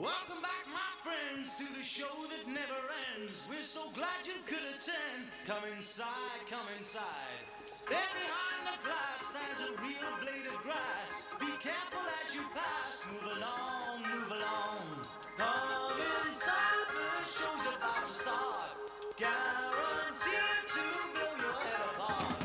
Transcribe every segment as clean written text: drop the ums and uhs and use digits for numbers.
Welcome back, my friends, to the show that never ends. We're so glad you could attend. Come inside, come inside. There behind the glass stands a real blade of grass. Be careful as you pass. Move along, move along. Come inside, the show's about to start. Guaranteed to blow your head apart.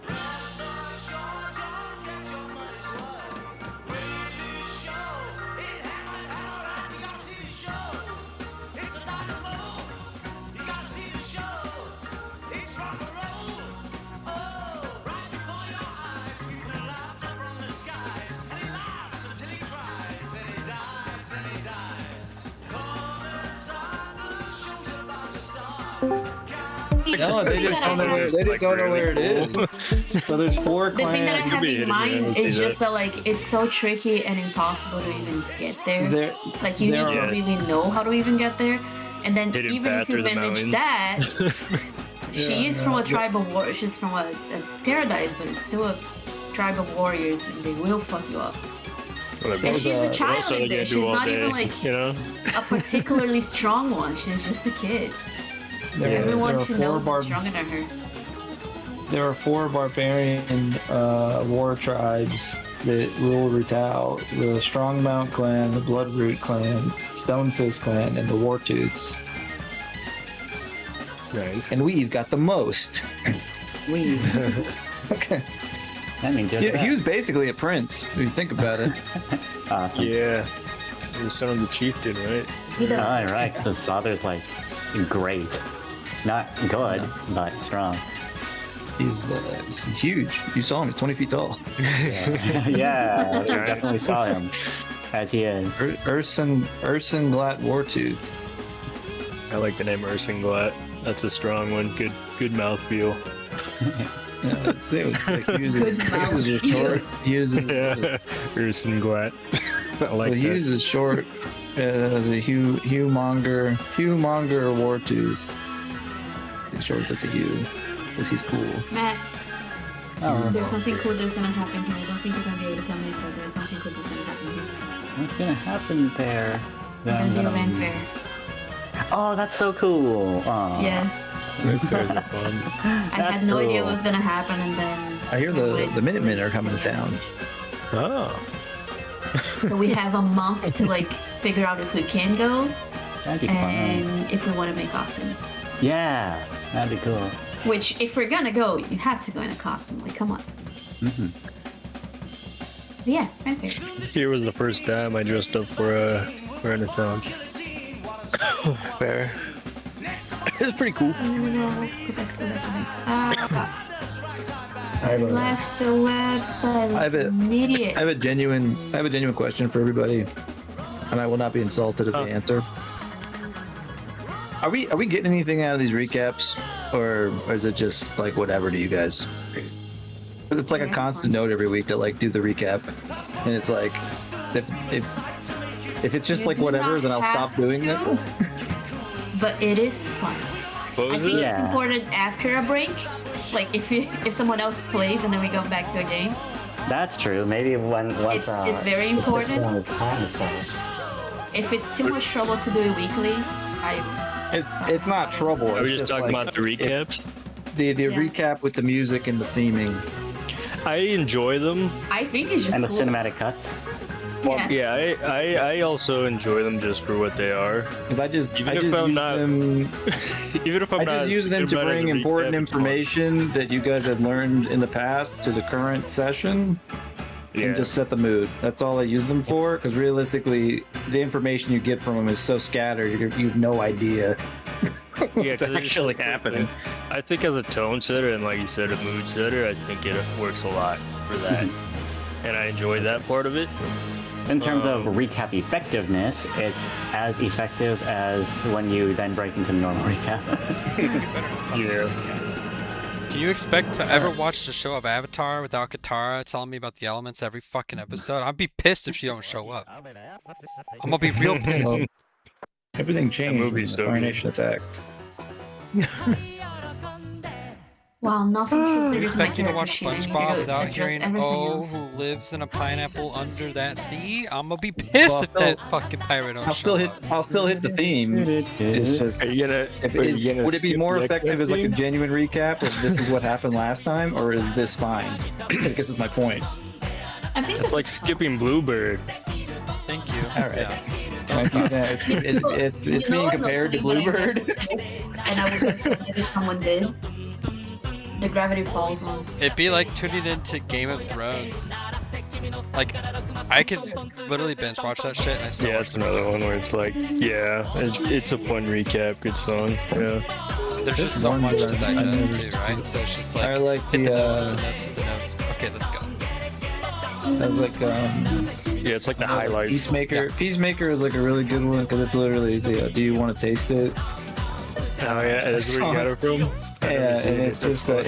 Rest assured, you'll get your money's worth. Really show it happened, alright. You gotta see the show. It's a dynamo. You gotta see the show. It's rock and roll. Oh, right before your eyes, people laughed up from the skies, and he laughs until he cries, then he dies, then he dies. Come inside, the show's about to start. No, they just don't know where, they just don't know where it is. So there's 4 The thing that I clans. have in mind is just that. that like it's so tricky and impossible to even get there. There- Like you need to there are- really know how to even get there. And then Hidden even path if you through the manage mountains. that, she is from a yeah. tribe of war. She's from a paradise, but it's still a tribe of warriors, and they will fuck you up. And she's a child in there. She's not even like you know. a particularly strong one. She's just a kid. Everyone she knows is stronger than her. There are 4 barbarian war tribes that rule Rutal: the Strongmount clan, the Bloodroot clan, Stonefist clan, and the Wartooths. Nice. And we've got the most. We. Okay. I mean, just Yeah, he was basically a prince, if you think about it. awesome. Yeah. He's the son of the chieftain, right? He does. All right, his father's like great, not good, but strong. He's huge. You saw him. He's 20 feet tall. Yeah, I definitely saw him as he is. Urson Glatt Wartooth. I like the name Ursenglat. That's a strong one. Good mouthfeel. Yeah, let's see. It was like he uses a short. He uses Yeah. Ursenglat. I like he that. uses short. The Hugh Monger Wartooth. He shorts at the Hugh because he's cool. Matt, Oh, there's something cool that's gonna happen here. I don't think you're gonna be able to come in, but there's something cool that's gonna happen here. what's gonna happen there? We're Then gonna I'm do a gonna- fanfare. Oh, that's so cool. Aw. Yeah. Those are fun. I That's had no idea cool. what was gonna happen, and then I hear the Minutemen are coming to town. Oh. So we have a month to like figure out if we can go That'd be fun. and if we want to make costumes. Yeah, that'd be cool. Which, if we're gonna go, you have to go in a costume. Like, come on. Mm-hmm. But yeah, fanfare. Here was the first time I dressed up for a Renaissance fair. It was pretty cool. I left the website. I have a- an idiot. I have a genuine question for everybody, and I will not be insulted if they answer. Are we getting anything out of these recaps, or is it just like whatever to you guys? It's like a constant note every week to like do the recap, and it's like if it's just You like do whatever, not then I'll stop have doing it. to, But it is fun. What I was think it? it's Yeah. important after a break. Like if someone else plays and then we go back to a game. That's true. Maybe once It's very important. If it's too much trouble to do it weekly, It's not trouble. Are we it's just talking like about the recaps? the Yeah. recap with the music and the theming. I enjoy them. I think it's just and the cool. cinematic cuts. Yeah. Yeah, I also enjoy them just for what they are. Because I just Even if use I'm not- them. Even if I'm I not just use them thinking to about it as bring a recap, important it's fun. information that you guys had learned in the past to the current session Yeah. and just set the mood. That's all I use them for, because realistically, the information you get from them is so scattered, you have no idea Yeah, what's 'cause it's actually just- happening. I think as a tone setter and like you said, a mood setter, I think it works a lot for that. And I enjoy that part of it. In terms of recap effectiveness, it's as effective as when you then break into normal recap. Yeah. Do you expect to ever watch the show of Avatar without Katara telling me about the elements every fucking episode? I'd be pissed if she don't show up. I'm gonna be real pissed. Well, everything changed when movie's the so Fire good. Nation attacked. Wow, nothing You should expect me to watch SpongeBob without hearing "Oh, else. who lives in a pineapple under that sea"? I'm gonna be pissed Well, if that fucking pirate don't I'll still show hit. up. I'll still hit the theme. It's just. Are you gonna? Would it be skip more the effective as like a X-Men genuine recap of this is what happened last time, or is this fine? I guess this is my point. I think It's this like is skipping Bluebird. Thank you. All right. Yeah. I do that. It's You know being what's compared to funny, but I never Bluebird. skipped, and I would recommend it if someone did. The Gravity Falls one. It'd be like tuning into Game of Thrones. Like, I could literally binge watch that shit and I still Yeah, watch it's the another one where it's like, yeah, it's a fun recap, good song. Yeah. There's just so one much to that I digest never- too, right? So it's just like, I like hit the notes, the. hit the notes, hit the notes. Okay, let's go. That was like Yeah, it's like the highlights. Peacemaker. Peacemaker is like a really good one because it's literally the. Do you want to taste it? Oh yeah, that's where you got it from. I've never Yeah, seen and it. it's That's just fun.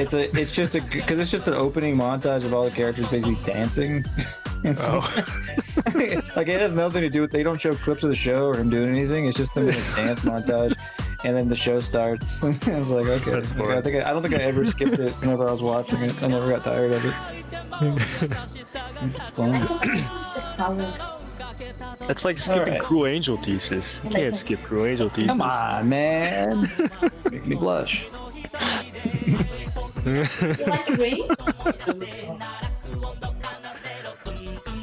because it's just an opening montage of all the characters basically dancing. And so, like it has nothing to do with. They don't show clips of the show or him doing anything. It's just them in a dance montage, and then the show starts. I was like, okay. That's I fun. think I don't think I ever skipped it whenever I was watching it. I never got tired of it. It's fun. It's solid. That's like skipping Alright. Cruel Angel Thesis. You can't skip Cruel Angel Thesis. Come on, man. Make me blush. You like the green?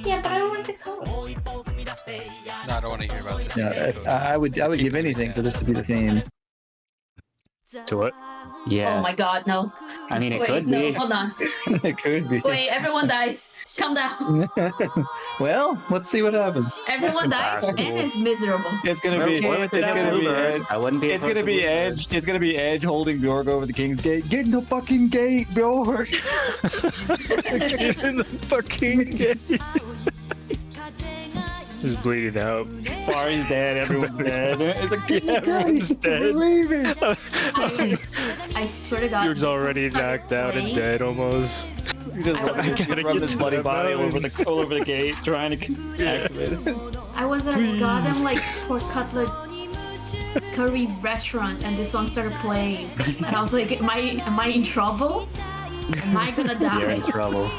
Yeah, but I don't like the color. No, I don't want to hear about this. Yeah, I would give anything for this to be the theme. To what? Yeah. Oh my god, no. I mean, it Wait, could no, be. hold on. It could be. Wait, everyone dies. Calm down. Well, let's see what happens. Everyone dies and is miserable. It's gonna be. Okay, It's gonna be Edge. I wouldn't be. It's gonna be Edge. It's gonna be Edge holding Bjorg over the King's Gate. Get in the fucking gate, Bjorg. Get in the fucking game. Just bleeding out. Barry's dead. Everyone's dead. It's like, Yeah, everyone's dead. Leaving. I swear to God. Bjorg's already this song started knocked out and playing. dead almost. You just I wasn't- rub his bloody that body all mountain. over the gate, trying to get activated. I was at a goddamn like pork cutlet curry restaurant and this song started playing. And I was like, am I in trouble? Am I gonna die? You're in trouble.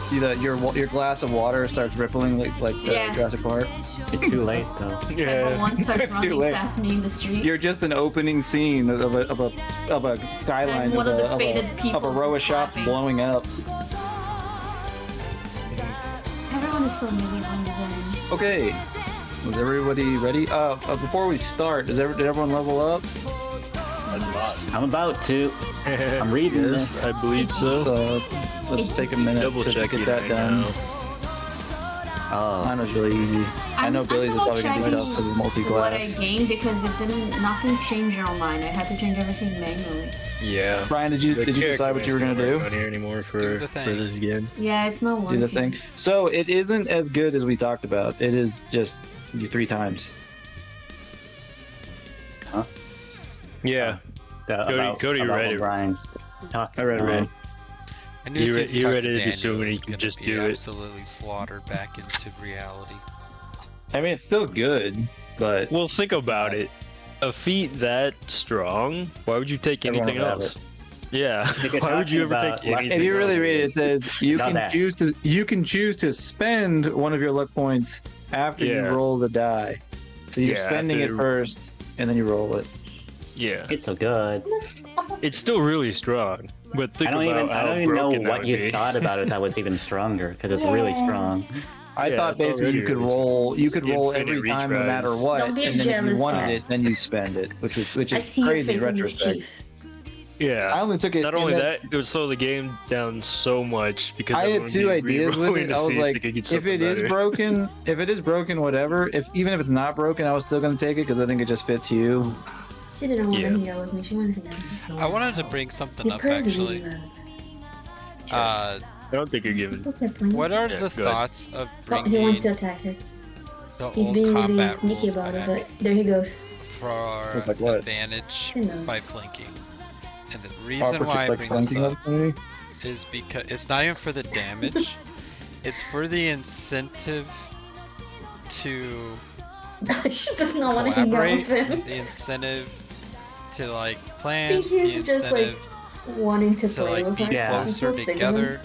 See that your glass of water starts rippling like Yeah. Jurassic Park. It's too late though. Everyone starts It's too running late. past me in the street. You're just an opening scene of a skyline As one of the of faded a people row of just shops laughing. blowing up. Everyone is so miserable in this end. Okay, was everybody ready? Before we start, did everyone level up? I'm about to. I'm reading Yes, this. I believe so. So let's take a minute Double to check get it that right done. now. Oh. Mine was really easy. I know Billy's is probably gonna be tough because of What I multi-class. gained because nothing changed on mine. I had to change everything manually. Yeah. Brian, did you decide what you were gonna do? On here anymore for the thing. this game. Yeah, it's not Do working. the thing. So it isn't as good as we talked about. It is just 3 times. Yeah. Cody about read what it. Brian's talking I read it about. right. I knew You as soon re- as you talked read to it Daniel, assuming it he was could gonna just be do it. absolutely slaughtered back into reality. I mean, it's still good, but Well, think about it. A feat that strong, why would you take Everyone anything would have else? Yeah. Think you're Why would you ever talking take about anything if you really else? read it, it says you Not can that. choose to spend one of your luck points after you Yeah. roll the die. So you're Yeah, spending after- it first, and then you roll it. Yeah. It's so good. It's still really strong. But think I don't about how even know broken that what would you be. thought about it that was even stronger because it's really strong. I Yeah, thought it's basically you already could roll infinite every time no retries. matter what, Don't be and then if you jealous, wanted Dad. it, then you spend it, which I is see your crazy in face in this retrospect. chief. Yeah. I only took it. Not in only that, it would slow the game down so much because I had everyone 2 would be ideas with re-rolling it. to I was see if like, they could get if something it is better. broken, whatever. Even if it's not broken, I was still gonna take it because I think it just fits you. She didn't want Yeah. to hang out with me. She wanted to hang out with me. I wanted to bring something You're up crazy, actually. man. Uh, I don't think you're giving. Okay, fine. what are Yeah, the good. thoughts of Oh, bringing he wants to attack her. the He's old being really combat sneaky rules about it, back but there he goes. for Like what? advantage You know. by flanking? And the reason why I bring this up is because it's not even for the damage, it's for the incentive to She does not want to hang out collaborate, with him. the incentive to like I plan, think the he's just like incentive wanting to to play like with be her. Yeah. closer People together.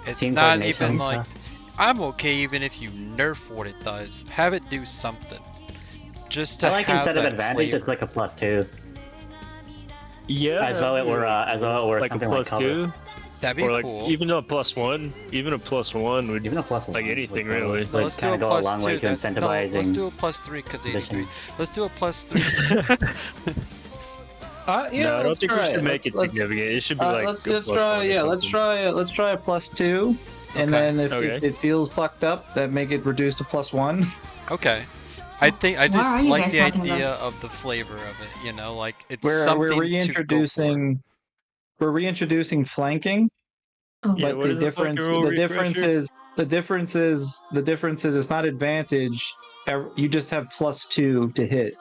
It's Team not coordination even and like stuff. I'm okay even if you nerf what it does. Have it do something. Just to I like have instead of that advantage, flavor. it's like a +2. Yeah. As though it were like a something like color. +2, That'd be or like cool. even a +1. Even a +1 would Even a +1. like anything would, really. Would Let's do kind a of go a long way +2. to Let's incentivizing. do a +3 because 83. position. Let's do a +3. Yeah, No, I don't let's think we try should it. make it Let's- significant. It should be like let's a let's +1 try. or Yeah, let's something. try a +2, and Okay. then if Okay. it feels fucked up, then make it reduce to +1. Okay. I think I What just are you like guys the talking idea of the flavor of it. You know, like it's We're something to go reintroducing flanking, Oh, Yeah, but what is the fucking rule the difference refresher? is it's not advantage. You just have +2 to hit. for.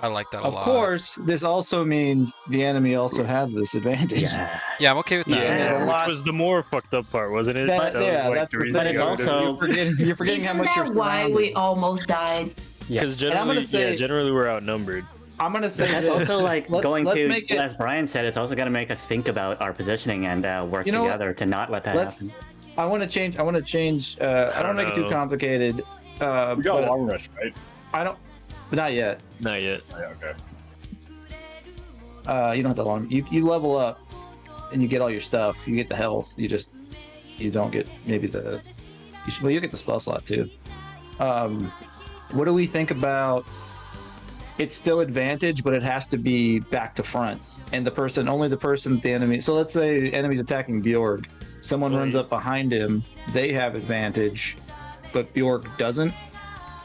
I like that a Of lot. course, this also means the enemy also has this advantage. Yeah. Yeah, I'm okay with that. Yeah, there's a which lot- was the more fucked up part, wasn't it? That, was, yeah, like, that's the reason thing. But it's I got rid of it. also- You're forgetting how Isn't much you're that why surrounded. we almost died? Yeah. Because And I'm generally, gonna say- generally we're outnumbered. I'm gonna say That's this. also like Let's make it. as Brian said, it's also going to make us think about our positioning and work You know what? together to not let that Let's- happen. I want to change. I want to change. I don't make it too know. complicated. We got but long rush, right? I don't. But not yet. Not yet. Oh, yeah, okay. You don't have to long. You level up, and you get all your stuff. You get the health. You don't get maybe the. Well, you get the spell slot too. What do we think about? It's still advantage, but it has to be back to front, and only the person the enemy. So let's say enemy's attacking Bjorg. Someone runs up behind him. They have advantage, but Bjorg doesn't.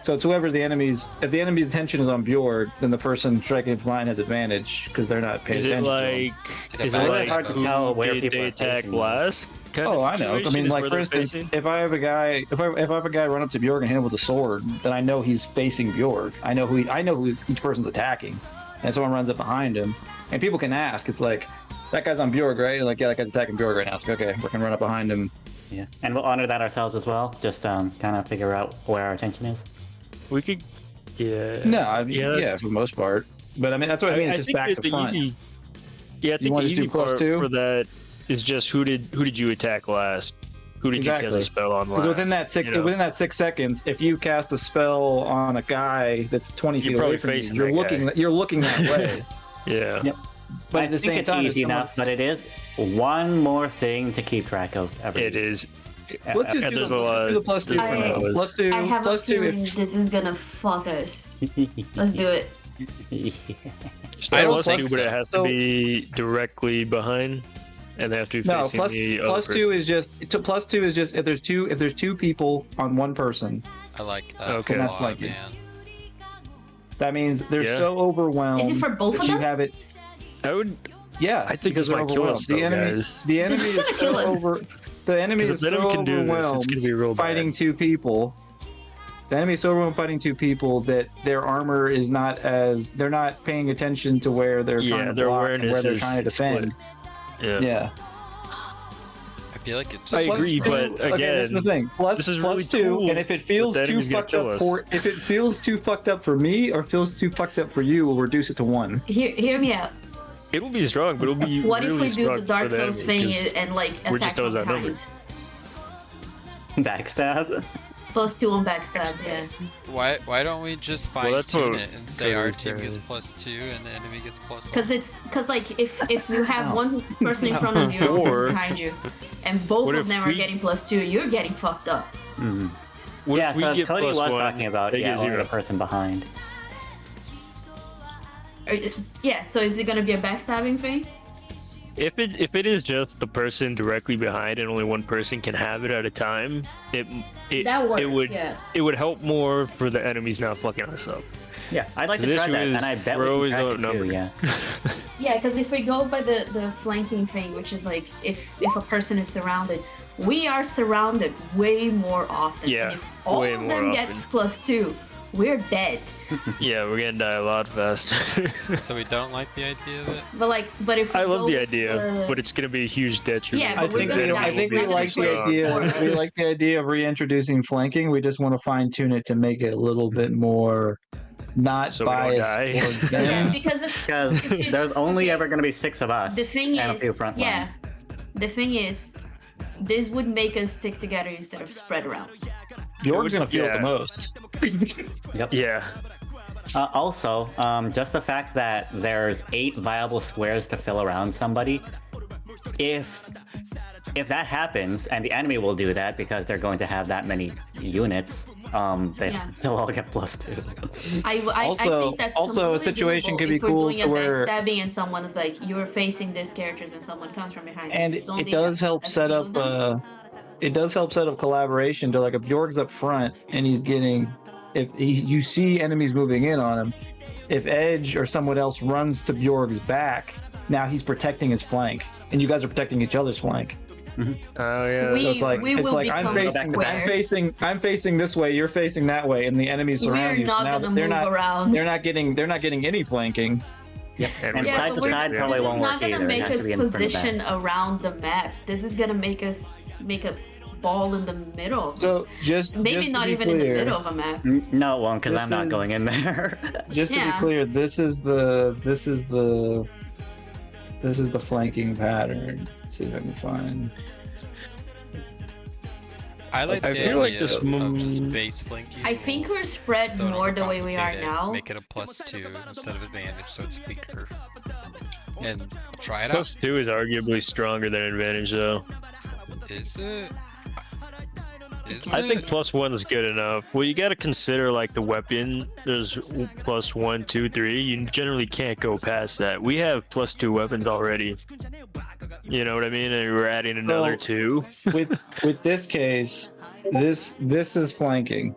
So it's whoever the enemy's. If the enemy's attention is on Bjorg, then the person striking from behind has advantage because they're not paying Is it attention. to him. like? Is it It's like hard to who tell where did people they are attack facing. last? Kind Oh, of I know. I situation mean, is like where for they're instance, facing? if I have a guy, if I have a guy run up to Bjorg and hit him with a sword, then I know he's facing Bjorg. I know who each person's attacking, and someone runs up behind him, and people can ask. It's like, that guy's on Bjorg, right? Like, yeah, that guy's attacking Bjorg right now. It's like, okay, we're gonna run up behind him. Yeah, and we'll honor that ourselves as well. Just kind of figure out where our attention is. We could. Yeah. No, I mean, Yeah. yeah, for the most part. But I mean, that's what I mean. It's just think back that to the front. Easy, yeah, I think wanna the just do easy part +2? for that is just who did you attack last? Who did you cast Exactly. a spell on last? Because within that 6 seconds, if you cast a spell on a guy that's 20 feet away probably from you, facing you're that looking guy. you're looking that way. Yeah. Yep. But I at the think same it's time, if easy someone- enough, but it is one more thing to keep track of. Every It is. Let's just And do there's the, a lot. let's do the +2 there's for a now. lot of Let's do I have a +2 feeling if this is gonna fuck us. Let's do it. Still I don't plus think two, but it so. has So- to be directly behind, and they have to be no facing plus the other plus person. two is just +2 is just if there's two people on one person. I like that Okay. a That's lot, flanking. man. That means they're Yeah. so overwhelmed. Is it for both that of you them? have it. I would. Yeah, I think because this they're might kill overwhelmed. us, The though, enemy, guys. the enemy This is is gonna kill so us. over. The enemy 'Cause is if the so enemy can do this, it's overwhelmed gonna be real bad. fighting two people. The enemy is so overwhelmed fighting two people that their armor is not as they're not paying attention to where they're Yeah, trying to their block and awareness where they're is trying to defend. Yeah. Yeah. I feel like it's I just agree, but Okay, this is the again, thing. Plus, this is plus really 2, cool, and if it feels but the too enemy's gonna fucked kill up us. for if it feels too fucked up for me or feels too fucked up for you, we'll reduce it to 1. Hear me out. it will be strong, but it'll be What really if we do strong the for Dark the Souls enemy, thing 'cause and like we're attack just from always outnumbered. behind? Backstab. +2 on backstabs, yeah. why don't we just Well, fine that's tune what it and say our Curtis team gets says. +2 and the enemy gets +1? Cause like if you have No. one person in front of you and one Or- person behind you, and both What of if them are we- getting +2, you're getting fucked up. What Yeah, if we so get Cody was +1, talking about they get only 0. the person behind. Yeah, so is it gonna be a backstabbing thing? If it is just the person directly behind and only one person can have it at a time, That works, it would help more for the enemies not fucking us up. Yeah, I'd like to The try issue that, is and I bet we're we always can crack it too, outnumbered. yeah. Yeah, because if we go by the flanking thing, which is like if a person is surrounded, we are surrounded way more often. Yeah, and if all way of more them often. gets +2, we're dead. Yeah, we're gonna die a lot faster. So we don't like the idea of it? But if we I go love the with idea, but it's gonna be a huge detriment. Yeah, I but we're think gonna die. I think It's we not gonna like the be idea. for We us. like the idea of reintroducing flanking. We just want to fine tune it to make it a little bit more not So we don't die. biased towards Yeah, them. because There's only ever going to be 6 of us. the thing and a few is, front yeah, line. the thing is, this would make us stick together instead of spread around. Bjork's gonna feel it the Yeah. most. Yep. Yeah. Also, just the fact that there's 8 viable squares to fill around somebody, if that happens, and the enemy will do that because they're going to have that many units, they'll all get +2. I Also- think that's also a completely situation doable could be if we're cool doing to a where- backstabbing and someone is like, you're facing these characters and someone comes from behind. And It's it only does help a set few up of them. it does help set up collaboration to like if Bjork's up front and he's getting you see enemies moving in on him, if Edge or someone else runs to Bjork's back, now he's protecting his flank and you guys are protecting each other's flank. Oh yeah. We- So it's like will I'm facing this way, you're facing that way, and the enemies surround We're you. So not now gonna they're move not around. they're not getting any flanking. And Yeah, side but to we're- side this probably is won't not work gonna either. It make has to us be in front of position back. around the map. This is gonna make us make a ball in the middle. So just Maybe just to not be even in the clear, middle of a map. No, it won't, because This I'm not is- going in there. Just to be Yeah. clear, this is the flanking pattern. Let's see if I can find. I like I the feel like idea this of just base flanking. I think we're rules. spread Don't more the way we are overcomplicate it, now. Make it a +2 instead of advantage, so it's weaker. And try it out. +2 is arguably stronger than advantage, though. Is it? Is I think it? +1 is good enough. Well, you got to consider like the weapon. There's +1, 2, 3. You generally can't go past that. We have +2 weapons already. You know what I mean? And we're adding another 2. With this case, this is flanking.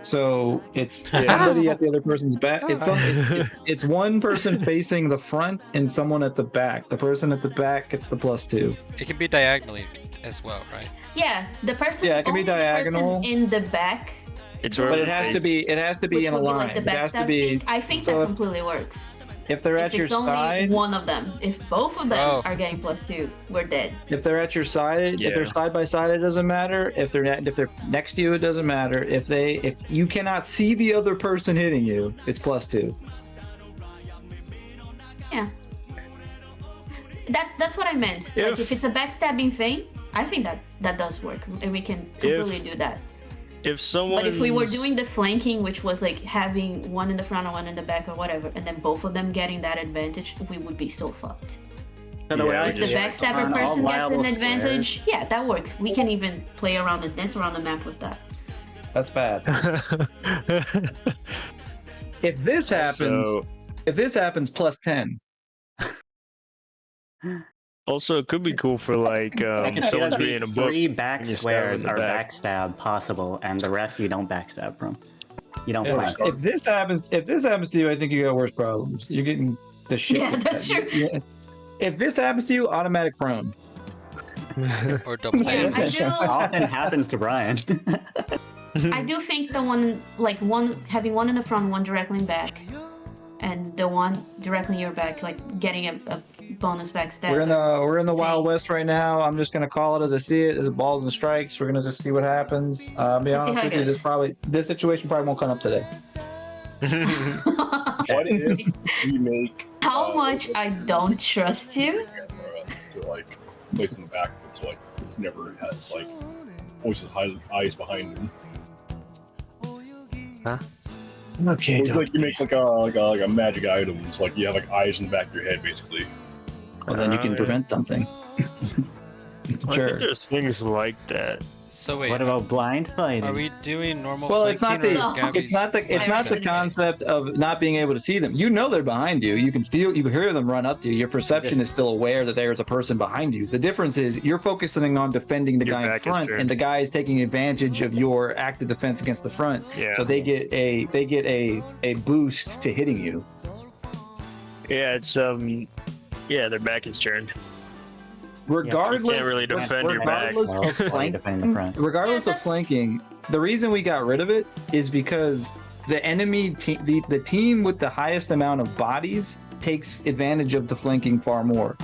So it's somebody at the other person's back. It's one person facing the front and someone at the back. The person at the back gets the +2. It can be diagonally as well, right? Yeah, the person. Yeah, it can be only the person diagonal. in the back. It's But already it has to based. be Which in a would be line. like the It has to backstab be thing. I think so that if- completely works. if they're If at your it's only side. one of them, if both of them Oh. are getting +2, we're dead. If they're at your side, if they're Yeah. side by side, it doesn't matter. If they're next to you, it doesn't matter. If you cannot see the other person hitting you, it's +2. Yeah. That's what I meant. Like if it's a backstabbing thing, I think that does work, and we can completely do that. If someone. But if we were doing the flanking, which was like having one in the front and one in the back or whatever, and then both of them getting that advantage, we would be so fucked. So the way Yeah, I If see the it, backstabber on all person gets viable an advantage, yeah, that works. We can even play around and dance around the map with that. That's bad. If this happens, So, +10. also, it could be cool for like I can see someone's that reading a book. 3 back and you stab squares in the are back. backstab possible, and the rest you don't backstab from. You don't If, flank. if this happens to you, I think you got worse problems. You're getting the shit. Yeah, kicked that's out of you. Yeah. If this happens to you, automatic prone. Or double Yeah, damage. Often happens to Brian. I do think the one having one in the front, one directly in back, and the one directly in your back, like getting a bonus backstab. We're in the Wild West right now. I'm just gonna call it as I see it. As balls and strikes. We're gonna just see what happens. Be Let's see honest how it with you, goes. this situation probably won't come up today. What if we make How much I don't trust you. to like place in the back that's like never has like always has eyes behind him? Okay, It's like you make like a magic item. It's like you have like eyes in the back of your head basically. well then you can yeah. prevent something. I think Sure. there's things like that. So wait, What about blind fighting? are we doing normal Well, it's not flanking the or Gabby's it's not the flanking? concept of not being able to see them. You know they're behind you. You can hear them run up to you. Your perception is still aware that there's a person behind you. The difference is you're focusing on defending the Your guy in back is front, turned. and the guy is taking advantage of your active defense against the front. Yeah. So they get a boost to hitting you. Yeah, it's their back is turned. Regardless, You can't really defend your back. regardless Well, of only flanking, defend the front. regardless Yeah, of that's- flanking, the reason we got rid of it is because the enemy the team with the highest amount of bodies takes advantage of the flanking far more.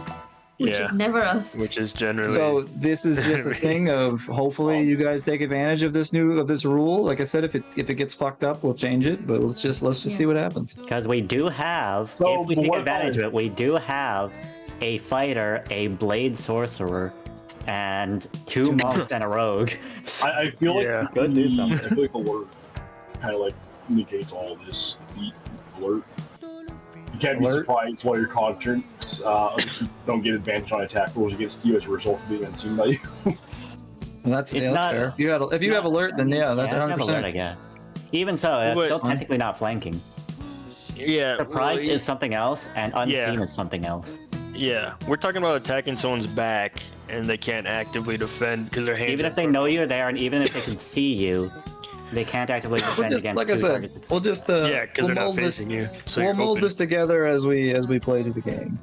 Which is never us. Which is generally. So this is just a thing of hopefully you guys take advantage of this rule. Like I said, if it gets fucked up, we'll change it. But let's just see what happens. Because we do have, So, if we take what advantage of it, we do have a fighter, a blade sorcerer, and 2 monks and a rogue. I feel like Yeah. Go do something. I feel like alert kind of like negates all this. The alert. You can't be surprised while your conjurers don't get advantage on attack rolls against you as a result of being unseen by you. That's fair. If you have alert, then that's I have 100%. alert, I guess. Even so, it's But- still technically not flanking. Yeah. Surprised well, is something else, and unseen is something else. Yeah, we're talking about attacking someone's back and they can't actively defend because their hands. Even are if they know you're there, and even if they can see you, they can't actively defend against Like I 2 said, targets. we'll just Yeah, because we'll they're not mold this. facing you. So We'll you're mold open. this together as we play through the game.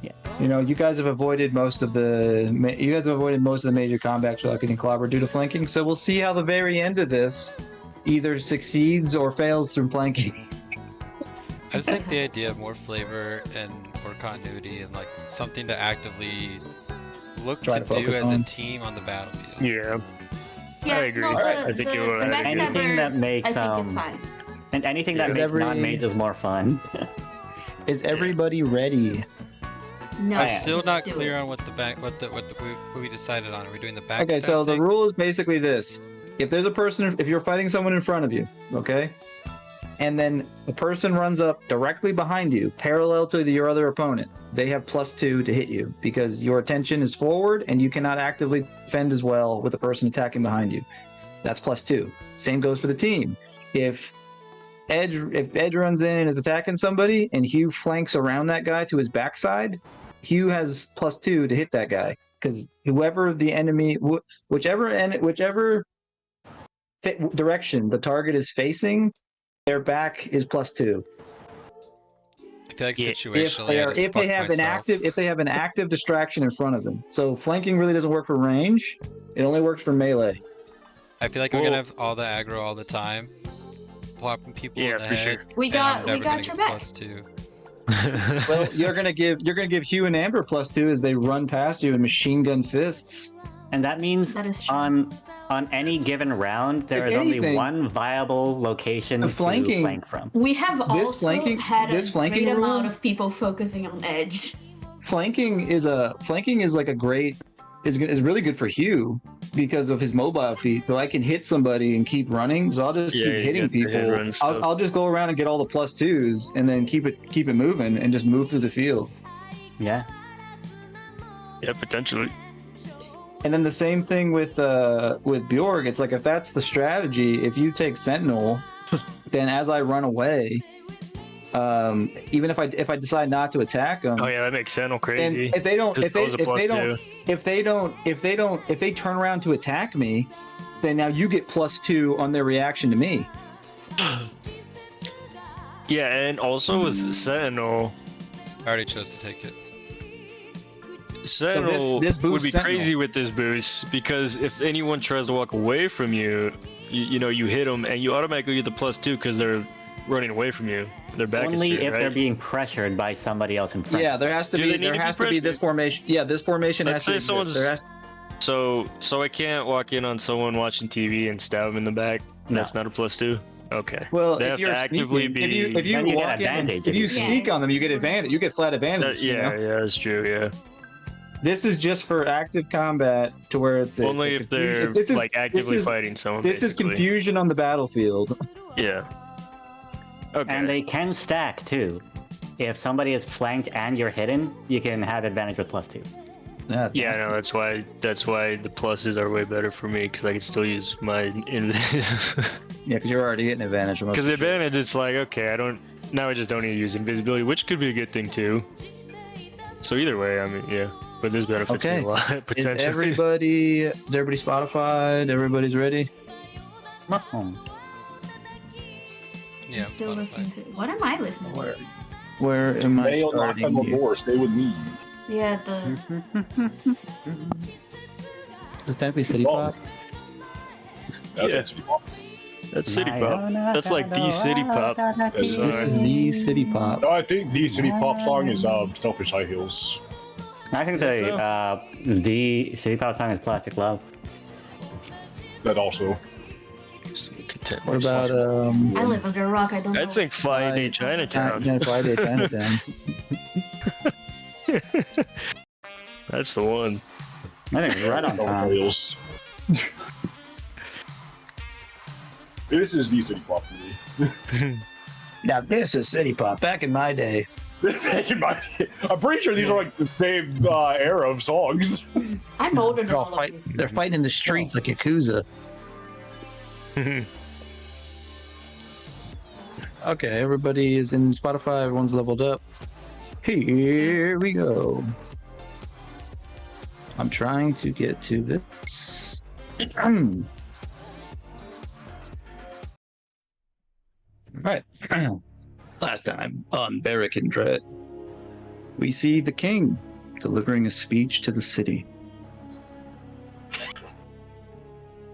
Yeah. You know, you guys have avoided most of the major combats without getting clobbered due to flanking. So we'll see how the very end of this either succeeds or fails through flanking. I just think the idea of more flavor and more continuity and like something to actively look Try to to do focus as a on. team on the battlefield. Yeah. Yeah, I agree. No, I think you the I agree. Anything that makes, I think is fine. And anything that Is makes every- non-mages more fun. Is everybody ready? No, I'm I'm still let's not do clear it. on what we decided on. Are we doing the back? Okay, so the rule is basically this: if there's a person, if you're fighting someone in front of you, okay, and then the person runs up directly behind you, parallel to your other opponent, they have +2 to hit you because your attention is forward and you cannot actively defend as well with the person attacking behind you. That's +2. Same goes for the team. If Edge runs in and is attacking somebody, and Hugh flanks around that guy to his backside, Hugh has +2 to hit that guy because whoever the enemy, whichever direction the target is facing, their back is +2. I feel like Yeah, situationally, If they have an active distraction in front of them. So flanking really doesn't work for range; it only works for melee. I feel like we're gonna have all the aggro all the time, plopping people Yeah, in the for head. sure. We and got I'm never gonna your get back. +2. Well, you're gonna give Hugh and Amber +2 as they run past you in machine gun fists. And that means That is true. on any given round, there If is only anything, one viable location the to flanking- flank from. We have also flanking- had this a flanking great rule- amount of people focusing on edge. Flanking is like a great is really good for Hugh because of his mobile feat. So I can hit somebody and keep running. So I'll just Yeah, keep you hitting get the hit people. run stuff. I'll just go around and get all the +2s and then keep it moving and just move through the field. Yeah. Yeah, potentially. And then the same thing with Bjorg. It's like if that's the strategy, if you take Sentinel, then as I run away, even if I decide not to attack them, Oh yeah, that makes Sentinel crazy. and if they don't, Just if they throws a if they turn around to attack me, then now you get +2 on their reaction to me. Yeah, and also with Sentinel, I already chose to take it. Sentinel this boosts would be Sentinel. crazy with this boost because if anyone tries to walk away from you, you hit them and you automatically get the +2 because they're running away from you. Their back is Only to you, if right? they're being pressured by somebody else in front. Yeah, there has to Do be they need to be this formation. Yeah, this formation Let's has to say exist. someone's- So I can't walk in on someone watching TV and stab them in the back. No. That's not a +2. Okay. Well, They if have you're to actively sneaking, be. if you Then you get walk in, advantage if you if you sneak on them, you get advantage. You get flat advantage. you know? yeah, that's true. Yeah. This is just for active combat to where it's Only it's a if they're confusion. This is- like actively this is- fighting someone. This is basically. confusion on the battlefield. Yeah. Okay. And they can stack too. If somebody is flanked and you're hidden, you can have advantage with +2. Yeah, no, that's why the pluses are way better for me because I can still use my invis. Yeah, because you're already getting advantage from. Because the advantage, it's like okay, I just don't need to use invisibility, which could be a good thing too. So either way, I mean, yeah, but this benefits me Okay. a lot Is potentially. everybody Spotify? Everybody's ready? Yeah, I'm still Spotify. listening to. What am I listening to? Where am I They unlock on the starting here? door. Stay with me. Yeah, the Is this technically City Oh. Pop? That's Yeah. actually awesome. That's city pop. That's like the city pop. This is the city pop. No, I think the city pop song is Selfish High Heels. I think the city pop song is Plastic Love. That also. What about I live under a rock. I don't know. I think Friday Chinatown. Yeah, Friday Chinatown. That's the one. I think it's right on time. Heels. This is the city pop for me. Now this is city pop. Back in my day. I'm pretty sure these are like the same era of songs. I'm older than all of you. They're fighting in the streets like Yakuza. Okay, everybody is in Spotify. Everyone's leveled up. Here we go. I'm trying to get to this. Alright. Last time on Bara'Kin Dred, we see the king delivering a speech to the city.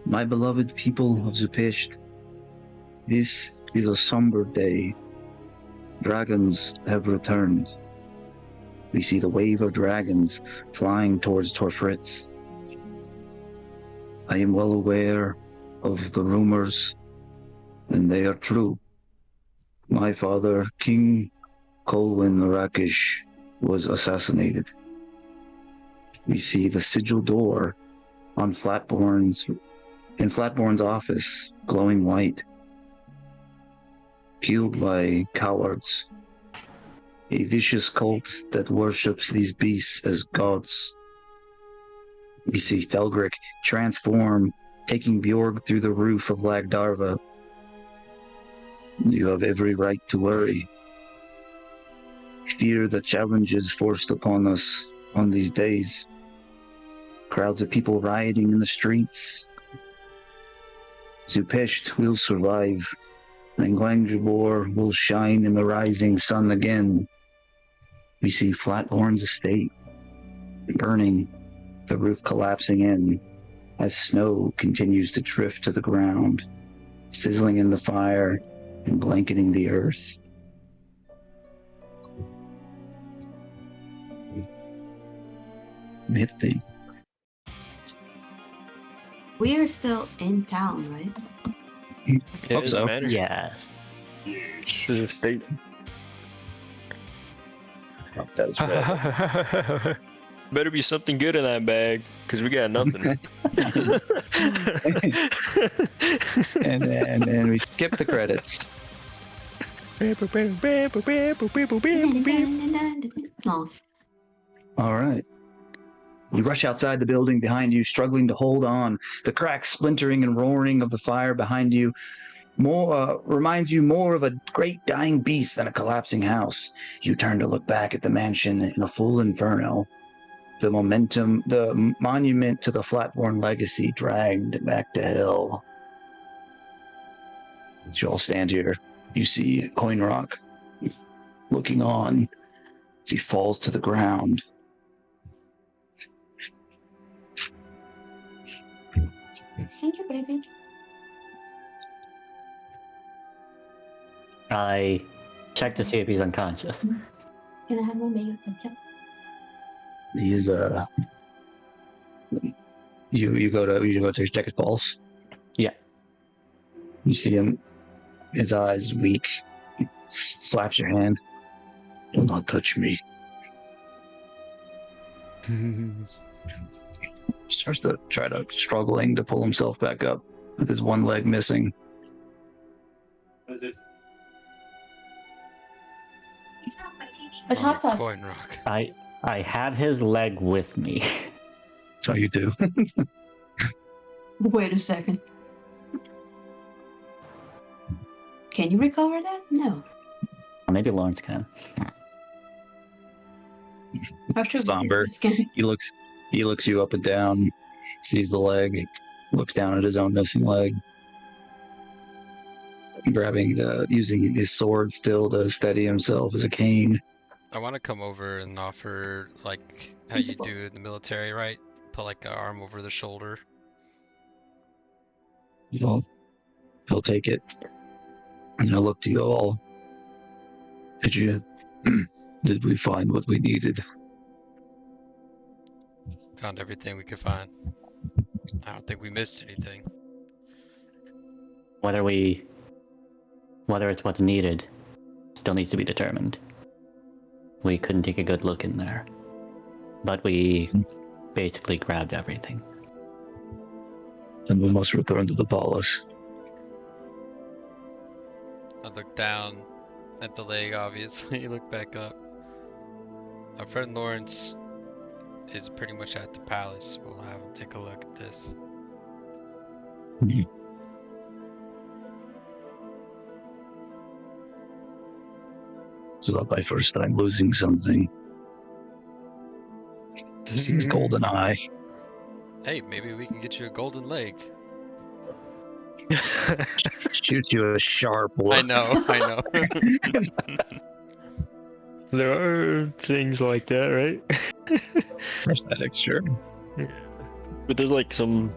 My beloved people of Zupesht, this is a somber day. Dragons have returned. We see the wave of dragons flying towards Torfritz. I am well aware of the rumors, and they are true. My father, King Colwyn Rakish, was assassinated. We see the sigil door on Flatborn's office glowing white, killed by cowards, a vicious cult that worships these beasts as gods. We see Thelgric transform, taking Bjorg through the roof of Lagdarva. You have every right to worry. Fear the challenges forced upon us on these days. Crowds of people rioting in the streets. Zupesht will survive, and Glangjaal will shine in the rising sun again. We see Flathorn's estate burning, the roof collapsing in as snow continues to drift to the ground, sizzling in the fire and blanketing the earth. Mythy. We are still in town, right? Hope so. Yes. To the state. That was right. Better be something good in that bag, because we got nothing. and we skip the credits. Oh, All right. You rush outside the building behind you, struggling to hold on. The cracks, splintering, and roaring of the fire behind you reminds you more of a great dying beast than a collapsing house. You turn to look back at the mansion in a full inferno. The monument to the Flatborn legacy dragged back to hell. As you all stand here, you see Coinrock looking on as he falls to the ground. thank you, baby. I check to see if he's unconscious. Can I have one bag of ketchup? He's you go to check his pulse. Yeah. You see him, his eyes weak, slaps your hand. Do not touch me. Starts to struggling to pull himself back up with his one leg missing. It's hot sauce. Coin rock. I have his leg with me. So you do. Wait a second. Can you recover that? No. Maybe Lawrence can. Somber. He looks you up and down, sees the leg, looks down at his own missing leg, using his sword still to steady himself as a cane. I want to come over and offer, like, how you do in the military, right? Put, like, an arm over the shoulder. He'll he'll take it. And he'll look to you all. Did we find what we needed? Found everything we could find. I don't think we missed anything. Whether it's what's needed still needs to be determined. We couldn't take a good look in there. But we basically grabbed everything. And we must return to the palace. I look down at the leg, obviously. Look back up. Our friend Lawrence is pretty much at the palace. We'll have him take a look at this. It's not my first time losing something. Seems golden eye. Hey, maybe we can get you a golden leg. Shoot you a sharp one. I know. There are things like that, right? Prosthetic, sure. Yeah. But there's like some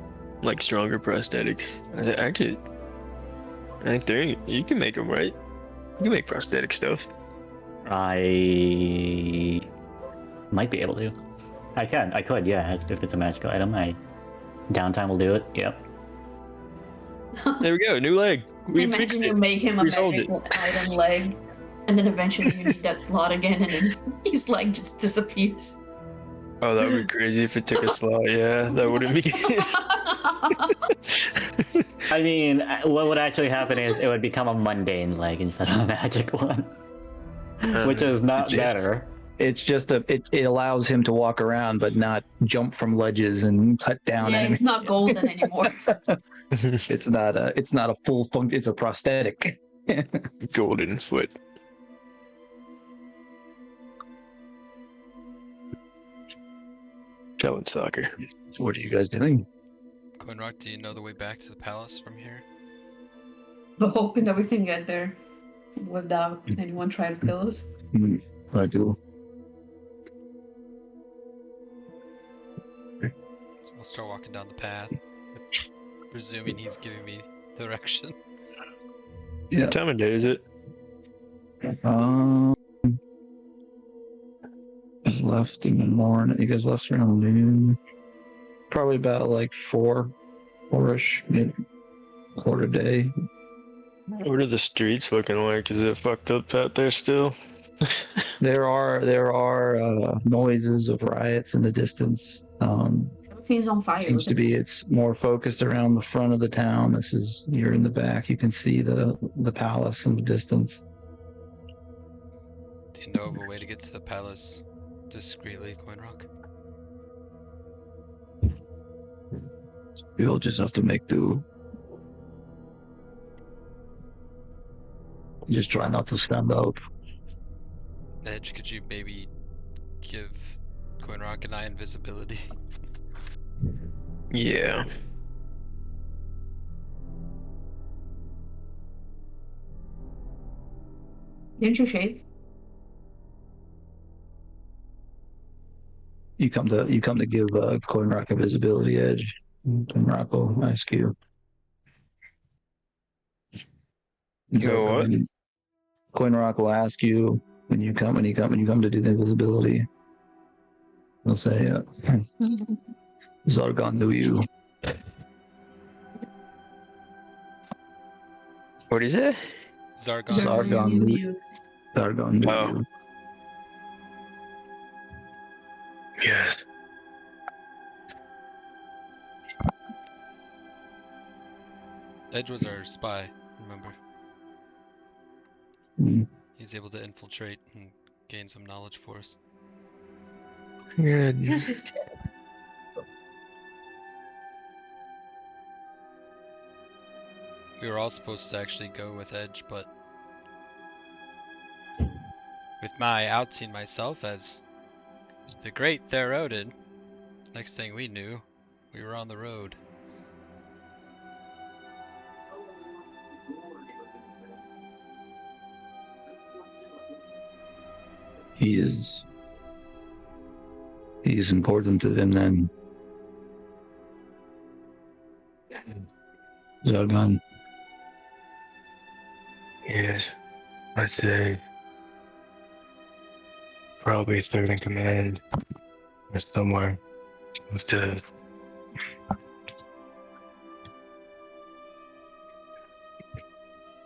stronger prosthetics. Actually, I think you can make them, right? You can make prosthetic stuff. I might be able to. I could, yeah. If it's a magical item, downtime will do it. Yep. There we go, new leg. We Imagine fixed you it. make him a Resolved magical item leg, and then eventually you need that slot again, and then his leg just disappears. Oh, that would be crazy if it took a slot. Yeah, that wouldn't be. I mean, what would actually happen is it would become a mundane leg instead of a magic one, which is not better. It's just it allows him to walk around, but not jump from ledges and cut down. Yeah, it's not golden anymore. It's not a full function. It's a prosthetic. Golden foot. Telling soccer. So what are you guys doing? Coinrock, do you know the way back to the palace from here? But hoping that we can get there without anyone trying to kill us. I do. So we'll start walking down the path, presuming he's giving me direction. Yeah. What time of day is it? You guys left in the morning. You guys left around noon. Probably about like 4-ish, quarter day. What are the streets looking like? Is it fucked up out there still? There are noises of riots in the distance. Everything's on fire. Seems to be it's more focused around the front of the town. You're in the back. You can see the palace in the distance. Do you know of a way to get to the palace discreetly, Coinrock? You'll just have to make do. Just try not to stand out. Edge, could you maybe give Coinrock and I invisibility? Yeah. Didn't you shave? You come to give Coinrock a visibility edge. Coinrock will ask you. What? Coinrock will ask you when you come to do the invisibility. He'll say, Zargon knew you. What is it? Zargon knew you. Yes. Edge was our spy, remember? Mm. He's able to infiltrate and gain some knowledge for us. Good. We were all supposed to actually go with Edge, but with my outing myself as the great Therodin, next thing we knew, we were on the road. He is important to them then. Zargon. Yes, I'd say probably third in command or somewhere. Close to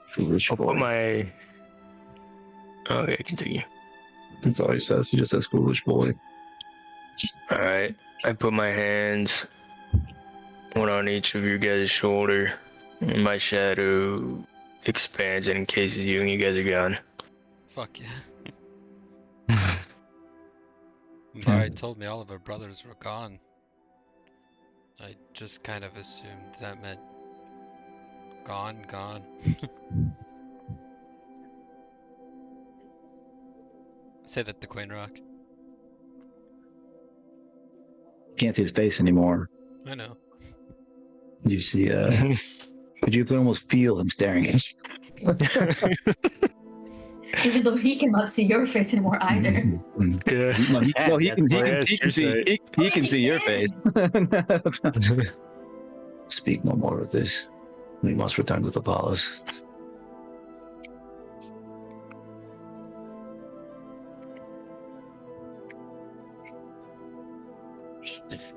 Foolish I'll boy. put my. Oh, yeah, continue. That's all he says. He just says foolish boy. All right, I put my hands one on each of your guys' shoulder, and my shadow expands and encases you, and you guys are gone. Fuck yeah. Barry told me all of her brothers were gone. I just kind of assumed that meant gone. Say that to Queen Rock. Can't see his face anymore. I know. You see, but you can almost feel him staring at you. Even though he cannot see your face anymore either. Yeah. No, he can see your face. Speak no more of this. We must return to the palace.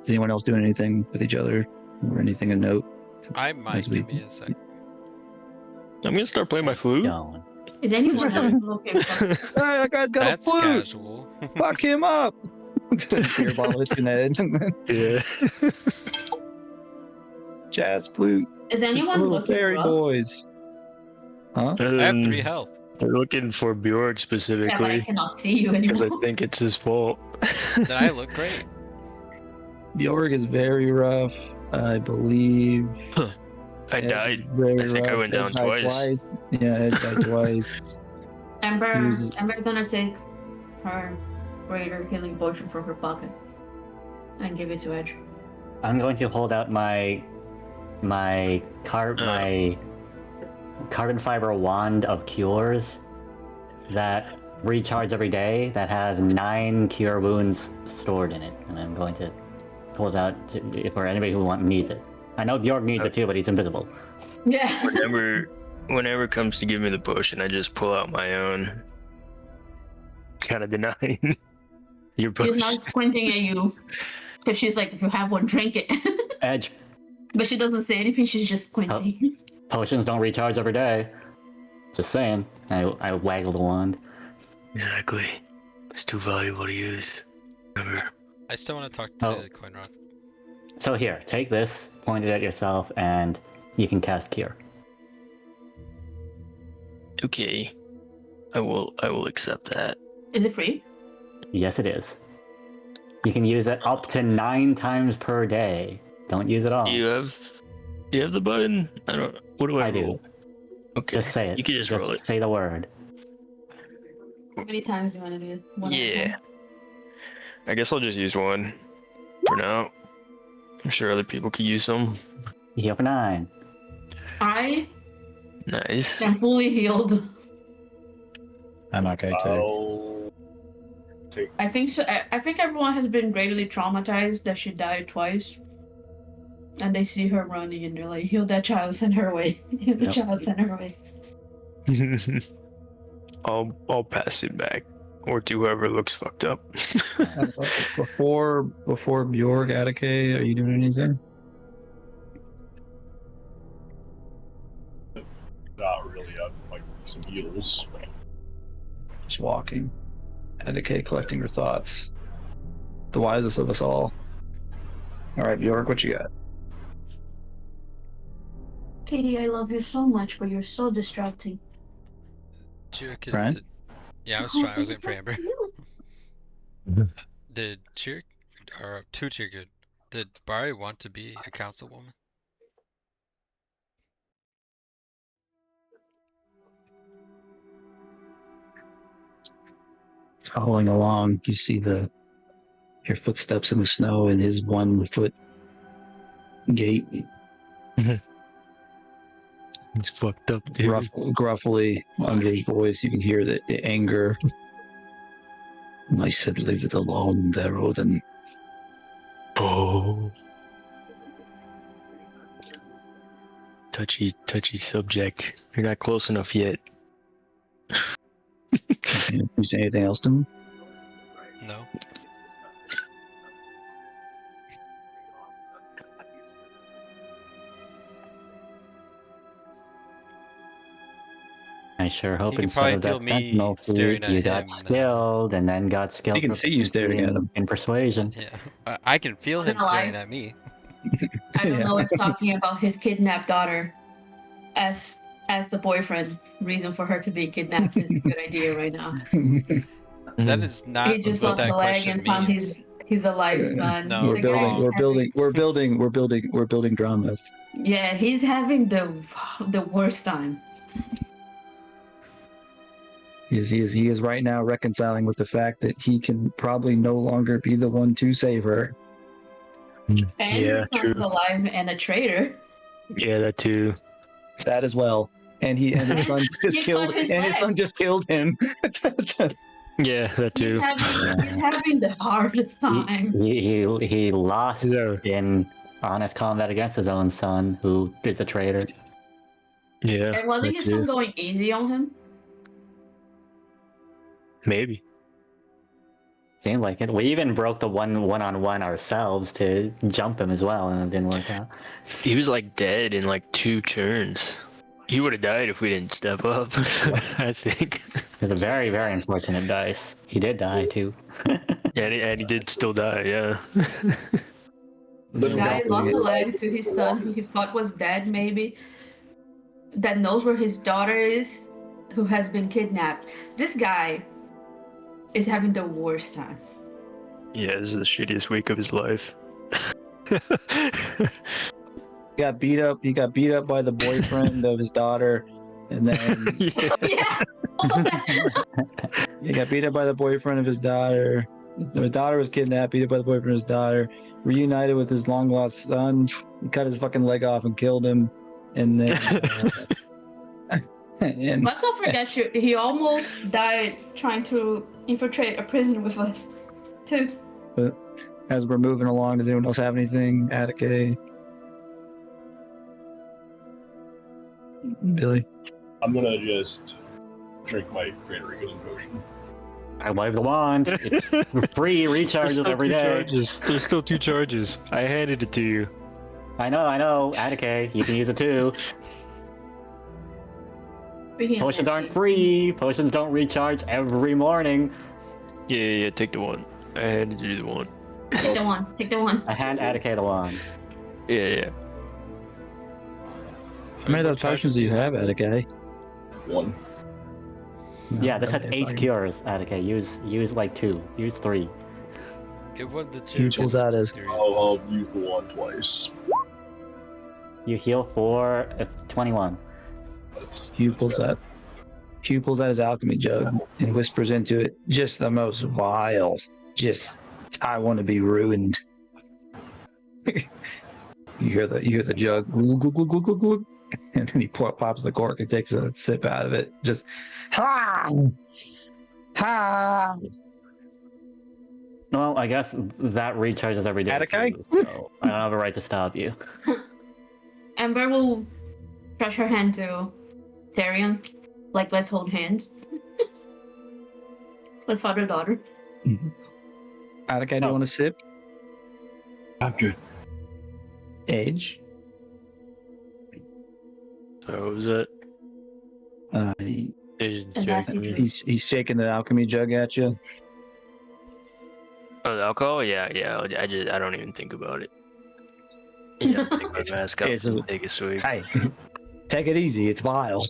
Is anyone else doing anything with each other or anything of note? I might. Give me a sec. I'm gonna start playing my flute. Going. Is anyone else looking for Hey, that guy's got That's a flute. casual. Fuck him up. Beer bottle hits your head. Yeah. Jazz flute. Is anyone Little looking fairy rough? boys. Huh? I have 3 health. They're looking for Bjork Yeah, but I specifically cannot see you because I anymore. think it's his fault. Then I look great. Bjorg is very rough, I believe. I Ed is died. very I think I rough. went down Ed died twice. Yeah, Ed died twice. Amber's gonna take her greater healing potion from her pocket and give it to Edge. I'm going to hold out my carbon fiber wand of cures that recharge every day, that has 9 cure wounds stored in it, and I'm going to hold out for anybody who needs it. I know Bjork needs it too, but he's invisible. Yeah. Whenever it comes to give me the potion, I just pull out my own. Kind of denying your She's potion. not squinting at you because she's like, if you have one, drink it. Edge, But she doesn't say anything. She's just squinting. potions don't recharge every day. Just saying. I waggle the wand. Exactly. It's too valuable to use. Remember. I still want to talk to Coin Rock. So here, take this, point it at yourself, and you can cast Cure. Okay. I will accept that. Is it free? Yes, it is. You can use it up to 9 times per day. Don't use it all. Do you have the button? I don't. What do I I do. roll? Okay. Just say it. You can just roll it. Say the word. How many times do you want to do it? One at a Yeah. time? I guess I'll just use one for now. I'm sure other people could use some. You have 9. I Nice. am fully healed. I'm okay too. I think so. I think everyone has been greatly traumatized that she died twice. And they see her running and they're like, heal that child, send her away. Heal the child, send her away. I'll pass it back, or to whoever looks fucked up. Before Bjorg, Attica, are you doing anything? Not really. Like some heals. Just walking. Attica collecting her thoughts. The wisest of us all. All right, Bjorg, what you got? Katie, I love you so much, but you're so distracting. Brian? Yeah, I was trying. I was waiting for Amber. Did Cheer or two Cheer good? Did Barry want to be a councilwoman? Following along, you see your footsteps in the snow and his 1 foot gait. He's fucked up, dude. Gruffly under his voice, you can hear the anger. I said, leave it alone there, Odin. Oh. Touchy subject. You're not close enough yet. You say anything else to him? No. I sure hope He can instead of probably that feel me sentinel staring feat, you at got him, skilled and then got skilled. He can see you staring at him. in persuasion. Yeah, I can feel him Not gonna lie. staring at me. I don't Yeah. know if talking about his kidnapped daughter as the boyfriend reason for her to be kidnapped is a good idea right now. That is not He just what lost that a leg question and found means. his alive son. No, We're The building. guy's We're having- building. We're building dramas. Yeah, he's having the worst time. He is right now reconciling with the fact that he can probably no longer be the one to save her. And Yeah, his son true. is alive and a traitor. Yeah, that too. That as well. And his son just He killed. cut his And his leg. son just killed him. Yeah, that He's too. having the hardest time. He lost Yeah. in honest combat against his own son, who is a traitor. Yeah, And wasn't that his son too. going easy on him? Maybe. Seemed like it. We even broke the one-on-one ourselves to jump him as well, and it didn't work out. He was like dead in like 2 turns. He would have died if we didn't step up. I think. It was a very, very unfortunate dice. He did die too. And he did still die. Yeah. The guy lost a leg to his son, who he thought was dead, maybe. That knows where his daughter is, who has been kidnapped. This guy is having the worst time. Yeah, this is the shittiest week of his life. Got beat up. He got beat up by the boyfriend of his daughter, and then Yeah. Yeah. he got beat up by the boyfriend of his daughter. His daughter was kidnapped, beat up by the boyfriend of his daughter, reunited with his long lost son. He cut his fucking leg off and killed him, and then. And Let's not forget, he almost died trying to infiltrate a prison with us, too. as we're moving along, does anyone else have anything? Attica, Billy. I'm gonna just drink my greater healing potion. I wave the wand. It's free recharges every day. Charges. There's still 2 charges. I handed it to you. I know. Attica, you can use it too. Potions aren't free. Potions don't recharge every morning. Yeah, take the 1. I handed you the 1. Take the one. I hand Attica the wand. Yeah. How many of those potions do you have, Attica? 1. Yeah, this has 8 cures. Attica, use like 2. Use 3. Give one to He 2. pulls out his. I'll use the 1 twice. You heal 4. It's 21. Hugh pulls out his alchemy jug and whispers into it, just the most vile. Just, I want to be ruined. You hear the jug, glug, glug, glug, glug, glug, and then he pops the cork and takes a sip out of it. Just, ha, ha. Well, I guess that recharges every day. Attica? too, so I don't have a right to stop you. Amber will stretch her hand to Therion, like, let's hold hands. Like father-daughter. Attica, do you want to sip? I'm good. Age? So what was it? He's shaking the alchemy jug at you. Oh, the alcohol? Yeah. I don't even think about it. Yeah, take my mask off and take a swig. Hey, take it easy. It's vile.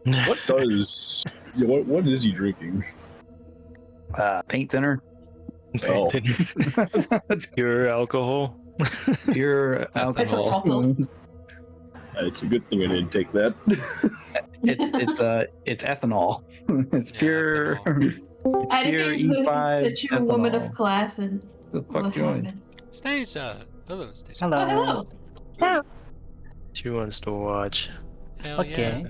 What does? Yeah, what is he drinking? Paint thinner. Oh, Pure alcohol. Pure alcohol. it's a good thing I didn't take that. It's ethanol. It's pure. Ethanol. It's pure Attica is E5 such a woman of ethanol. class, and The fuck what doing? happened? Stasia. Hello, Stasia. Hello. Oh, She wants to watch. Hell Okay.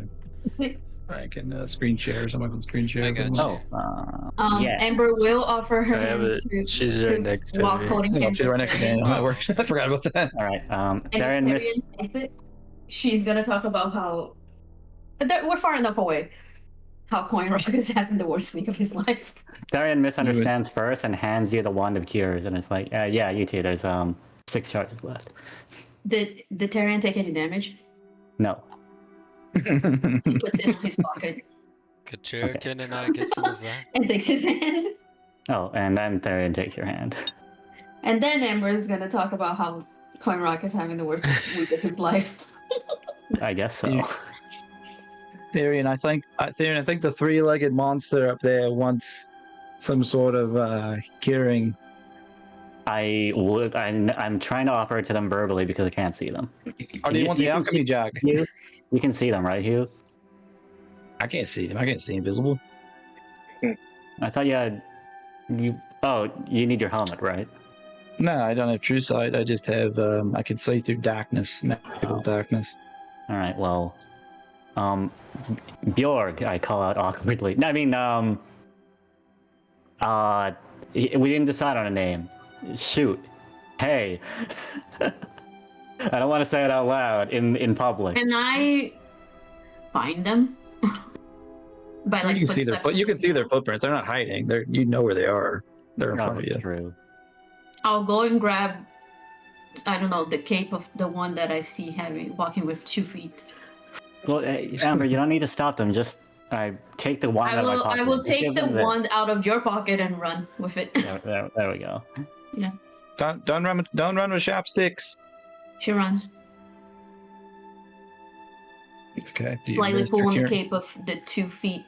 hello. I can screen share. Someone can screen share. I got you. Yeah. Amber will offer her I have hands it. to She's to right next to walk me. holding hands. She's right next to Daniel. That Oh. works. I forgot about that. All right. And They're in if this. Therion takes it, she's gonna talk about how we're far enough away. how Coin Rock is having the worst week of his life. Therian misunderstands first and hands you the wand of cures, and it's like, yeah, you too. There's 6 charges left. Did Tyrion take any damage? No. He puts it in his pocket. Could Cherokee and I get some of that? And takes his hand. Oh, and then Therian takes your hand. And then Amber is gonna talk about how Coin Rock is having the worst week of his life. I guess so. Yeah. Therian, I think the three-legged monster up there wants some sort of curing. I'm trying to offer it to them verbally because I can't see them. Or do you want the alchemy jack? You can see them, right, Hugh? I can't see them. I can't see invisible. I thought you need your helmet, right? No, I don't have true sight. I just have I can see through darkness, magical darkness. All right, well, Bjorg, I call out awkwardly. No, I mean, we didn't decide on a name. Shoot. Hey. I don't want to say it out loud in public. Can I find them? By like you can see their footprints. They're not hiding. You know where they are. They're in front of you. True. I'll go and grab, I don't know, the cape of the one that I see walking with 2 feet. Well, Amber, you don't need to stop them. Just take the wand out of my pocket. I will Just take the wand out of your pocket and run with it. There we go. Yeah. Don't run with chopsticks. She runs. Okay. Slightly pulling the cape of the 2 feet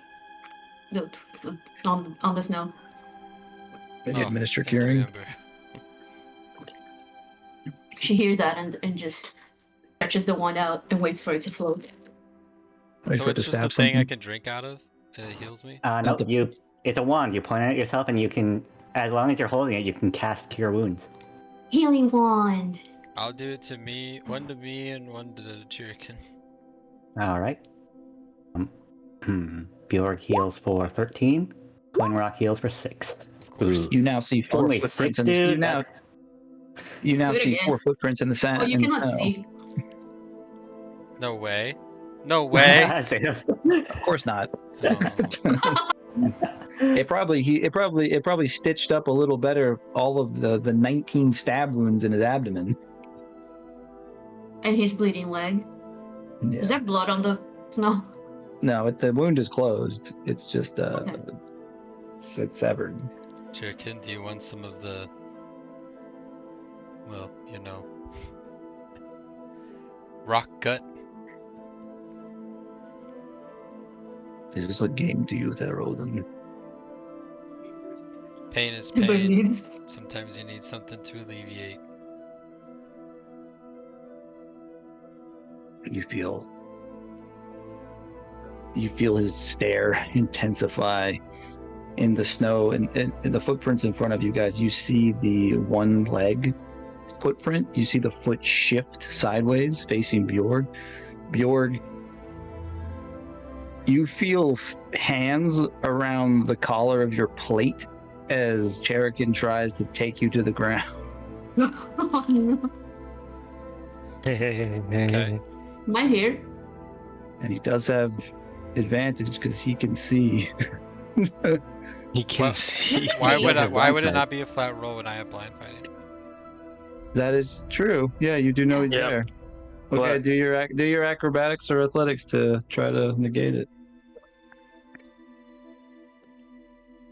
on the snow. Then you administer curing. She hears that and just stretches the wand out and waits for it to float. So it's just a thing I can drink out of? It heals me? No, it's a wand. You point it at yourself and you can, as long as you're holding it, you can cast Cure Wounds. Healing wand. I'll do it to me, one to me and one to the Chirikin. Alright. Bjorg heals for 13. Coin Rock heals for 6. You now see 4 Only footprints 6, in dude? You now see 4 footprints in the sand. Oh, you cannot see. No way. No way. Of course not. It probably stitched up a little better all of the 19 stab wounds in his abdomen. And his bleeding leg. Yeah. Is there blood on the snow? No, the wound is closed. It's just Okay. it's severed. Chirikin, do you want some of the... Well, you know... rock gut? Is this a game to you there, Odin? Pain is pain. Sometimes you need something to alleviate. You feel his stare intensify in the snow and the footprints in front of you guys. You see the one leg footprint. You see the foot shift sideways facing Bjorg. Bjorg, you feel hands around the collar of your plate as Cherokee tries to take you to the ground. Okay. Am I here? And he does have advantage because he can see. He can see. Why would blind it sight. not be a flat roll when I have blind fighting? That is true. Yeah, you do know he's Yep. there. Okay, But- do your acrobatics or athletics to try to negate it.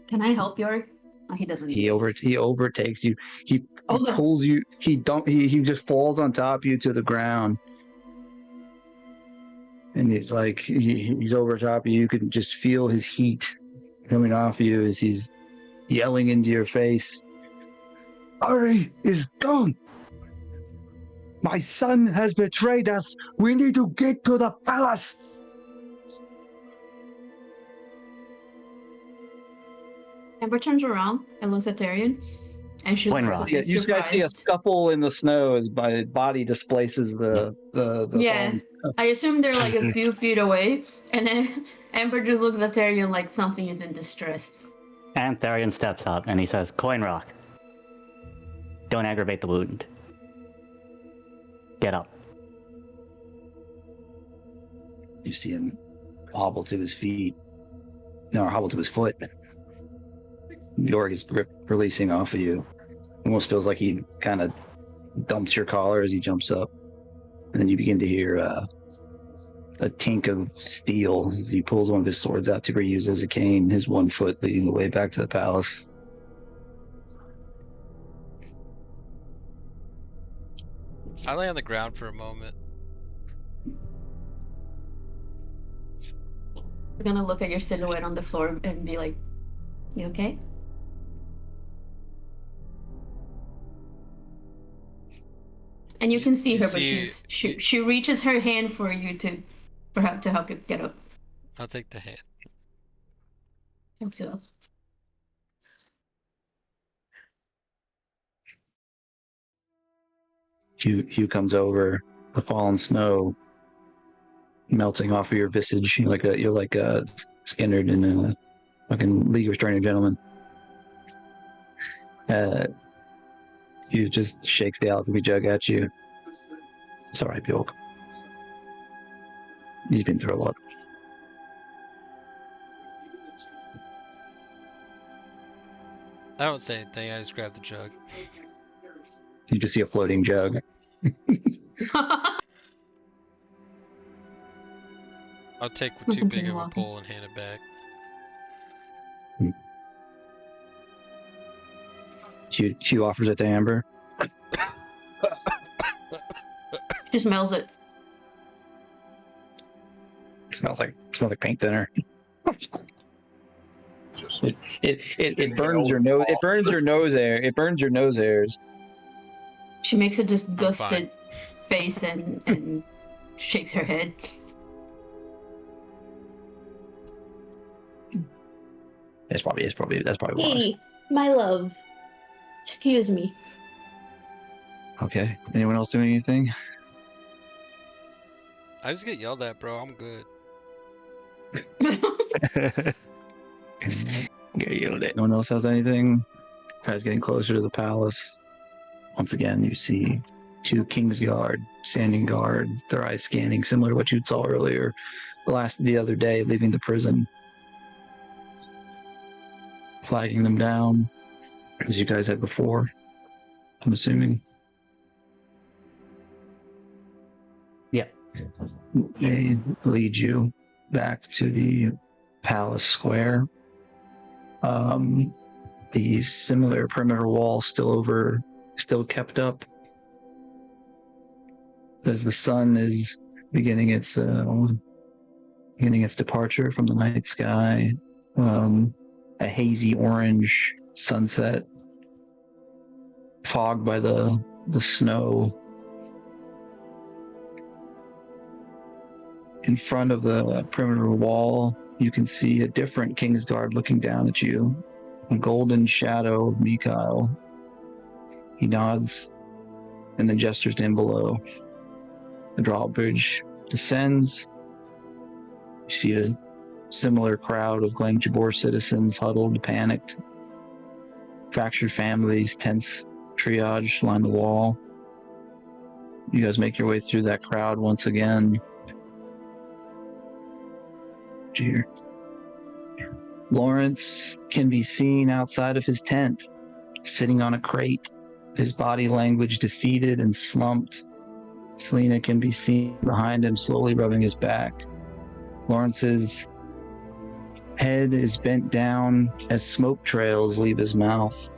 Can I help York? Oh, he doesn't. He overtakes you. He Oh, no. pulls you. He just falls on top of you to the ground. And he's like he's over top of you. You can just feel his heat coming off you as he's yelling into your face. Ari is gone. My son has betrayed us. We need to get to the palace. Amber turns around and looks at Tyrion, and she Coin looks rock. like Yeah, you guys see a surprised. scuffle in the snow as my body displaces the Yeah, bones. I assume they're like a few feet away, and then Amber just looks at Tyrion like something is in distress. And Therion steps up and he says, Coin Rock. Don't aggravate the wound. Get up. You see him hobble to his feet. hobbled to his foot. The orc is releasing off of you. Almost feels like he kind of dumps your collar as he jumps up. And then you begin to hear a tink of steel as he pulls one of his swords out to be used as a cane, his one foot leading the way back to the palace. I lay on the ground for a moment. I'm gonna look at your silhouette on the floor and be like, "You okay?" And you can see her, but she reaches her hand for you to help you get up. I'll take the hand. Helps you up. Hugh comes over, the fallen snow melting off of your visage. You're like a Skinnerd in a fucking League of Extraordinary Gentlemen. Hugh just shakes the alchemy jug at you. It's all right, Bjork. He's been through a lot. I don't say anything, I just grab the jug. You just see a floating jug. I'll take too big of a pull and hand it back. She offers it to Amber. She smells it. Smells like paint thinner. It burns your nose. It burns your nose air. It burns your nose hairs. She makes a disgusted face and shakes her head. That's probably why. Hey, my love. Excuse me. Okay. Anyone else doing anything? I just get yelled at, bro. I'm good. Get yelled at. No one else has anything. Guys getting closer to the palace. Once again, you see two Kingsguard standing guard, their eyes scanning, similar to what you saw earlier, the other day, leaving the prison, flagging them down, as you guys had before. I'm assuming. Yeah. They lead you back to the palace square. The similar perimeter wall still kept up as the sun is beginning its departure from the night sky. A hazy orange sunset, fogged by the snow. In front of the perimeter wall, you can see a different Kingsguard looking down at you. A golden shadow of Mikhail. He nods and then gestures to him below. The drawbridge descends. You see a similar crowd of Glangjaal citizens huddled, panicked. Fractured families, tense triage line the wall. You guys make your way through that crowd once again. Here. Lawrence can be seen outside of his tent, sitting on a crate, his body language defeated and slumped. Selena can be seen behind him, slowly rubbing his back. Lawrence's head is bent down as smoke trails leave his mouth.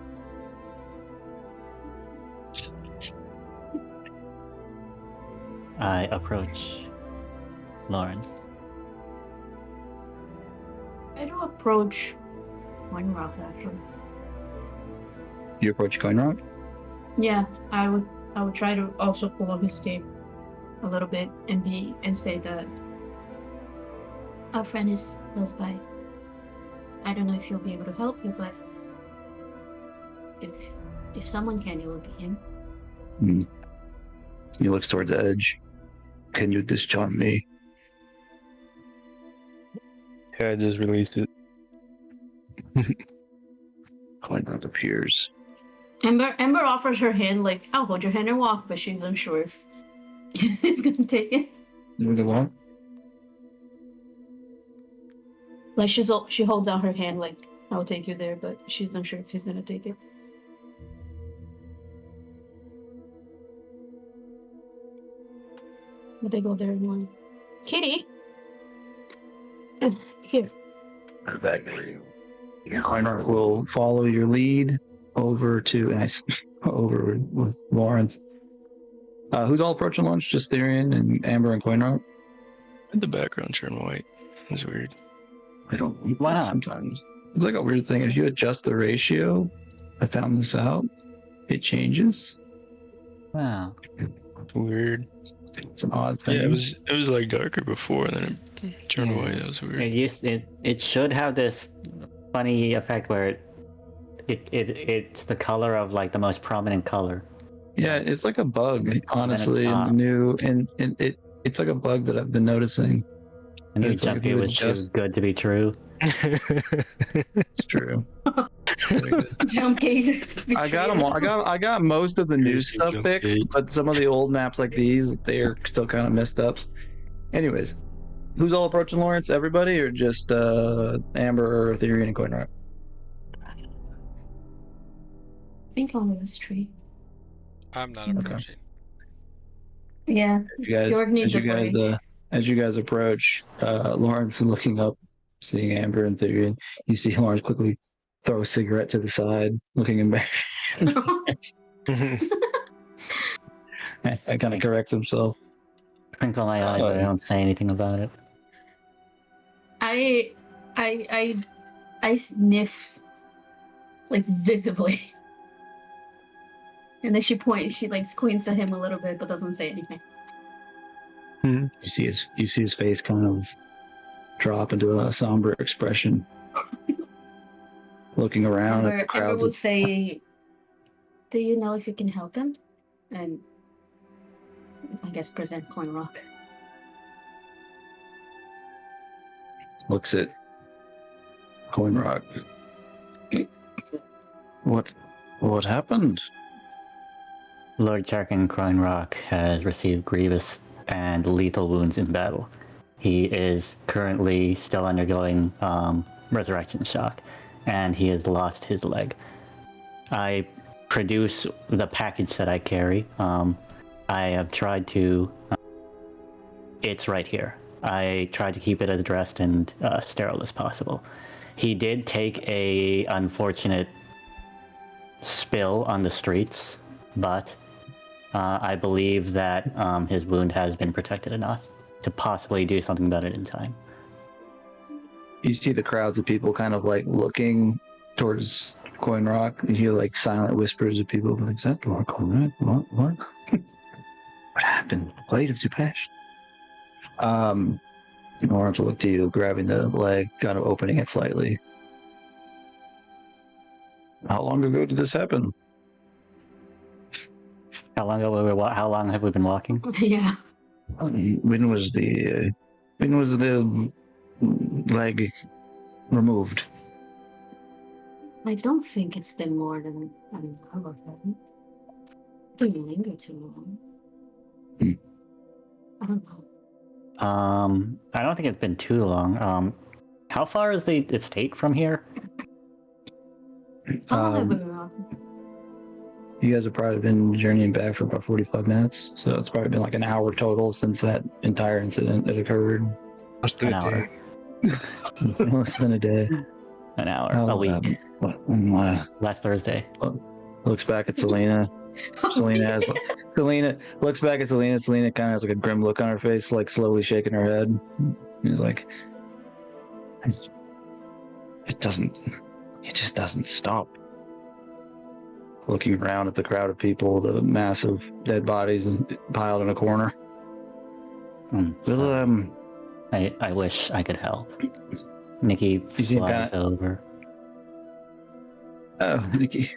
I approach Lawrence. I do approach Coinrock, actually. You approach Coinrock? Yeah, I would try to also pull up his cape a little bit and say that our friend is close by. I don't know if he'll be able to help you, but if someone can, it will be him. He looks towards the edge. Can you discharm me? Yeah, I just released it. Coinrock appears. Ember offers her hand, like, I'll hold your hand and walk, but she's unsure if he's gonna take it. You want to walk? Like she holds out her hand like, I'll take you there, but she's not sure if he's gonna take it. But they go there anyway. Kitty! Here. Back for you. Coinrock will follow your lead over to over with Lawrence. Who's all approaching lunch? Just Therian and Amber and Coinrock? The background turned white. It's weird. I don't. Why not? Sometimes it's like a weird thing. If you adjust the ratio, I found this out. It changes. Wow. Weird. It's an odd thing. Yeah, it was like darker before, and then it turned white. That was weird. It should have this funny effect where it's the color of like the most prominent color. Yeah, it's like a bug, honestly, in the new and it's like a bug that I've been noticing. The new It's like junkie was too good to be true. It's true. Jump gate. I got them all. I got most of the new stuff fixed, but some of the old maps like these, they're still kind of messed up. Anyways, who's all approaching Lawrence? Everybody, or just Amber, or Therian, and Coinrock? I think only this tree. I'm not approaching. Yeah. York needs As you guys approach, Lawrence is looking up, seeing Amber and Therian. You see Lawrence quickly throw a cigarette to the side, looking embarrassed. I kind of corrects himself. Twinkle my eyes, but I don't say anything about it. I sniff, like visibly, and then she like squints at him a little bit, but doesn't say anything. You see his face kind of drop into a somber expression, looking around at the crowds. Amber will say, "Do you know if you can help him?" And I guess present Coinrock. Looks at Coinrock. What happened? Lord Charkin Coinrock has received grievous and lethal wounds in battle. He is currently still undergoing resurrection shock, and he has lost his leg. I produce the package that I carry. I have tried to... it's right here. I tried to keep it as dressed and sterile as possible. He did take a unfortunate spill on the streets, but I believe that his wound has been protected enough to possibly do something about it in time. You see the crowds of people kind of like looking towards Coinrock, and you hear like silent whispers of people like, "Is that Lord Coinrock? What? What happened? Blade of Zupesh?" Lawrence will look to you, grabbing the leg, kind of opening it slightly. How long ago did this happen? How long have we been walking? Yeah. When was the leg removed? I don't think it's been more than an hour. It didn't linger too long. I don't know. I don't think it's been too long. How far is the estate from here? How long have we been walking? You guys have probably been journeying back for about 45 minutes, so it's probably been like an hour total since that entire incident that occurred. Less than An a hour. day. Less than a day. An hour. How A week. Last Thursday. Looks back at Selena. Selena looks back at Selena. Selena kind of has like a grim look on her face, like slowly shaking her head. He's like, it just doesn't stop. Looking around at the crowd of people, the massive dead bodies piled in a corner. I wish I could help. Nikki flies over. Oh, Nikki.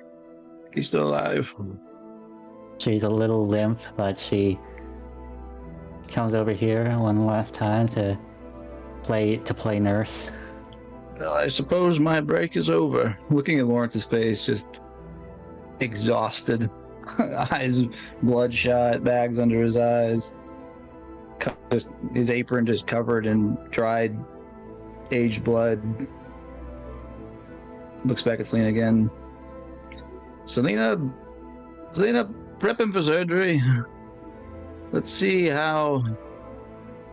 Nikki's still alive. She's a little limp, but she comes over here one last time to play nurse. Well, I suppose my break is over. Looking at Lawrence's face, just exhausted. Eyes bloodshot, bags under his eyes. His apron just covered in dried aged blood. Looks back at Selena again. Selena, prep him for surgery. Let's see how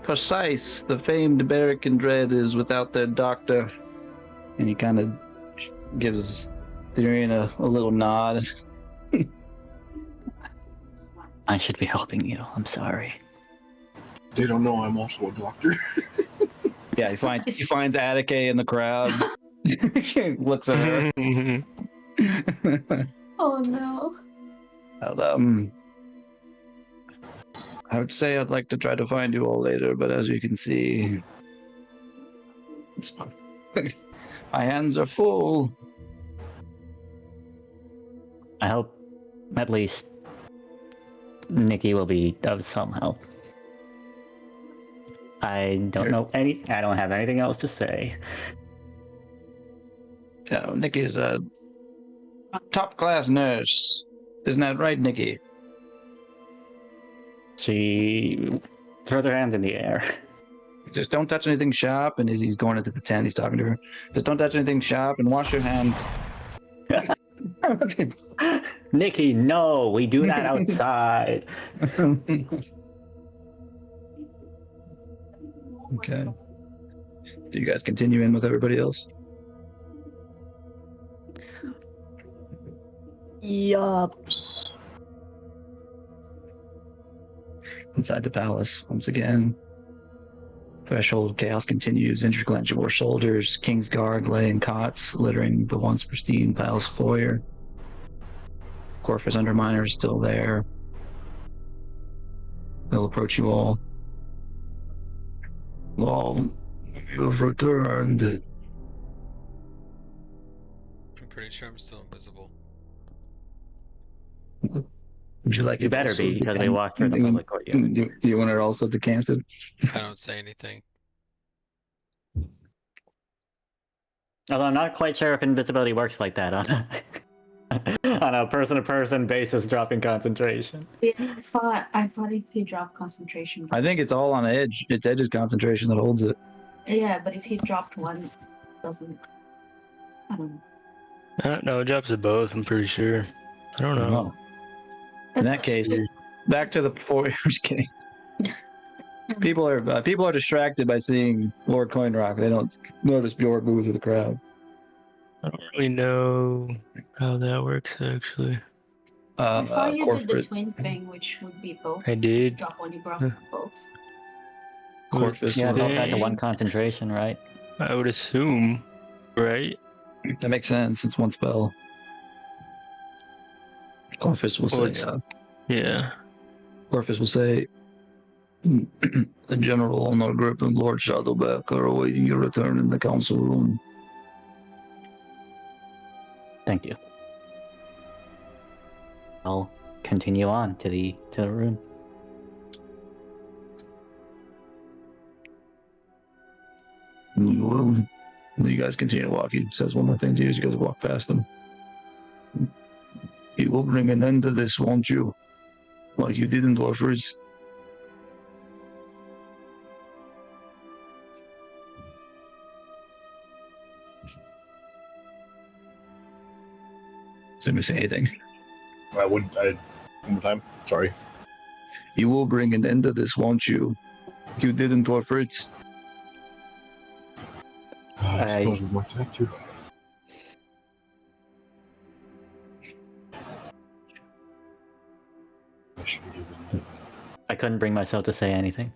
precise the famed Bara'Kin Dred is without their doctor. And he kind of gives Tyrion a little nod. I should be helping you. I'm sorry. They don't know I'm also a doctor. Yeah, he finds Attica in the crowd. Looks at her. Oh no. And, I would say I'd like to try to find you all later, but as you can see, my hands are full. I hope at least Nikki will be of some help. I don't have anything else to say. Yeah, Nikki's a top-class nurse. Isn't that right, Nikki? She throws her hands in the air. Just don't touch anything sharp, and as he's going into the tent, he's talking to her. Just don't touch anything sharp and wash your hands. Nikki, no, we do that outside. Okay. Do you guys continue in with everybody else? Yup. Inside the palace, once again. Threshold chaos continues. Injured Glangjaal soldiers, King's Guard lay in cots, littering the once pristine palace foyer. Corvus Underminer is still there. They'll approach you all. Well, you've returned. I'm pretty sure I'm still invisible. Would you like You it better also be, because we walked through the public courtyard. Do you want it also decanted? I don't say anything. Although I'm not quite sure if invisibility works like that on a person-to-person basis, dropping concentration. Yeah, I thought if he dropped concentration. I think it's all on Edge. It's Edge's concentration that holds it. Yeah, but if he dropped one, it doesn't. I don't know. No, it drops at both, I'm pretty sure. I don't know. In that case, back to the foyer. Just kidding. People are distracted by seeing Lord Coinrock. They don't notice Bjork move through the crowd. I don't really know how that works, actually. I thought you did the Corford. twin thing, which would be both. I did. Drop one, you brought both. Corvus. Yeah, will- go back to one concentration, right? I would assume, right? That makes sense. It's one spell. Corvus will Well, say. Yeah. Corvus will say. The General Grip and Lord Shadowback are awaiting your return in the council room. Thank you. I'll continue on to the room. Well, you guys continue to walk. He says one more thing to you as you guys walk past him. You will bring an end to this, won't you? Like you did in Dwarfers. Does anybody say anything? One more time. Sorry. You will bring an end to this, won't you? You did in Dwarfers. I suppose we might have to. I couldn't bring myself to say anything.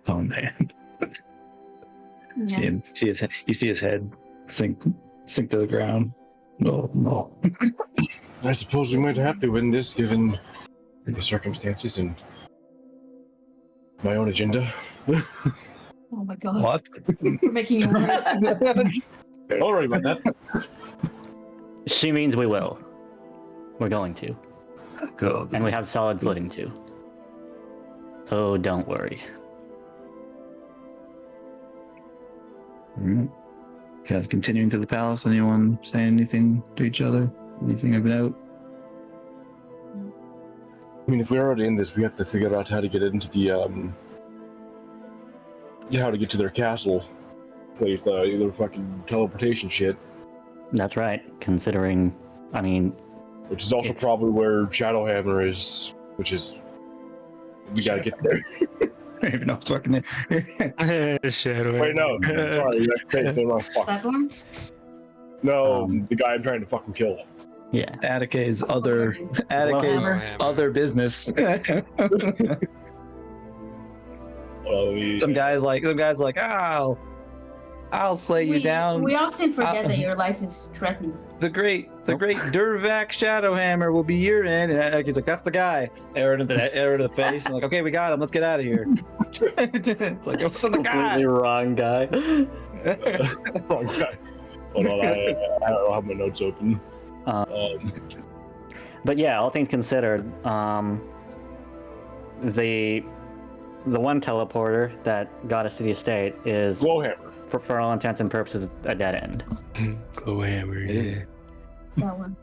Oh man. Yeah. You see his head sink to the ground. No. I suppose we might have to win this, given the circumstances and my own agenda. Oh my god. What? We're making it worse. Don't worry about that. She means we will. We're going to. Good. And we have solid footing too. So don't worry. Alright. Guys, continuing to the palace. Anyone saying anything to each other? Anything of note? I mean, if we're already in this, we have to figure out how to get into the how to get to their castle place, either fucking teleportation shit. That's right. Considering, I mean, which is also probably where Shadowhammer is, which is we gotta get there. I don't even know what's fucking there. Shadow. Wait, no, sorry, that face name I fuck. Platform? No, the guy I'm trying to fucking kill. yeah. Attica's other business. Some guys like, I'll slay you down. We often forget that your life is threatened. The great Durvac Shadowhammer will be your end. And he's like, that's the guy. Arrow to the face. And like, okay, we got him. Let's get out of here. It's like, what's the guy? Completely wrong guy. Wrong guy. Hold on, I don't have my notes open. But yeah, all things considered, the one teleporter that got us to the estate is Glowhammer. For all intents and purposes, a dead end. Glowhammer, yeah. That one.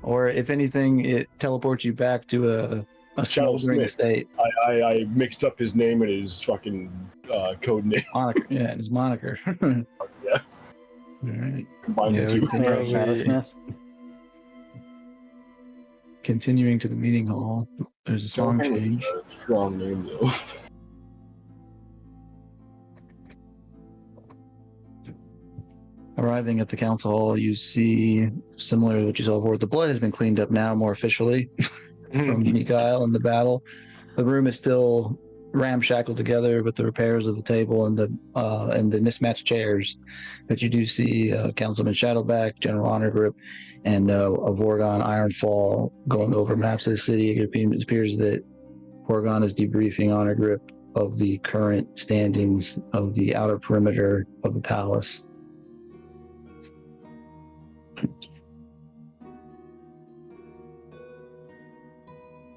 Or if anything, it teleports you back to a smoldering estate. I mixed up his name and his fucking code name. Moniker, yeah, and his moniker. Yeah. All right. Combine the two. Shadowsmith. Continuing to the meeting hall, there's a song change. Strong name though. Arriving at the council hall, you see, similar to what you saw before, the blood has been cleaned up now more officially from Mikhail in the battle. The room is still ramshackled together with the repairs of the table and the mismatched chairs. But you do see Councilman Shadowback, General Honor Grip, and a Vorgon Ironfall going over maps of the city. It appears that Vorgon is debriefing Honor Grip of the current standings of the outer perimeter of the palace.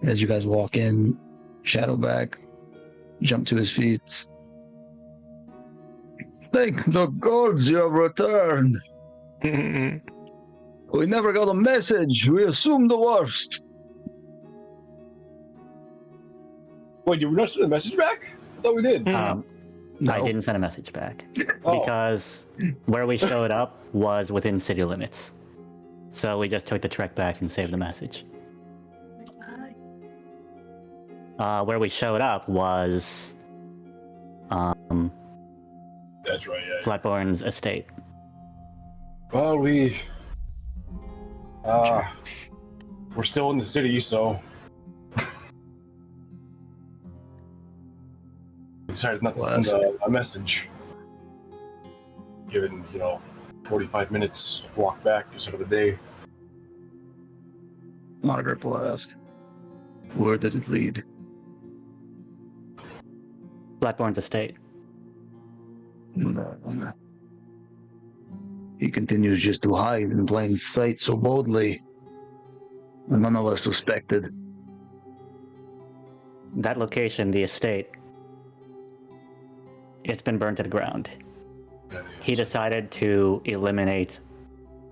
As you guys walk in, Shadowback jump to his feet. Thank the gods you have returned. We never got a message. We assumed the worst. Wait, did we not send a message back? I thought we did. No. I didn't send a message back because where we showed up was within city limits. So we just took the trek back and saved the message. Where we showed up was That's right, yeah. Flatborn's estate. Well, we're still in the city, so we decided not to send a message. Given, 45 minutes walk back instead of a day. Margaret will ask, where did it lead? Flatborn's estate. He continues just to hide in plain sight so boldly. None of us suspected. That location, the estate, it's been burned to the ground. He decided to eliminate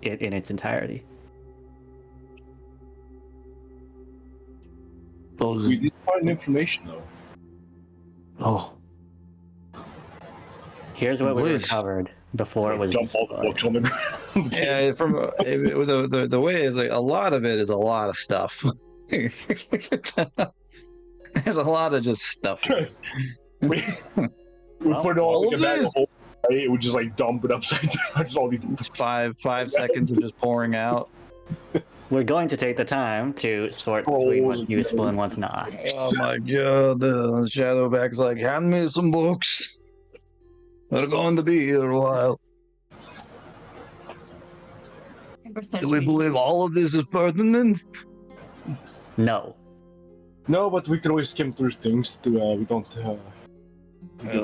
it in its entirety. We did find information, though. Oh. Here's what we recovered before it was Dump all the books on the ground. Yeah, the way is like a lot of it is a lot of stuff. There's a lot of just stuff. we put it all in a bag of holes, right? It would just like dump it upside down. Just all these It's 5 seconds of just pouring out. We're going to take the time to sort between what's useful and what's not. Oh my god, the Shadowback's like, hand me some books. They're going to be here a while. Do we believe all of this is pertinent? No. No, but we could always skim through things. We don't.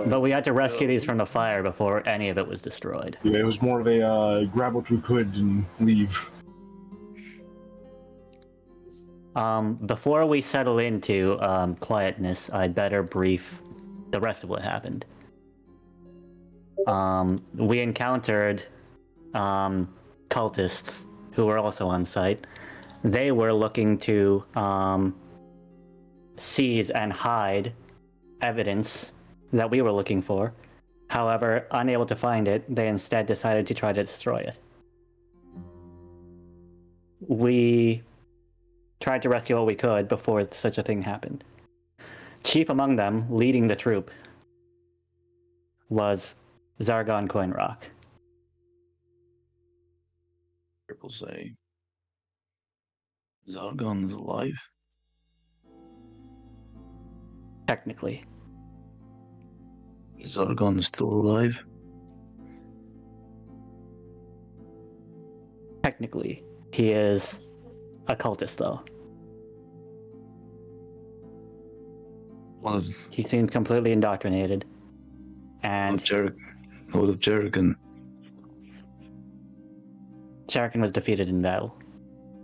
But we had to rescue these from the fire before any of it was destroyed. Yeah, it was more of a grab what we could and leave. Before we settle into quietness, I'd better brief the rest of what happened. We encountered cultists who were also on site. They were looking to seize and hide evidence that we were looking for, However, unable to find it, they instead decided to try to destroy it. We tried to rescue what we could before such a thing happened. Chief among them, leading the troop, was Zargon Coinrock. People say Zargon is alive. Technically. Zargon is still alive. Technically. He is a cultist, though. What He seems completely indoctrinated. And of Jerrican? Jerrican was defeated in battle.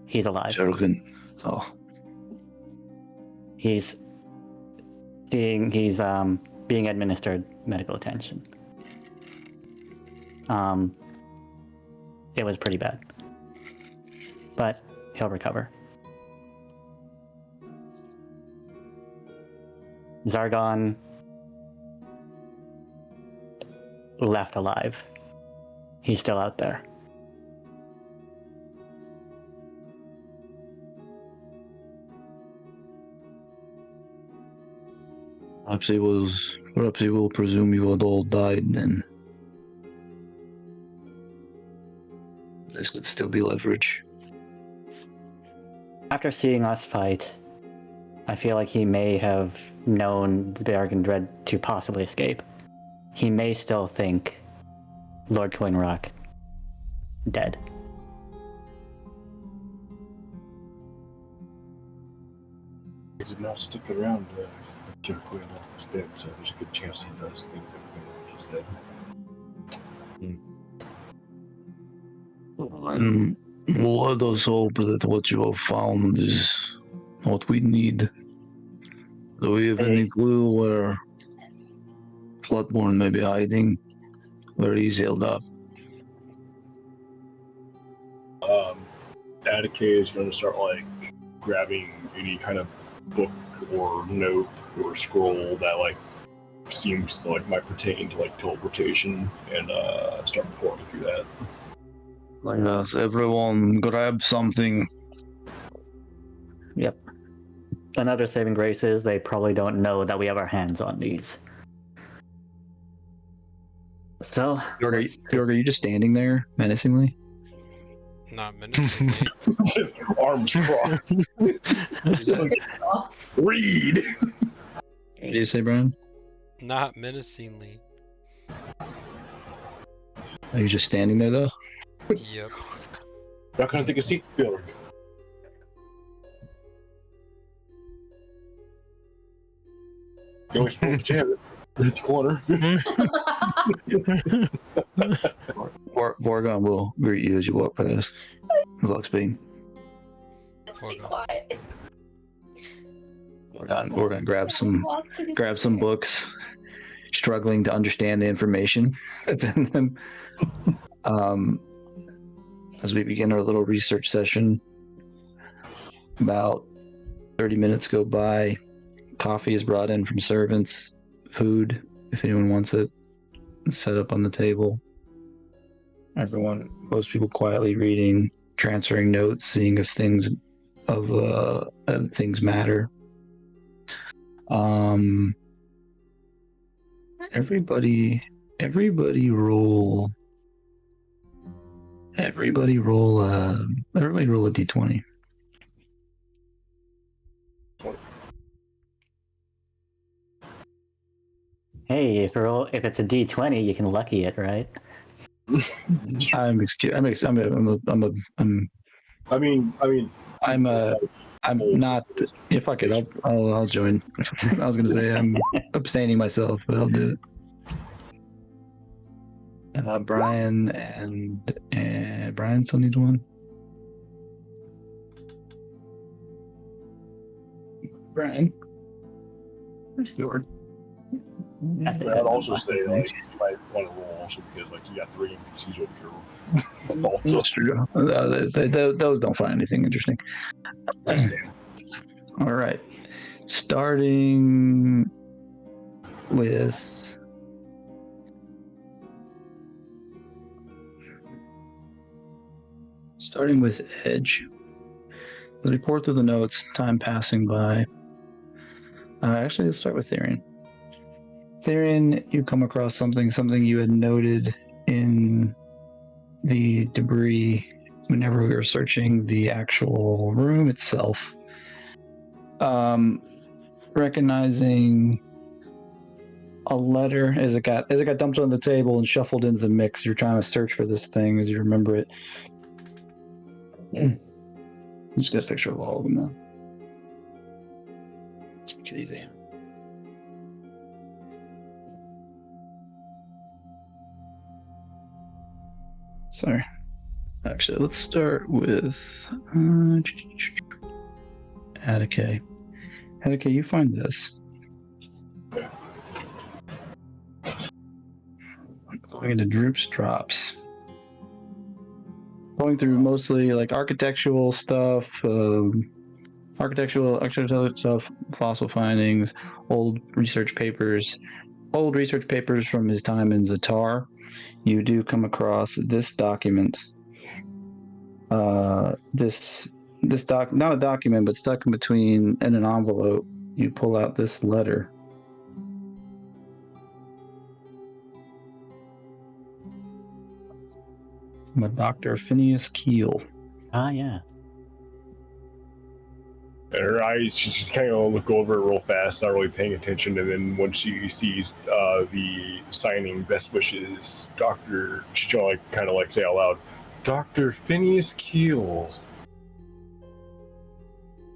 He's alive. Jerrican. Oh. He's being administered medical attention. It was pretty bad. But he'll recover. Zargon left alive. He's still out there. Perhaps he will presume you had all died then. This could still be leverage. After seeing us fight, I feel like he may have known the Bara'Kin Dred to possibly escape. He may still think Lord Coinrock dead. He did not stick around until Coinrock was dead, so there's a good chance he does think that Coinrock is dead. Let us hope that what you have found is what we need. Do we have any clue where Floodborn may be hiding? Where he's held up? Attica is going to start grabbing any kind of book or note or scroll that seems to might pertain to teleportation and start pouring through that. Yes, everyone grab something. Yep. Another saving grace is they probably don't know that we have our hands on these. So, Yorg, are you just standing there menacingly? Not menacingly. Just arms crossed. Read! What did you say, Brian? Not menacingly. Are you just standing there, though? Yep. Not gonna take a seat, Bjorg. You always pull the chair right at the corner. Vorgon will greet you as you walk past. Luxbeam. Be quiet. Vorgon grab some books, struggling to understand the information that's in them. As we begin our little research session, about 30 minutes go by. Coffee is brought in from servants. Food, if anyone wants it, set up on the table. Most people quietly reading, transferring notes, seeing if things matter. Everybody roll a d20. hey, if it's a D20, you can lucky it, right? I'm not. Yeah, fuck it. I'll join. I was gonna say I'm abstaining myself, but I'll do it. Brian and Brian still needs one. Brian, that's yours. I'd also say you might want to roll also because you got 3 NPCs over here. That's true. Those don't find anything interesting. All right, starting with Starting with Edge. As we pour through the notes, time passing by. Actually, let's start with Therian. Therian, you come across something you had noted in the debris whenever we were searching the actual room itself. Recognizing a letter as it got dumped on the table and shuffled into the mix. You're trying to search for this thing as you remember it. Just get a picture of all of them now. Let's make it easy. Sorry. Actually, let's start with Attica. Attica, you find this. Going into Droop's drops. Going through mostly like architectural stuff, architectural stuff, fossil findings, old research papers from his time in Zatar. You do come across this document. Not a document, but stuck in between in an envelope. You pull out this letter. From a Dr. Phineas Keel. Ah, yeah. Her eyes, she's just kind of look over it real fast, not really paying attention, and then when she sees the signing, best wishes, Doctor, she'll kind of say out loud, Dr. Phineas Keel.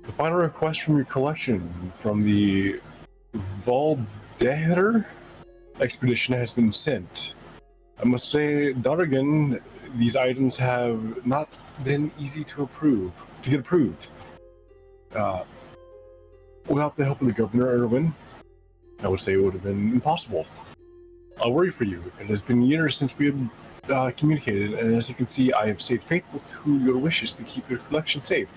The final request from your collection from the Valdeher expedition has been sent. I must say, Bara'Kin, these items have not been easy to get approved. Without the help of the Governor Irwin, I would say it would have been impossible. I worry for you. It has been years since we have communicated, and as you can see, I have stayed faithful to your wishes to keep your collection safe.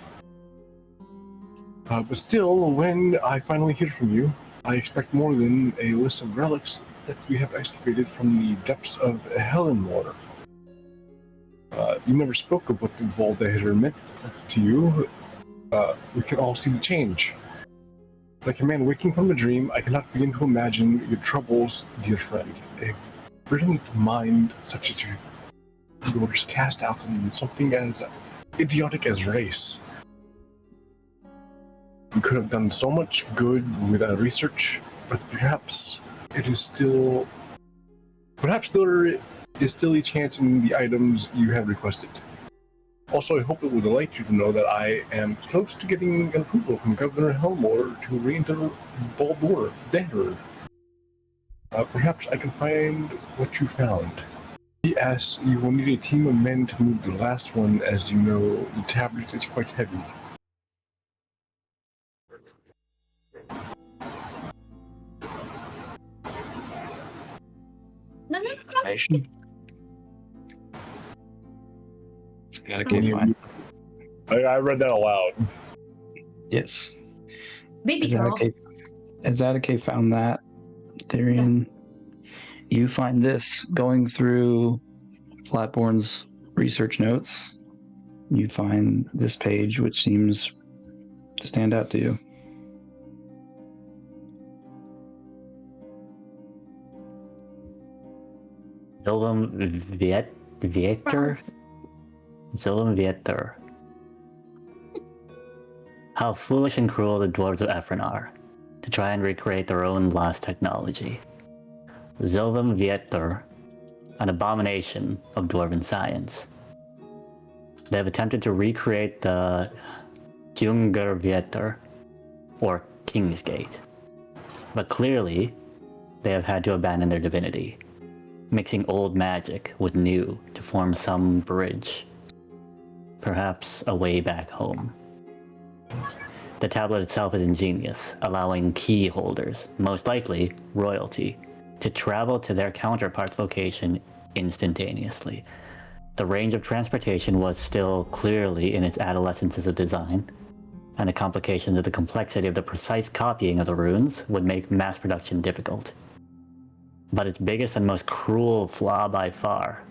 But still, when I finally hear from you, I expect more than a list of relics that we have excavated from the depths of Helenmore. You never spoke of what the Valdeher meant to you. We can all see the change. Like a man waking from a dream, I cannot begin to imagine your troubles, dear friend. A brilliant mind such as yours cast out on something as idiotic as race. We could have done so much good with our research, but perhaps there is still a chance in the items you have requested. Also, I hope it will delight you to know that I am close to getting an approval from Governor Helmore to re-enter Baor. Perhaps I can find what you found. P.S. You will need a team of men to move the last one, as you know, the tablet is quite heavy. Information. I read that aloud. Yes. Baby girl. As Attica found that, Therian, you find this going through Flatborn's research notes. You find this page, which seems to stand out to you. Zolum Vieter. How foolish and cruel the dwarves of Ephron are, to try and recreate their own lost technology. Zolum Vieter, an abomination of dwarven science. They have attempted to recreate the Kjungur Vieter, or King's Gate. But clearly, they have had to abandon their divinity, mixing old magic with new to form some bridge. Perhaps a way back home. The tablet itself is ingenious, allowing key holders, most likely royalty, to travel to their counterpart's location instantaneously. The range of transportation was still clearly in its adolescence of design, and the complications of the complexity of the precise copying of the runes would make mass production difficult. But its biggest and most cruel flaw by far,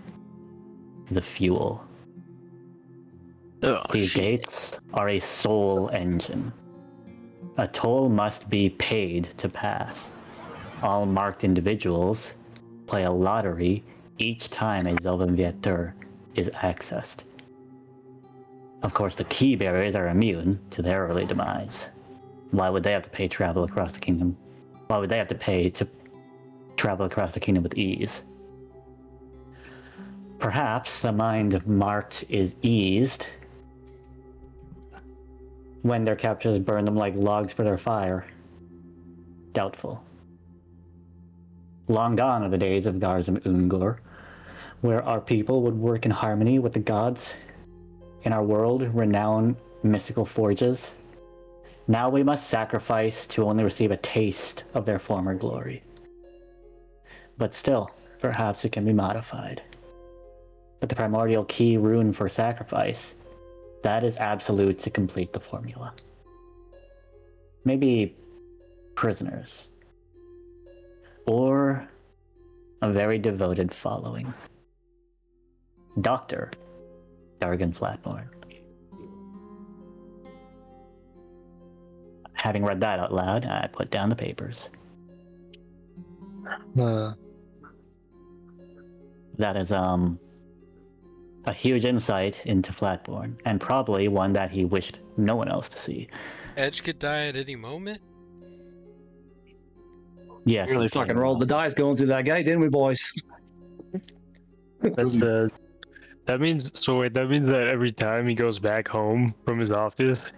the fuel. Oh, These shit. gates are a soul engine. A toll must be paid to pass. All marked individuals play a lottery each time a Zelvenvieter is accessed. Of course, the key bearers are immune to their early demise. Why would they have to pay travel across the kingdom? Why would they have to pay to travel across the kingdom with ease? Perhaps the mind marked is eased when their captors burn them like logs for their fire. Doubtful. Long gone are the days of Garzum Ungor, where our people would work in harmony with the gods. In our world, renowned mystical forges. Now we must sacrifice to only receive a taste of their former glory. But still, perhaps it can be modified. But the primordial key rune for sacrifice, that is absolute to complete the formula. Maybe prisoners. Or a very devoted following. Dr. Dargan Flatborn. Having read that out loud, I put down the papers. That is a huge insight into Flatborn, and probably one that he wished no one else to see. Edge could die at any moment. Yes, We really fucking rolled the dice going through that gate, didn't we, boys? That's that means that every time he goes back home from his office,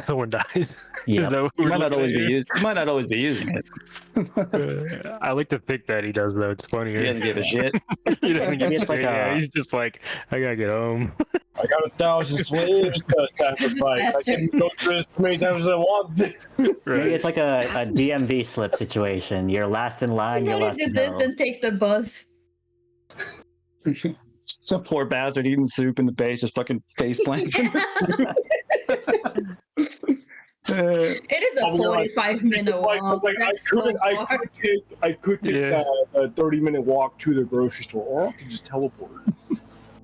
someone dies. Yeah, He might not always be using it. I like to think that he does though. It's funny. He doesn't give a shit. He doesn't give a Maybe it's like shit. Yeah, a- he's just like, I gotta get home. I got 1,000 slaves to sacrifice. I can go through this as many times as I want. Maybe it's like a DMV slip situation. You're last in line, you're Rather last do to this know. than take the bus. Some poor bastard eating soup in the base, just fucking face plants. It is a 45-minute walk. I could take a 30-minute walk to the grocery store, or I could just teleport.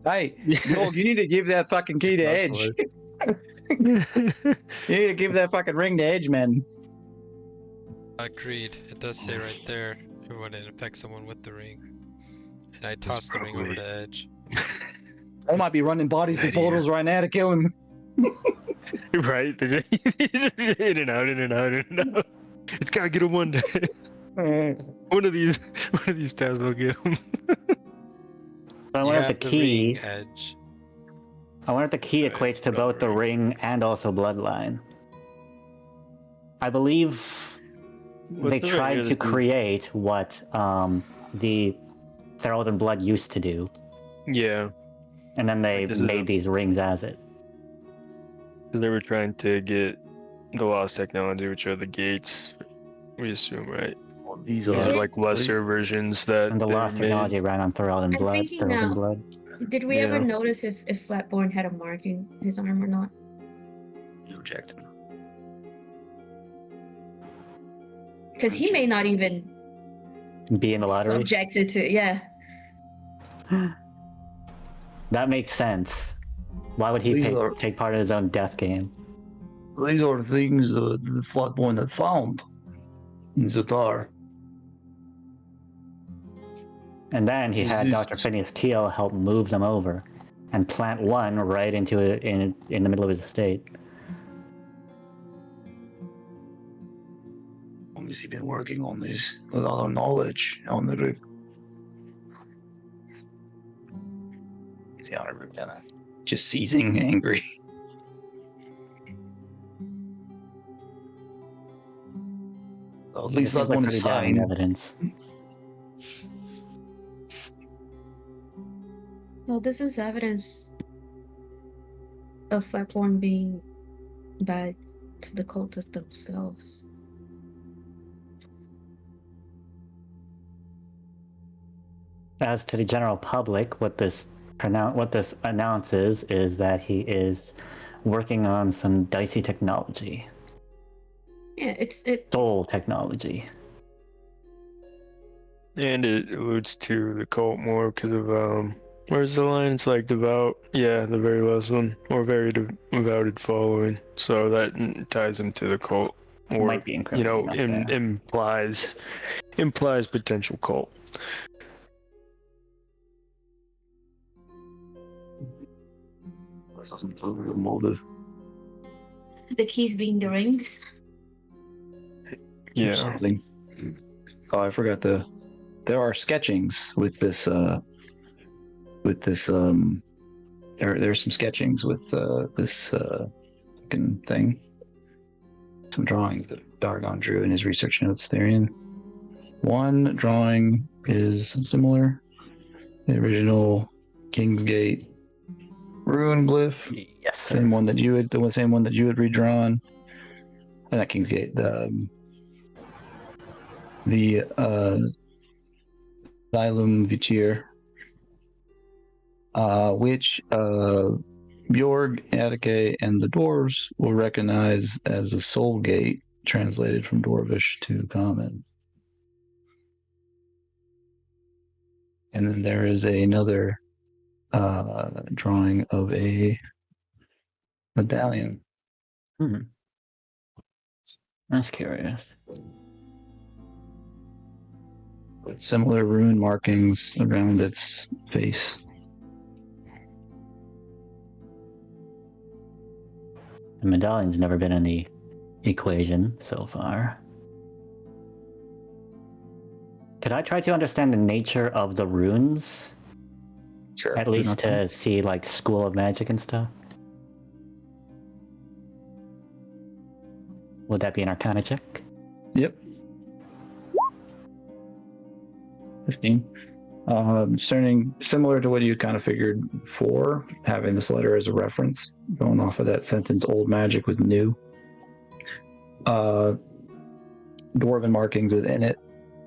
Hey, Noel, you need to give that fucking key to Edge. You need to give that fucking ring to Edge, man. Agreed. It does say right there when it affects someone with the ring. And I tossed the ring over to Edge. I might be running bodies through portals right now to kill him. Right? They're just in and out, in and out, in and out. It's gotta get him one day. One of these times will get him. I wonder if the key. Ring, Edge. I wonder if the key equates to both the ring and also bloodline. I believe they tried to create what the Herald Blood used to do. Yeah. And then they made these rings as it. Because they were trying to get the lost technology, which are the gates, we assume, right? These are like lesser versions that. And the lost technology ran on Herald Blood. Thinking now, did we ever notice if Flatborn had a mark in his arm or not? You rejected. Because he may not even be in the lottery. Subjected to, yeah. That makes sense. Why would he take part in his own death game? These are things the Flatborn had found in Zatar. And then he had Dr. Phineas Teal help move them over and plant one right into it in the middle of his estate. How long has he been working on this with all our knowledge on the group? Yeah, just seizing angry. Well, at least that one is signed. Evidence. Well, this is evidence of Flatborn being bad to the cultists themselves. As to the general public, what this announces is that he is working on some dicey technology. Yeah, it's soul technology. And it alludes to the cult more because of Where's the line? It's like devout. Yeah, the very last one. Or very devoted following. So that ties him to the cult. Or, Might be encrypted up there. implies potential cult. This doesn't tell me the motive. The keys being the rings. Yeah. Or something. Oh, I forgot there are sketchings with this there's some sketchings with this fucking thing. Some drawings that Dargon drew in his research notes, Therian. One drawing is similar. The original Kingsgate rune glyph. Yes, sir. Same one that you had redrawn. Not Kingsgate. The Xylem Vitir, which Bjorg, Attica, and the dwarves will recognize as a soul gate, translated from Dwarvish to Common. And then there is another drawing of a medallion. That's curious. With similar rune markings around its face. The medallion's never been in the equation so far. Could I try to understand the nature of the runes? Sure. At least to see, like, School of Magic and stuff? Would that be an Arcana check? Yep. 15. Discerning, similar to what you kind of figured for, having this letter as a reference, going off of that sentence, old magic with new. Dwarven markings within it,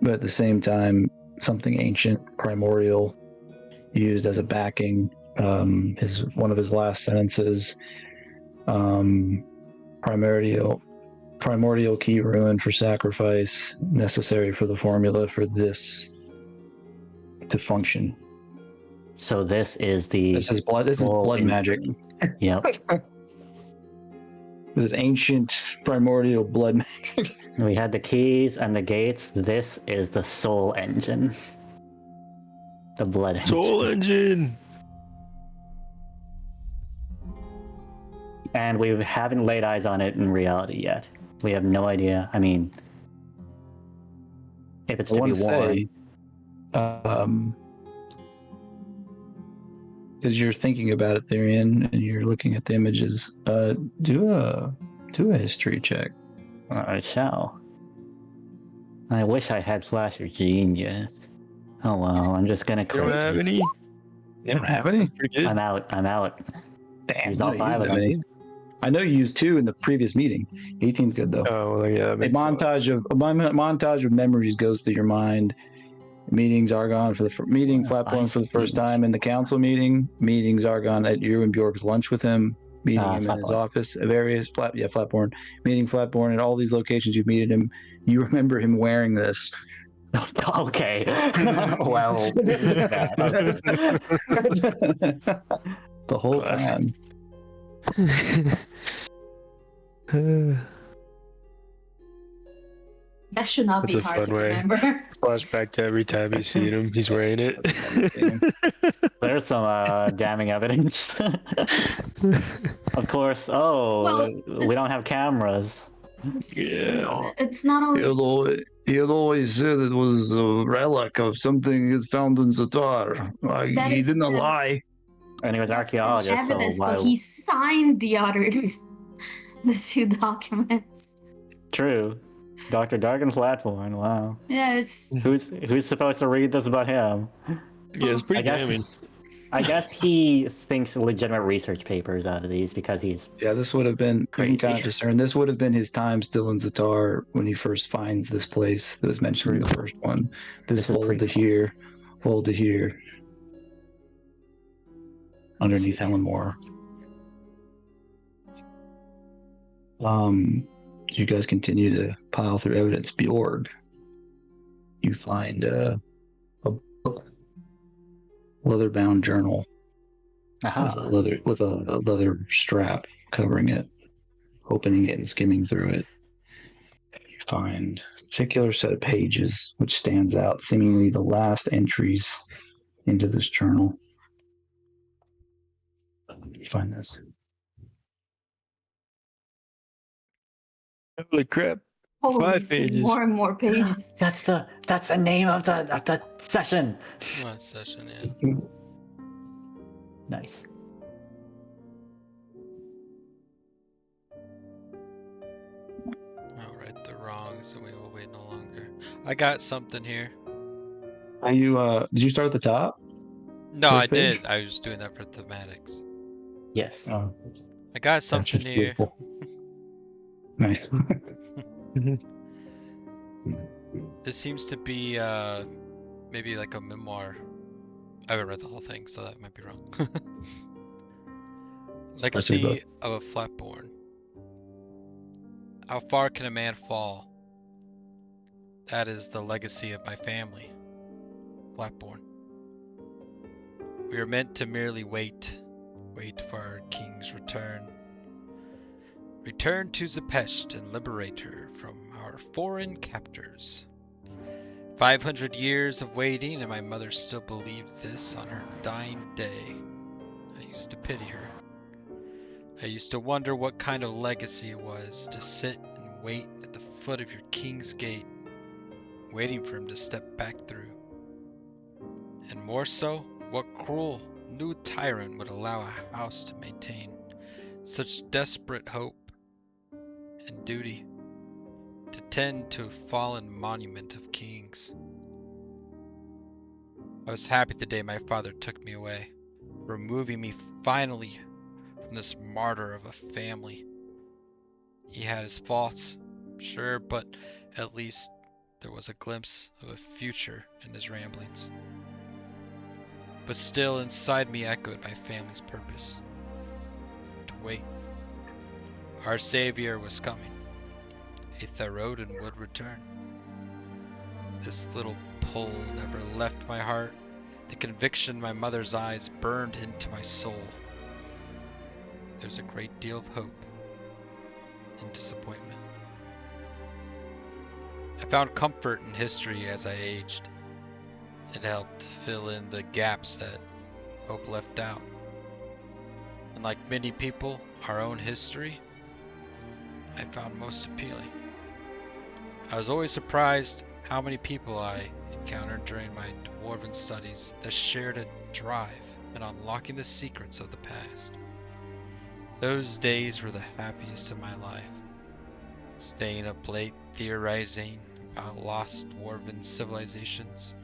but at the same time, something ancient, primordial, used as a backing. One of his last sentences, primordial key rune for sacrifice, necessary for the formula for this to function. So this is blood magic. Yep. This is ancient primordial blood magic. We had the keys and the gates. This is the soul engine. The blood engine. Soul engine! And we haven't laid eyes on it in reality yet. We have no idea. I mean, if it's to be worn. Because you're thinking about it, Therian, and you're looking at the images. Do a history check. I shall. I wish I had Slasher Genius. Oh well, I'm just gonna. You don't have any? You don't have any? Pretty good. I'm out. Damn, Use all 5 of them. I know you used 2 in the previous meeting. 18's good though. Oh well, yeah. A montage of memories goes through your mind. Meeting Zargon for the meeting Flatborn for the first time in the council meeting. Meeting Zargon at you and Bjork's lunch with him. Meeting him in his office. Flatborn. Meeting Flatborn at all these locations you've meted him. You remember him wearing this. Okay. Well, the whole Classic. time. That should not That's be a hard fun to way. remember. Flashback to every time you see him, he's wearing it. there's some damning evidence. Of course. We don't have cameras. Yeah. It's not only. He had always said it was a relic of something he found in Zatar. He didn't lie. And he was an archaeologist, Evidence, so why? but he signed the the 2 documents. True. Dr. Dargan's Flatborn. Wow. Yeah, it's. Who's supposed to read this about him? Yeah, it's pretty damning. I guess he thinks legitimate research papers out of these because he's. Yeah, this would have been. You Crazy. can kind of discern. This would have been his time still in Zatar when he first finds this place that was mentioned in the first one. This is fold to here, fold to here, underneath Helenmore. You guys continue to pile through evidence. Bjorg, you find a book leather-bound journal Aha. with a leather strap covering it. Opening it and skimming through it, you find a particular set of pages which stands out, seemingly the last entries into this journal. You find this. Holy crap! Holy 5 pages. more and more pages. That's the name of the session. One session, yeah. Nice. I'll right the wrongs, so we will wait no longer. I got something here. Are you? Did you start at the top? No, First I page? did. I was doing that for thematics. Yes. Oh, I got that's something just here. beautiful. Nice. This seems to be maybe like a memoir. I haven't read the whole thing, so that might be wrong. Legacy of a Flatborn. How far can a man fall? That is the legacy of my family. Flatborn. We are meant to merely wait for our king's return. Return to Zepesht and liberate her from our foreign captors. 500 years of waiting, and my mother still believed this on her dying day. I used to pity her. I used to wonder what kind of legacy it was to sit and wait at the foot of your king's gate, waiting for him to step back through. And more so, what cruel new tyrant would allow a house to maintain such desperate hope and duty to tend to a fallen monument of kings. I was happy the day my father took me away, removing me finally from this martyr of a family. He had his faults, sure, but at least there was a glimpse of a future in his ramblings. But still inside me echoed my family's purpose. To wait. Our Savior was coming. A Theroden would return. This little pull never left my heart. The conviction in my mother's eyes burned into my soul. There's a great deal of hope and disappointment. I found comfort in history as I aged. It helped fill in the gaps that hope left out. And like many people, our own history, I found most appealing. I was always surprised how many people I encountered during my dwarven studies that shared a drive in unlocking the secrets of the past. Those days were the happiest of my life. Staying up late theorizing about lost dwarven civilizations,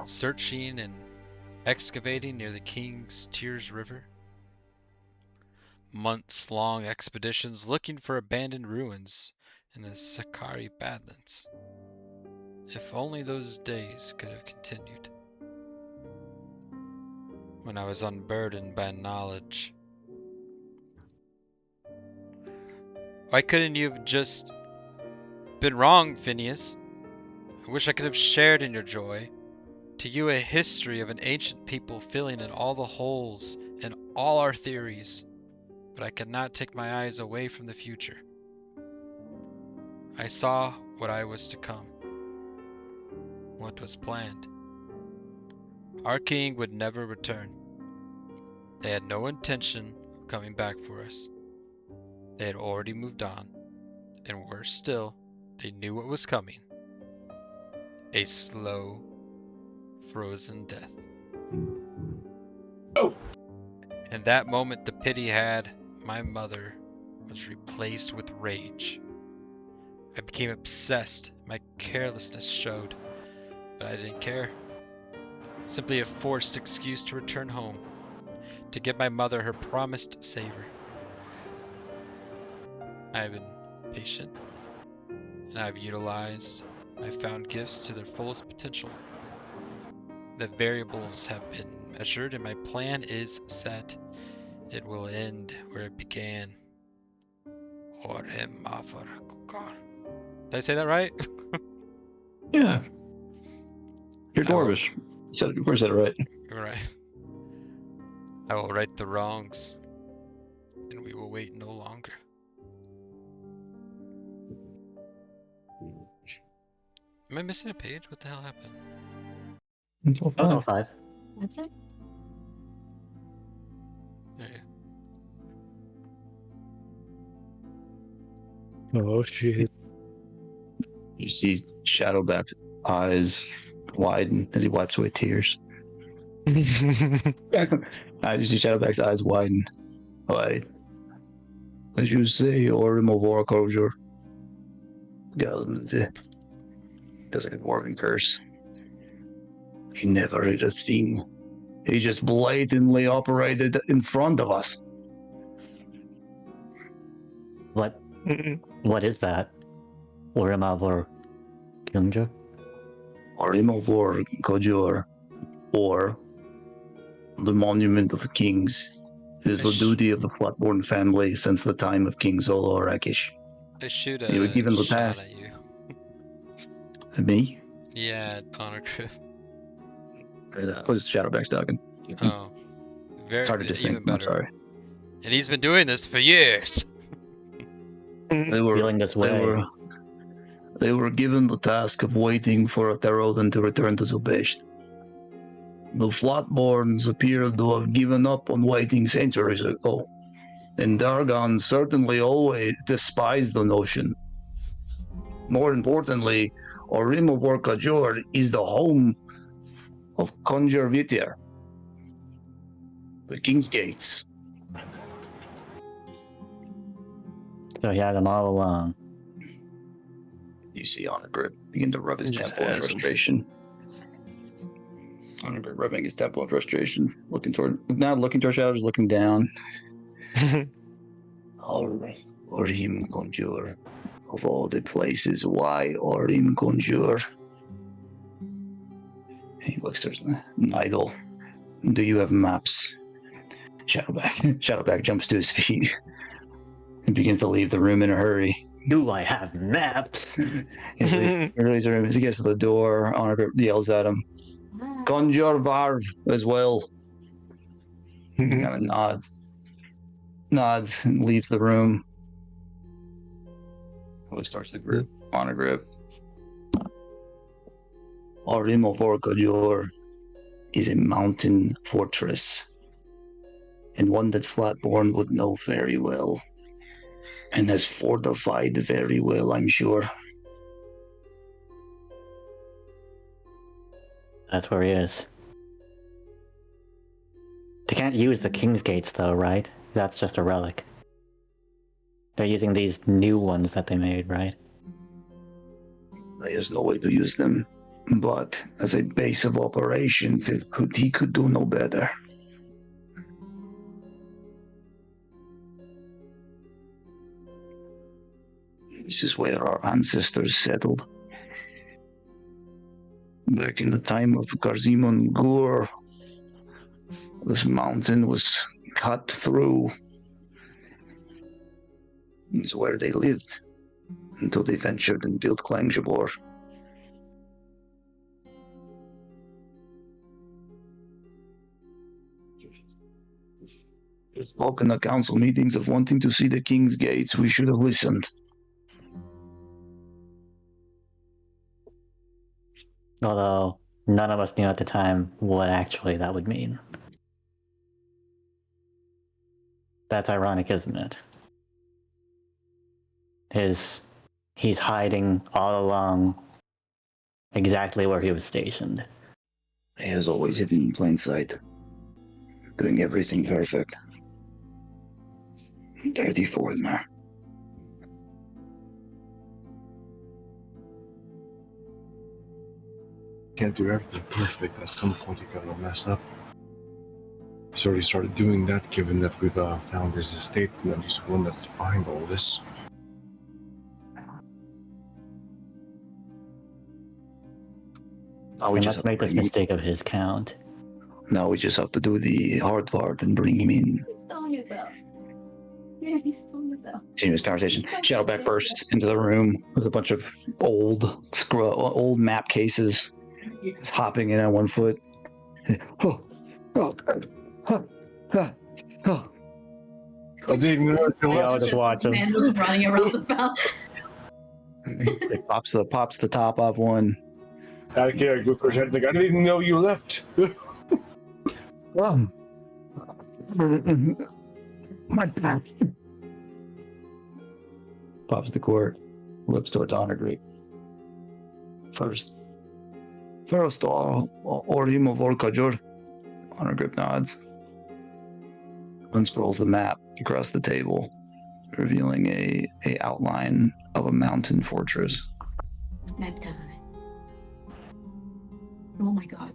searching and excavating near the King's Tears River, months-long expeditions looking for abandoned ruins in the Sakari Badlands. If only those days could have continued. When I was unburdened by knowledge. Why couldn't you have just been wrong, Phineas? I wish I could have shared in your joy. To you a history of an ancient people filling in all the holes in all our theories. But I could not take my eyes away from the future. I saw what I was to come. What was planned. Our king would never return. They had no intention of coming back for us. They had already moved on. And worse still, they knew what was coming. A slow, frozen death. Oh. In that moment the pity had my mother was replaced with rage. I became obsessed. My carelessness showed. But I didn't care. Simply a forced excuse to return home. To give my mother her promised savor. I have been patient. And I have utilized my found gifts to their fullest potential. The variables have been measured and my plan is set. It will end where it began. Did I say that right? Yeah. You're Dwarvish. Of course, said it right. You're right. I will right the wrongs, and we will wait no longer. Am I missing a page? What the hell happened? It's all Oh, no, fine. 5. That's it. Yeah. Oh shit. You see Shadowback's eyes widen as he wipes away tears. I just see Shadowback's eyes widen. Why? As you say, Orim of Warclosure. Does like a dwarven curse. He never did a thing. He just blatantly operated in front of us. What is that? Urimavor Kyungja? Orim of Warclosure, or the Monument of Kings, is the duty of the Flatborn family since the time of King Zolo Rakish. I shoot You were a given the shot task. at you. Me? Yeah, honor grip. Was Shadowback's talking? Oh, It's hard to even distinct. I'm better. sorry. And he's been doing this for years. They were Feeling this way. They were given the task of waiting for a Therodan to return to Zubesht. The Flatborns appear to have given up on waiting centuries ago, and Dargon certainly always despised the notion. More importantly, Orim of Orkajor is the home of Conjur Vitir, the King's Gates. So he had them all along. You see Onagrip begin to rub his Just temple in has him. frustration. Onagrip rubbing his temple in frustration, looking toward shadows, looking down. Orim Conjur. Of all the places, why Orim Conjur? He looks towards Nidal. Do you have maps? Shadowback jumps to his feet and begins to leave the room in a hurry. Do I have maps? He leaves the room. As he gets to the door, Honor yells at him, Conjur Varv as well. He kind of nods and leaves the room. He starts the group. Honor grip. Orim of Orkajor is a mountain fortress, and one that Flatborn would know very well, and has fortified very well, I'm sure. That's where he is. They can't use the King's Gates though, right? That's just a relic. They're using these new ones that they made, right? There's no way to use them, but as a base of operations, he could do no better. This is where our ancestors settled. Back in the time of Karzimon Gur, this mountain was cut through. It's where they lived until they ventured and built Glangjaal. We spoke in the council meetings of wanting to see the King's Gates. We should have listened. Although none of us knew at the time what actually that would mean. That's ironic, isn't it? He's hiding all along exactly where he was stationed. He has always hidden in plain sight, doing everything perfect. Dirty foreigner. Can't do everything perfect. At some point, you gotta mess up. He's already started doing that, given that we've found his estate, and he's the one that's behind all this. Now we And just let's make this mistake of his count. Now we just have to do the hard part and bring him in. He's stoned himself. Yeah, he's stoned himself. Continuous conversation. Shadowback bursts into the room with a bunch of old map cases, just hopping in on one foot. I didn't know We all just watch him. Man was running around the fountain. It pops the top off one. I can't go for something. I didn't even know you left. My back. Pops the cord. Looks towards Honor Grip. First, or him of Orkajur. Honor Grip nods. Unscrolls the map across the table, revealing a outline of a mountain fortress. Map time. Oh my god.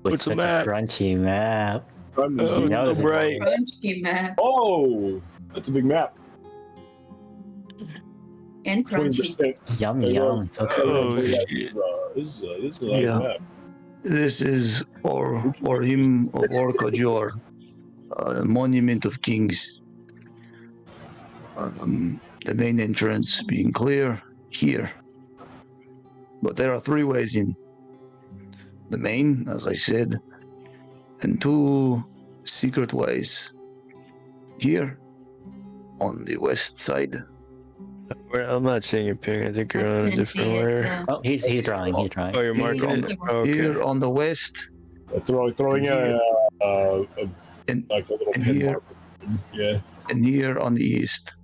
With such a crunchy map. Oh, right. Crunchy map. Oh, that's a big map. And crunchy. 20%. Yum yum. So Oh, cool. shit. This is a nice Yeah. map. This is for him of Orkajur, a monument of kings. The main entrance being clear here. But there are 3 ways in. The main, as I said, and 2 secret ways. Here, on the west side. I'm not seeing your ping. I think you're on a Didn't see different it, where. yeah. Oh, he's drawing. He's drawing. Oh, you're marking it? Okay. Here on the west, Throwing Here. like a little and pin here. mark. Yeah. and here on the east.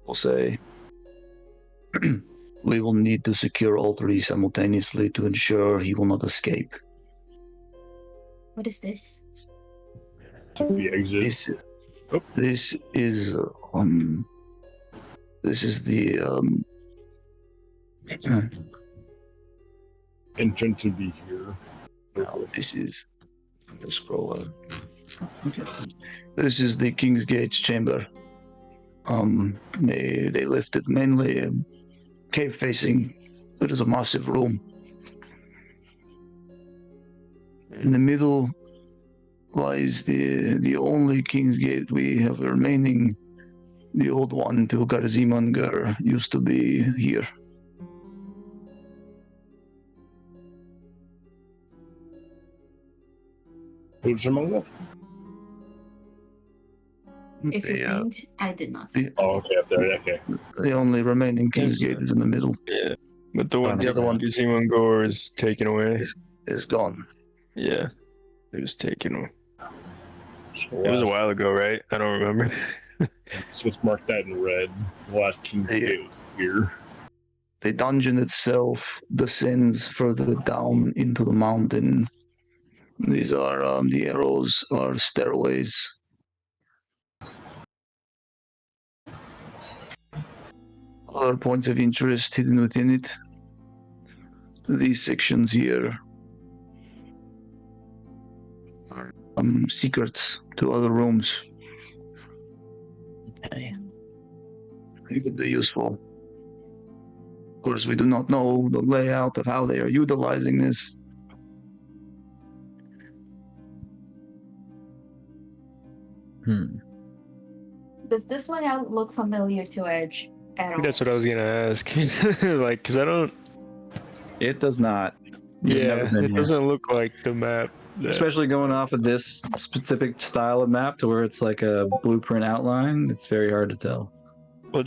We'll say we will need to secure all 3 simultaneously to ensure he will not escape. What is this? The exit. This is the Entrance would be here. no, this is just scroll up. Okay. This is the King's Gate's chamber. They lifted mainly cave facing. It is a massive room. In the middle lies the only King's Gate we have remaining. The old one to Garzimangar used to be here. Who's among them? If you The, pinged, I did not see. Oh, okay, up there. Okay. the only remaining King's Yes. Gate is in the middle. Yeah. But the one The other one Simon Gore is taken away. is gone. Yeah. It was taken away. So It was a while ago, right? I don't remember. So let's mark that in red. The last King's Gate was here. The dungeon itself descends further down into the mountain. These are the arrows are stairways. Other points of interest hidden within it. These sections here are secrets to other rooms. Okay. It could be useful. Of course, we do not know the layout of how they are utilizing this. Does this layout look familiar to Edge at all? That's what I was gonna ask. Like, cause I don't. It does not. You've never Yeah, been it here. doesn't look like the map. Especially going off of this specific style of map to where it's like a blueprint outline, it's very hard to tell. Well,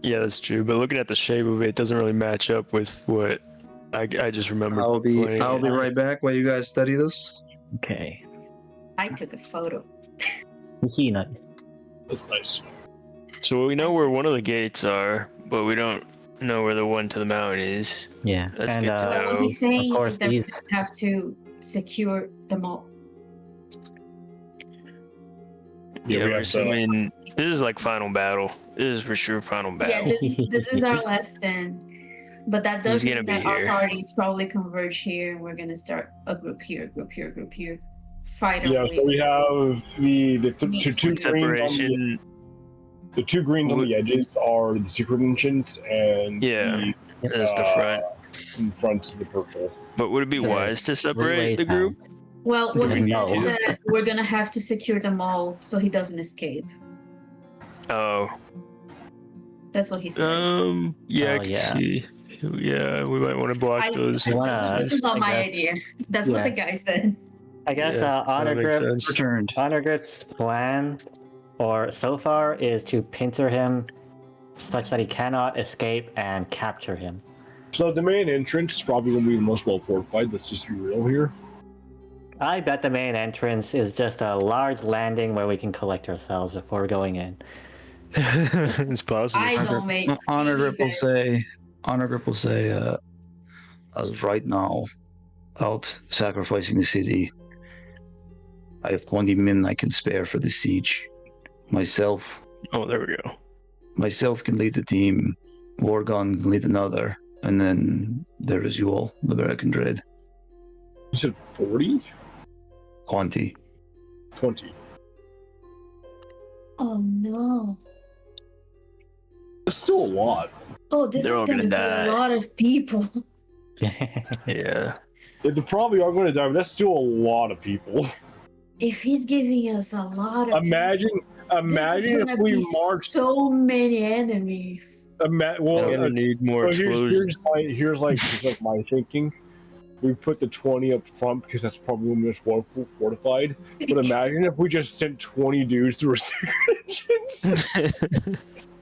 yeah, that's true. But looking at the shape of it, it doesn't really match up with what I just remember. I'll be playing it. right back while you guys study this. Okay. I took a photo. He nice. That's nice. So we know where one of the gates are, but we don't know where the one to the mountain is. Yeah. That's and good to know. What he's saying course, is that we these- have to secure them all. Yeah, we we're have assuming this is like final battle. This is for sure final Yeah, battle. this is our last stand. But that does He's mean gonna that be our here. parties probably converge here, and we're gonna start a group here, group here, group here. Fight our Yeah, way. so we have the two greens on Separation. the 2 greens on the edges are the secret entrance, and Yeah, that's the front. in front's the purple. But would it be There's wise to 3 separate ways the group? out. Well, what he No. said is that we're gonna have to secure them all so he doesn't escape. Oh, That's what he said. yeah, I Oh, can yeah. see. Yeah, we might want to block those. You wanna- This is not I my guess- idea. That's what the guy said. I guess Yeah, Honor that makes Grip sense. Returned. Honor Grip's plan, or so far, is to pincer him such that he cannot escape and capture him. So the main entrance is probably going to be the most well fortified. Let's just be real here. I bet the main entrance is just a large landing where we can collect ourselves before going in. It's possible. I don't make Honor any Grip will bets. say, as right now, out sacrificing the city. I have 20 men I can spare for the siege. Myself Oh, there we go. can lead the team. Wargon can lead another. And then there is you all, the Bara'Kin Dred. You said 40? 20. 20. Oh no. That's still a lot. Oh, this They're is all gonna gonna be die. a lot of people. Yeah. They probably are going to die, but that's still a lot of people. If he's giving us a lot of Imagine gonna if we be marched. so many enemies. We're Well, gonna need more so explosions. here's my thinking. We put the 20 up front because that's probably when it's well fortified. But imagine if we just sent 20 dudes through a secret entrance.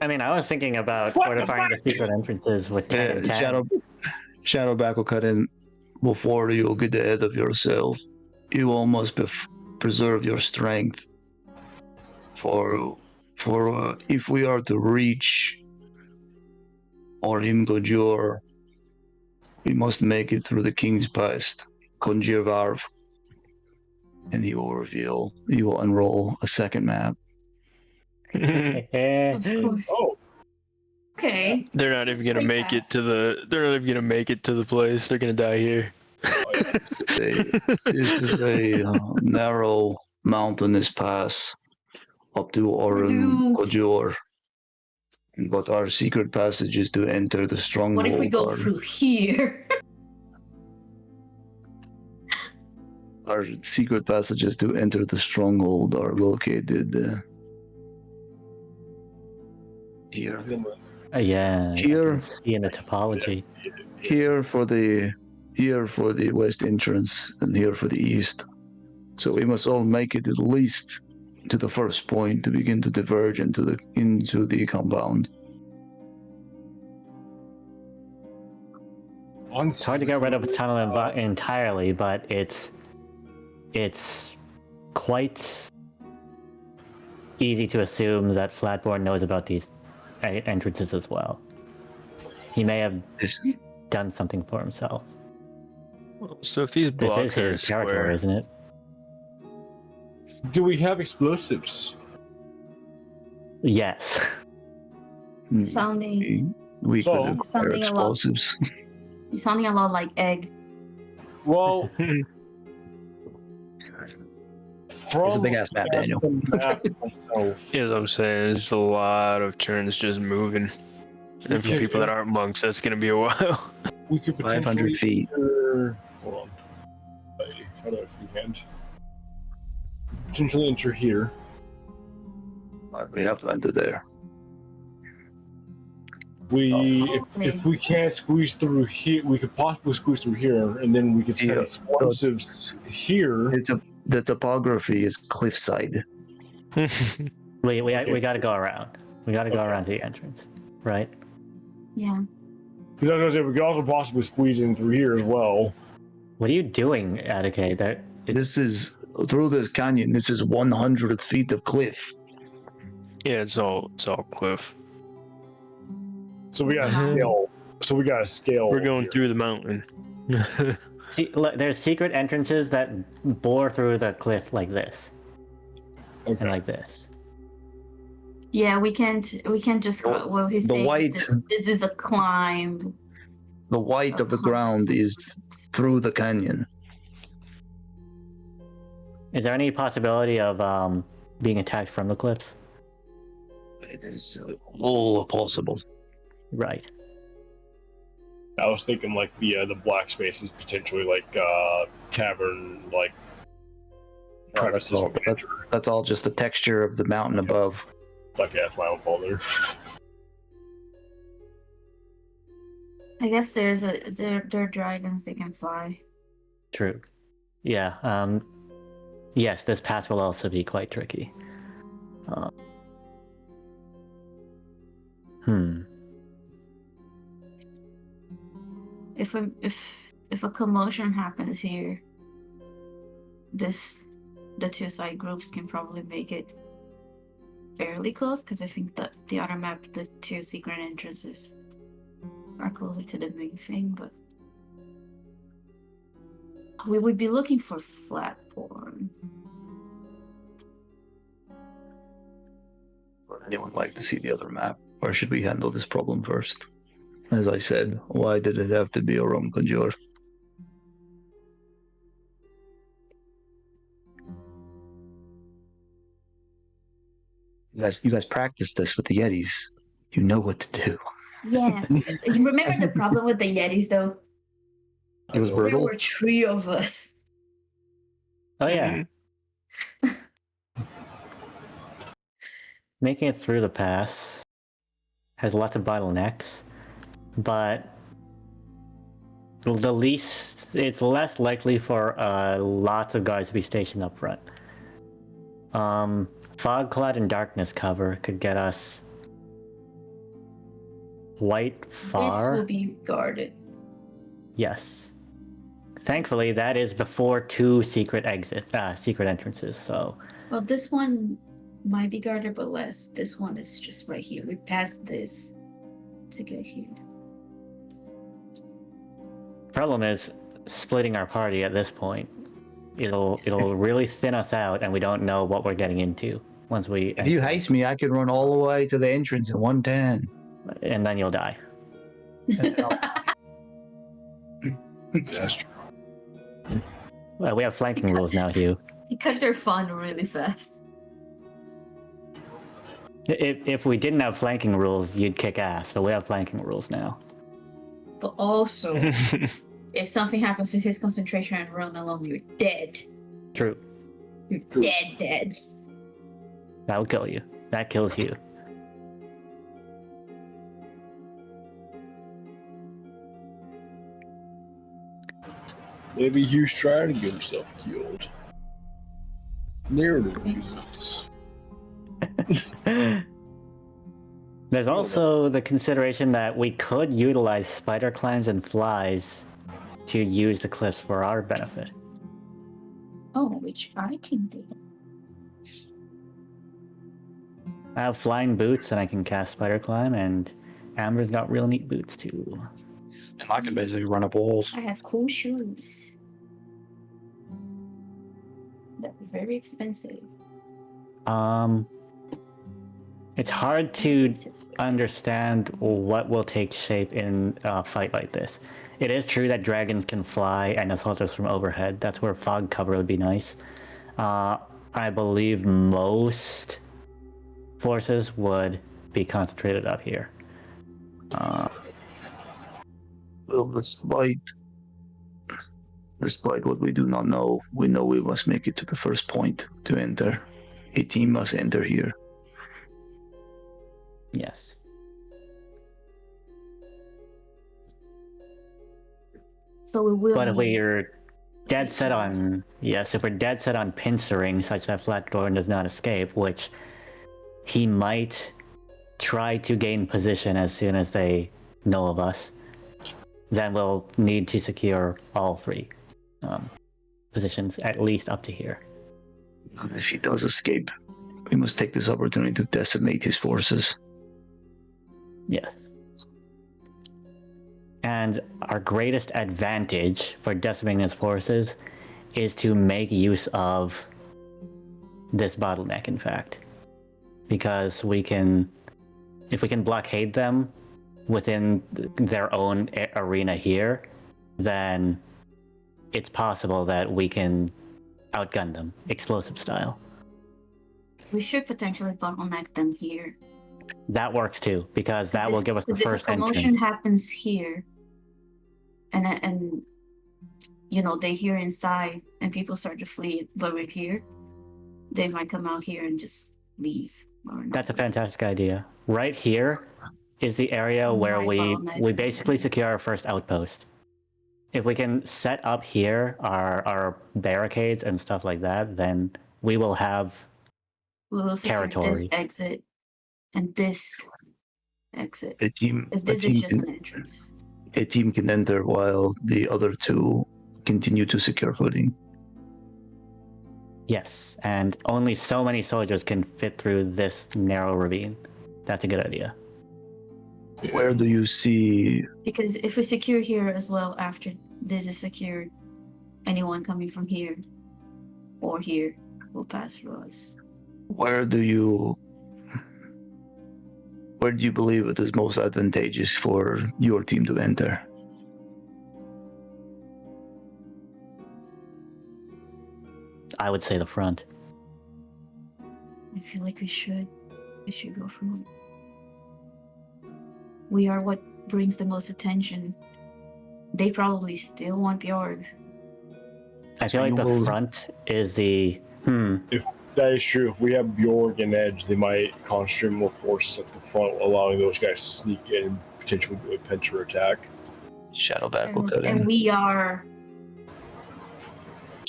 I mean, I was thinking about What the fortifying the secret entrances with 10 and 10. Shadowback will cut in. Before you get ahead of yourself, you all must preserve your strength. For if we are to reach or him Gojur, we must make it through the King's Past, Konjir Varv. And he will unroll a second map. Of course. Oh, Okay. They're not even gonna make it to the. They're not even gonna make it to the place. They're gonna die here. It's just a narrow mountainous pass up to Orun doomed. Gojur. But our secret passages to enter the stronghold What if we go are, through here? our secret passages to enter the stronghold are located here. Yeah, I Here. can see in the topology. Here for the west entrance and here for the east. So we must all make it at least to the first point to begin to diverge into the compound. It's hard to get rid of a tunnel entirely, but it's quite easy to assume that Flatborn knows about these entrances as well. He may have done something for himself. So if these This blocks is are his territory, square, isn't it? Do we have explosives? Yes. Sounding We So- could acquire Something a lot- explosives. You're sounding a lot like egg. Well, It's a big ass map, Daniel. Myself, you know what I'm saying? There's a lot of turns just moving. And for Okay, people that aren't monks, that's gonna be a while. we could 500 potentially feet. Hold on. How do I freehand? Potentially enter here. We have to enter there. If we can't squeeze through here, we could possibly squeeze through here, and then we could set Yeah. explosives here. The topography is cliffside. We gotta go around. We gotta go around to the entrance, right? yeah. Because I was gonna say we could also possibly squeeze in through here as well. What are you doing, Atticay? This is through this canyon. This is 100 feet of cliff. Yeah, it's all cliff. So we gotta scale. So we gotta scale. We're going here. through the mountain. See, look, there's secret entrances that bore through the cliff like this and Okay. like this. Yeah, we can't just well he's the saying white- this is a climb. The white of the ground is through the canyon. Is there any possibility of being attacked from the cliffs? It is all possible. Right. I was thinking like the black space is potentially like cavern like That's all, that's all just the texture of the mountain above. Like, yeah, that's my own fault there. I guess they're dragons. They can fly. True. Yeah. Yes, this pass will also be quite tricky. Hmm. If a commotion happens here, the two side groups can probably make it fairly close, because I think that the other map, the two secret entrances are closer to the main thing, but we would be looking for Flatborn. Would anyone like to see the other map? Or should we handle this problem first? As I said, why did it have to be a Rum Conjure? You guys practice this with the Yetis. You know what to do. Yeah. You remember the problem with the Yetis, though? It was There brutal. were 3 of us. Oh yeah. Making it through the pass has lots of bottlenecks, but it's less likely for lots of guys to be stationed up front. Fog cloud and darkness cover could get us quite far. This will be guarded. Yes. Thankfully, that is before 2 secret entrances. So. Well, this one might be guarded, but less. This one is just right here. We passed this to get here. Problem is splitting our party at this point. It'll really thin us out, and we don't know what we're getting into once we. If you haste me, I could run all the way to the entrance in 110. And then you'll die. That's true. Well, we have flanking rules now, Hugh. You cut their fun really fast. If we didn't have flanking rules, you'd kick ass, but we have flanking rules now. But also, if something happens to his concentration and run alone, you're dead. True. You're dead. That will kill you. That kills you. Maybe Hugh's trying to get himself killed. Narrative reasons. There's also the consideration that we could utilize spider climbs and flies to use the cliffs for our benefit. Oh, which I can do. I have flying boots and I can cast spider climb, and Amber's got real neat boots too. And I can basically run up walls. I have cool shoes. They're very expensive. It's hard to understand what will take shape in a fight like this. It is true that dragons can fly and assault us from overhead. That's where fog cover would be nice. I believe most forces would be concentrated up here. Well, despite what we do not know, we know we must make it to the first point to enter. A team must enter here. Yes. So we will. But if we're dead set on if we're dead set on pincering such that Flatborn does not escape, which he might try to gain position as soon as they know of us, then we'll need to secure all 3 positions, at least up to here. If he does escape, we must take this opportunity to decimate his forces. Yes. And our greatest advantage for decimating his forces is to make use of this bottleneck, in fact. Because if we can blockade them within their own arena here, then it's possible that we can outgun them, explosive style. We should potentially bottleneck them here. That works too, because that will give us the first if a commotion entrance. happens here, and they hear inside, and people start to flee, but we're here, they might come out here and just leave. That's a fantastic idea. Right here, is the area where My we bottlenecks. basically secure our first outpost. If we can set up here our barricades and stuff like that, then we will have We will secure territory. this exit and this exit. A team, As a this is team just can, an entrance. a team can enter while the other two continue to secure footing. Yes, and only so many soldiers can fit through this narrow ravine. That's a good idea. Where do you see? Because if we secure here as well after this is secured, anyone coming from here or here will pass through us. Where do you believe it is most advantageous for your team to enter? I would say the front. I feel like we should go from. We are what brings the most attention. They probably still want Bjorg. I feel like the front is the If that is true, if we have Bjorg and Edge, they might concentrate more force at the front, allowing those guys to sneak in and potentially do a pincer attack. Shadowback will cut And in. we are.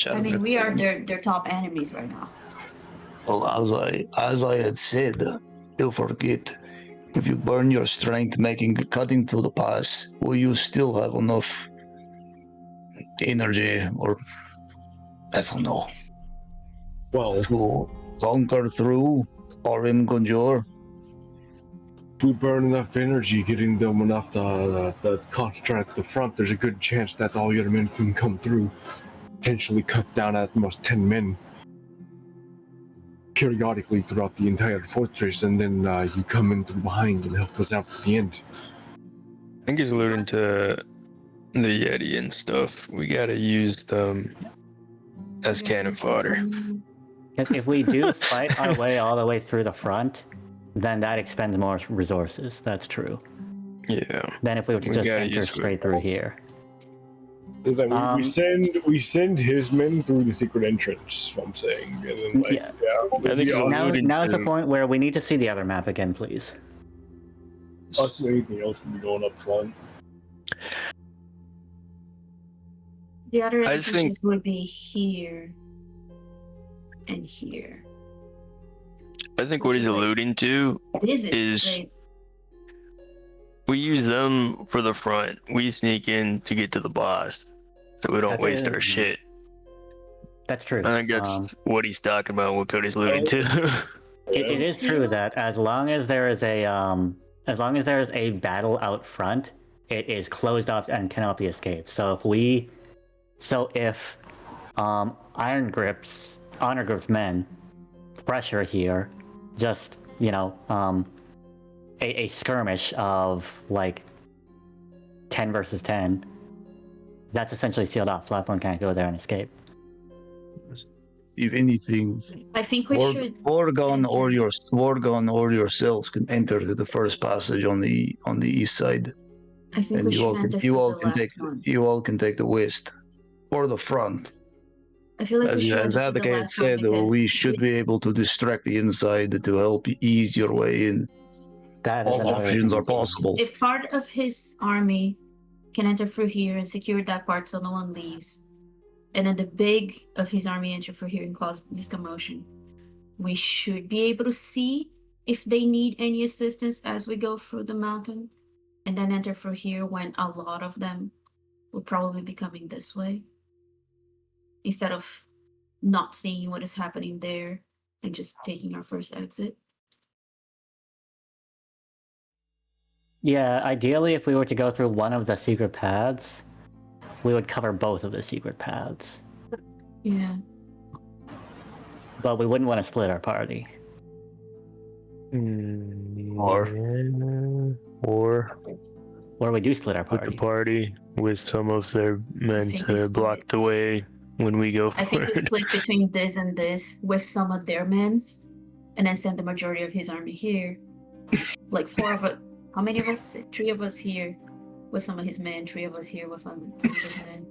I mean, Shadowback we will are cut in. their top enemies right now. Well, as I had said, don't forget, if you burn your strength cutting through the pass, will you still have enough energy, or I don't know, Well, to conquer through Orim Gonjor? if we burn enough energy getting them enough to concentrate at the front, there's a good chance that all your men can come through, potentially cut down at most 10 men periodically throughout the entire fortress, and then you come in through behind and help us out at the end. I think he's alluding to the Yeti and stuff. We gotta use them as cannon fodder. Because if we do fight our way all the way through the front, then that expends more resources. That's true. Yeah. Than if we were to We just gotta enter use straight through here. Is that we send his men through the secret entrance. What I'm saying, and then Yeah. I think he's Now, alluding now's the to- point where we need to see the other map again, please. us and anything else can be going up front. The other I entrances think- would be here and here. I think what Which he's is like- alluding to This is is straight. we use them for the front. We sneak in to get to the boss, so we don't That's waste it. our shit. That's true. I think that's what he's talking about. What Cody's alluding to. It is true that as long as there is a battle out front, it is closed off and cannot be escaped. So if Honor Grip's men pressure here, just a skirmish of like 10 versus 10, that's essentially sealed off. Flatborn can't go there and escape. If anything, I think we should. Worgon enter. or yourselves can enter the first passage on the east side, I think and we should enter you all the can last one. take the west or the front. I feel like we should As enter the Advocate last one said, because we should be able to distract the inside to help ease your way in. That is All another options are thing. possible. if part of his army can enter through here and secure that part so no one leaves, and then the big of his army enter through here and cause this commotion, we should be able to see if they need any assistance as we go through the mountain, and then enter through here when a lot of them will probably be coming this way, instead of not seeing what is happening there and just taking our first exit. Yeah, ideally, if we were to go through one of the secret paths, we would cover both of the secret paths. Yeah. But we wouldn't want to split our party. Or we do split our With party. the party with some of their men think we to split block it. the way when we go I think we forward. split between this and this with some of their men's, and then send the majority of his army here. Like 4 of us. How many of us? 3 of us here with some of his men. 3 of us here with some of his men.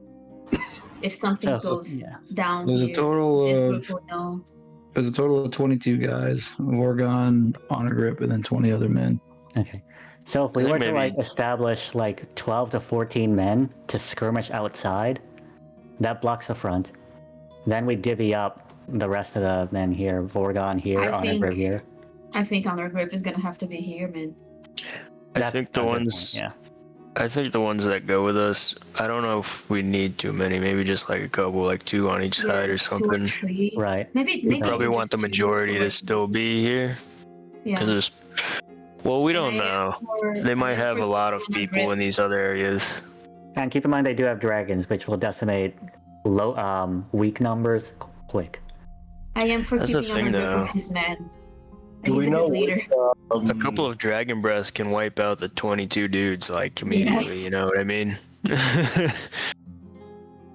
If something So, goes yeah. down There's here, a total this of group will know. 22 guys: Worgon, Honor Grip, and then 20 other men. Okay. So if we I were think to like maybe- establish like 12 to 14 men to skirmish outside, that blocks the front. Then we divvy up the rest of the men here. Vorgon here, I Honor think- Grip here. I think Honor Grip is gonna have to be here, man. I That's think a the good ones. point, yeah. I think the ones that go with us. I don't know if we need too many. Maybe just like a couple, like 2 on each side or 2 or something. 3. Right. Maybe Probably even want the just 2 majority to or still be here Yeah. because there's. Well, we don't And I am know. for- They I might am have for a lot of keeping Honor people Grip. in these other areas. And keep in mind they do have dragons, which will decimate weak numbers quick. I am for That's the keeping thing, Honor Grip though. with his men. Do He's we a know good leader. A couple of dragon breaths can wipe out the 22 dudes like immediately. Yes. You know what I mean?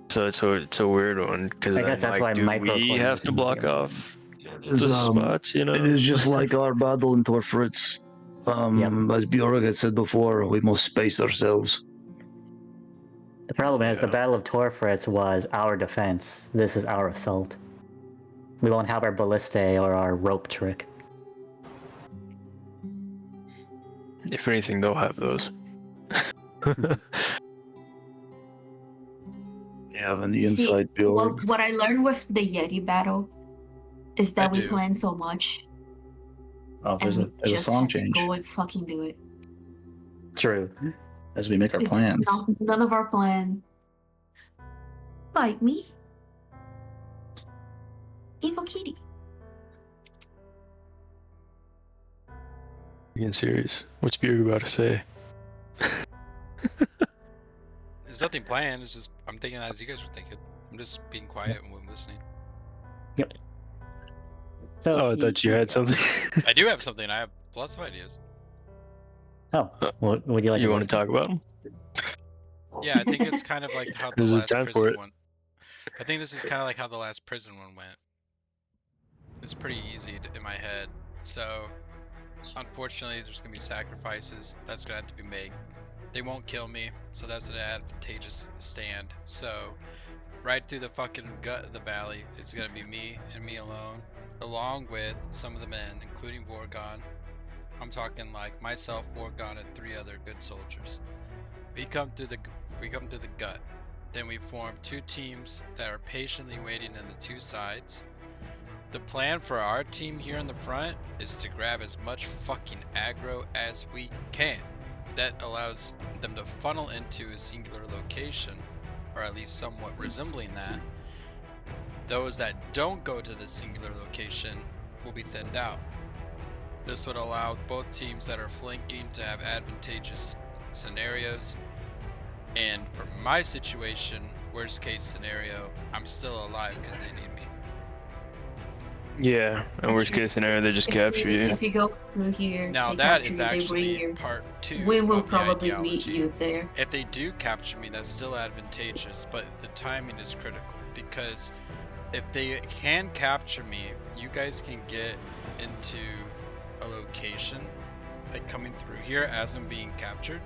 So it's a weird one because I guess that's why do micro we have to coordination block is good. off It's, the spots? You know, It is just like our battle in Torfritz. As Bjorg had said before, we must space ourselves. The problem is the Battle of Torfritz was our defense. This is our assault. We won't have our ballistae or our rope trick. if anything, they'll have those. Yeah, and the See, inside Bjorg. what I learned with the Yeti battle is that I we do. plan so much Oh, and there's we a just song have to change go and fucking do it. True. as we make our It's plans. none of our plan. Bite me. Evil kitty. Being serious. What's Bjorg about to say? There's nothing planned. It's just I'm thinking as you guys are thinking. I'm just being quiet and listening. So, Oh, I thought you had something. I do have something. I have lots of ideas. Oh, would you like You want to listen? talk about them? Yeah, I think it's kind of like how the This is last time for prison it. one. I think this is kind of like how the last prison one went. It's pretty easy in my head. So, unfortunately, there's gonna be sacrifices that's gonna have to be made. They won't kill me, so that's an advantageous stand. So, right through the fucking gut of the valley, it's gonna be me and me alone, along with some of the men, including Vorgon. I'm talking like myself, Vorgon, and 3 other good soldiers. We come through the gut. Then we form 2 teams that are patiently waiting on the 2 sides. The plan for our team here in the front is to grab as much fucking aggro as we can. That allows them to funnel into a singular location, or at least somewhat resembling that. Those that don't go to the singular location will be thinned out. This would allow both teams that are flanking to have advantageous scenarios. And for my situation, worst case scenario, I'm still alive because they need me. Yeah, and worst case scenario, they just capture you. If you go through here, Now they that capture is you, they bring actually you. part 2. We will of the probably meet ideology. you there. If they do capture me, that's still advantageous, but the timing is critical because if they can capture me, you guys can get into a location like coming through here as I'm being captured.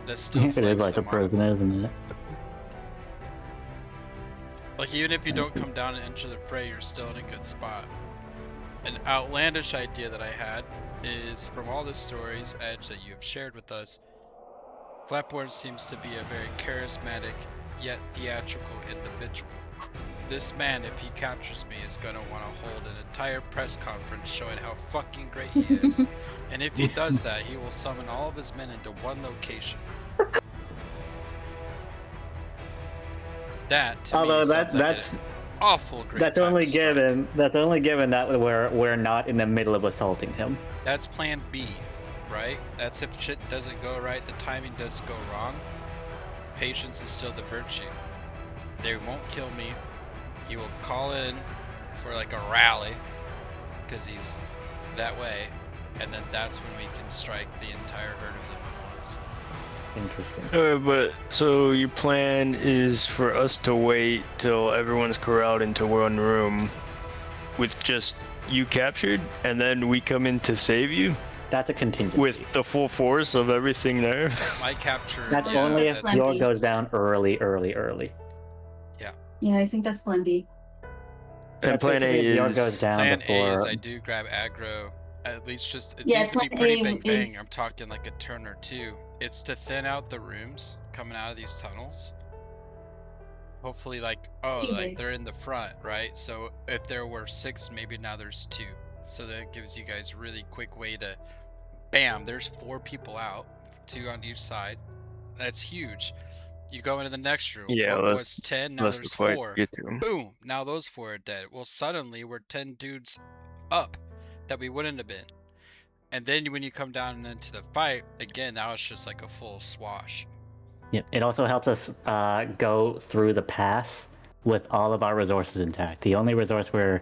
That's still It is flanks like a them off. prison, isn't it? Like even if you I don't see. come down and enter the fray, you're still in a good spot. An outlandish idea that I had is from all the stories, Edge, that you have shared with us, Flatborn seems to be a very charismatic yet theatrical individual. This man, if he captures me, is gonna want to hold an entire press conference showing how fucking great he is. And if he does that, he will summon all of his men into one location. That to Although me sounds like that's an awful great that's time only to strike. given that we're not in the middle of assaulting him. That's plan B, right? That's if shit doesn't go right, the timing does go wrong. Patience is still the virtue. They won't kill me. He will call in for like a rally, because he's that way, and then that's when we can strike the entire herd of them at once. Interesting. But so your plan is for us to wait till everyone's corralled into one room with just you captured, and then we come in to save you That's a contingency. with the full force of everything there. My capture. That's Yeah, only that's if plan Bjork B. goes down early. Yeah, I think that's plan B. And That's plan A basically if Bjork goes is down Plan A before. is I do grab aggro at least just it Yeah, needs to be plan pretty A big bang. is- I'm talking like a turn or two. It's to thin out the rooms coming out of these tunnels. Hopefully, like Okay. they're in the front, right? So if there were 6, maybe now there's 2. So that gives you guys really quick way to, bam, there's 4 people out, 2 on each side. That's huge. You go into the next room. Yeah, What let's- was 10? Now That's there's before 4. I get to him. Boom! Now those 4 are dead. Well, suddenly we're 10 dudes up that we wouldn't have been. And then when you come down into the fight, again, now it's just like a full swash. Yep. It also helps us go through the pass with all of our resources intact. The only resource we're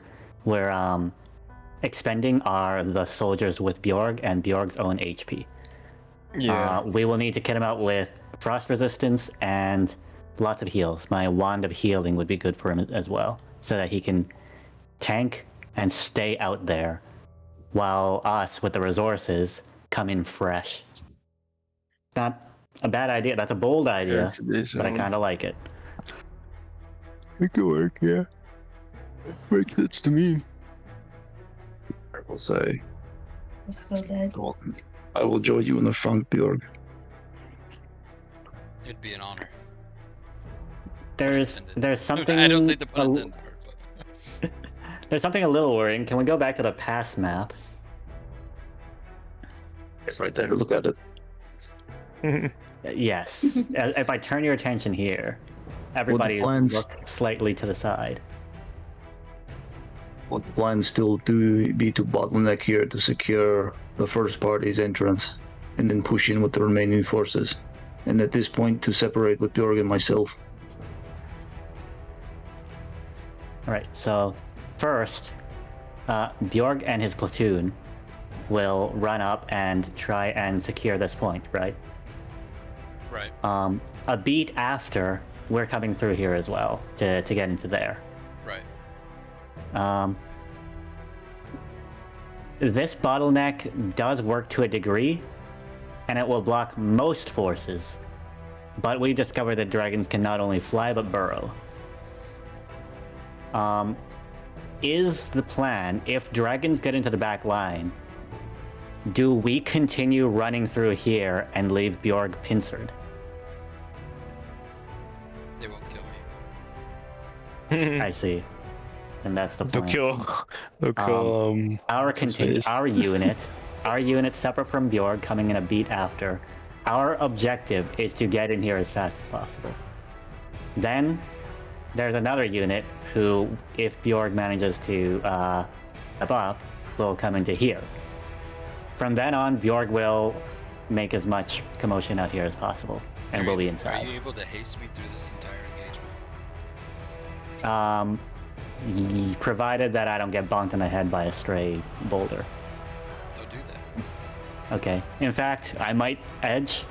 expending are the soldiers with Bjorg and Bjorg's own HP. Yeah. We will need to kit him out with frost resistance and lots of heals. My wand of healing would be good for him as well, so that he can tank and stay out there, while us with the resources come in fresh. Not a bad idea. That's a bold idea, Yes, it is, but I kind of like it. It could work, yeah. Makes sense to me. I will say, So dead. I will join you in the front, Bjorg. It'd be an honor. There's something. I don't say the pun a- intended part, but There's something a little worrying. Can we go back to the past map? It's right there. Look at it. Yes. If I turn your attention here, everybody plans- look slightly to the side. What the plan still do be to bottleneck here to secure the first party's entrance, and then push in with the remaining forces. And at this point, to separate with Bjorg and myself. All right. So first, Bjorg and his platoon will run up and try and secure this point. Right. right. A beat after, we're coming through here as well to get into there. Right. This bottleneck does work to a degree, and it will block most forces. But we discovered that dragons can not only fly but burrow. Is the plan, if dragons get into the back line, do we continue running through here and leave Bjorg pincered? They won't kill me. I see. And that's the They'll plan. kill Our what's his continue face? our unit separate from Bjorg, coming in a beat after. Our objective is to get in here as fast as possible. Then there's another unit who, if Bjorg manages to step up, will come into here. From then on, Bjorg will make as much commotion out here as possible, and we'll be Are inside. you able to haste me through this entire engagement? Provided that I don't get bonked in the head by a stray boulder. Don't do that. Okay. In fact, I might edge.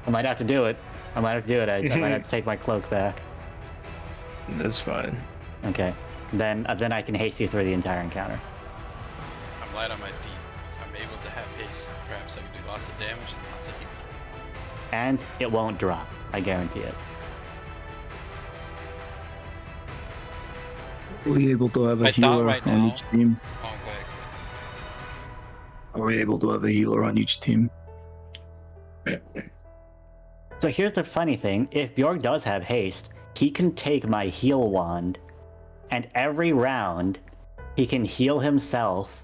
I might have to do it. Edge. I might have to take my cloak back. That's fine. Okay. Then I can haste you through the entire encounter. I'm light on my feet. If I'm able to have haste, perhaps I can do lots of damage and lots of healing. And it won't drop. I guarantee it. Are we able to have a I thought healer right on now- each team? Oh, go ahead. Are we able to have a healer on each team? So here's the funny thing. If Bjorg does have haste, he can take my heal wand, and every round, he can heal himself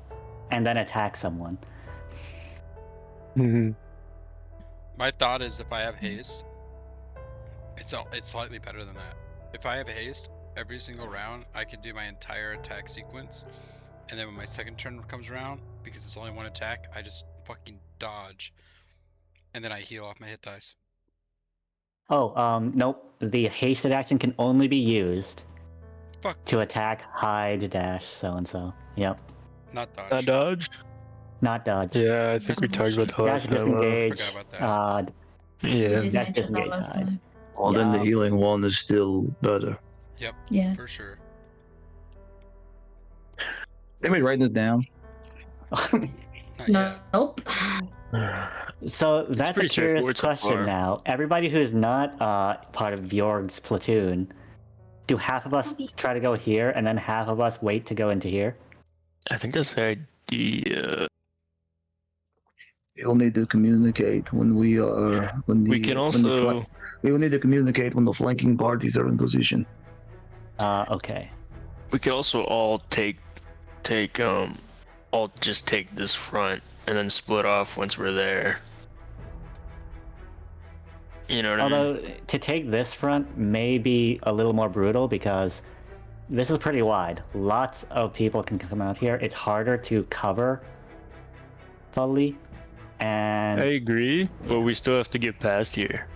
and then attack someone. My thought is if I have haste, it's slightly better than that. If I have haste, every single round I can do my entire attack sequence, and then when my second turn comes around, because it's only one attack, I just fucking dodge, and then I heal off my hit dice. Oh, nope. The hasted action can only be used Fuck, to attack, hide, dash, so and so. Yep. not dodge. Not dodge? Not dodge. Yeah, I think we talked about that Dash, last time. disengage. Forgot about that. Yeah. Did Dash, mention that disengage, last hide. time. Well, then the Yeah. healing one is still better. Yeah. For sure. Anybody writing this down? Not No. yet. Nope. So that's a pretty curious straightforward so question far. now. Everybody who's not part of Bjorg's platoon, do half of us try to go here and then half of us wait to go into here? I think that's the idea. You'll need to communicate when we are when the We can when also we will need to communicate when the flanking parties are in position. Okay. we could also all all just take this front and then split off once we're there. You know what I mean? Although to take this front may be a little more brutal because this is pretty wide. Lots of people can come out here. It's harder to cover fully, and I agree, but we still have to get past here.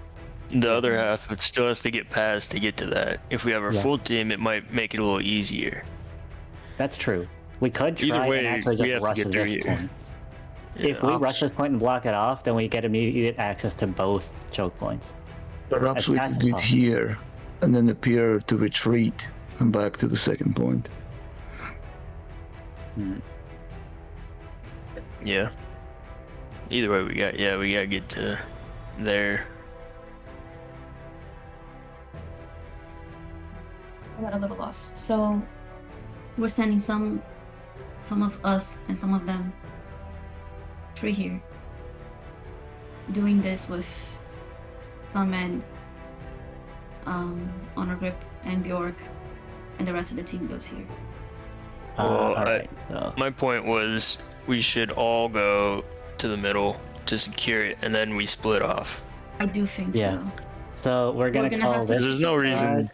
The other half, it still has to get past to get to that. If we have our full team, it might make it a little easier. that's true. We could try Either way, and actually we just have to rush get through this here. point. Yeah. If we rush this point and block it off, then we get immediate access to both choke points. Perhaps As we fast could as get possible. here and then appear to retreat and back to the second point. Yeah. Either way, we gotta get to there. I got a little lost. So we're sending some of us and some of them three here. Doing this with some men, Honor Grip and Bjork, and the rest of the team goes here. Well, Alright, so My point was we should all go to the middle to secure it, and then we split off. I do think Yeah. so. so we're gonna gonna call have to this. There's no reason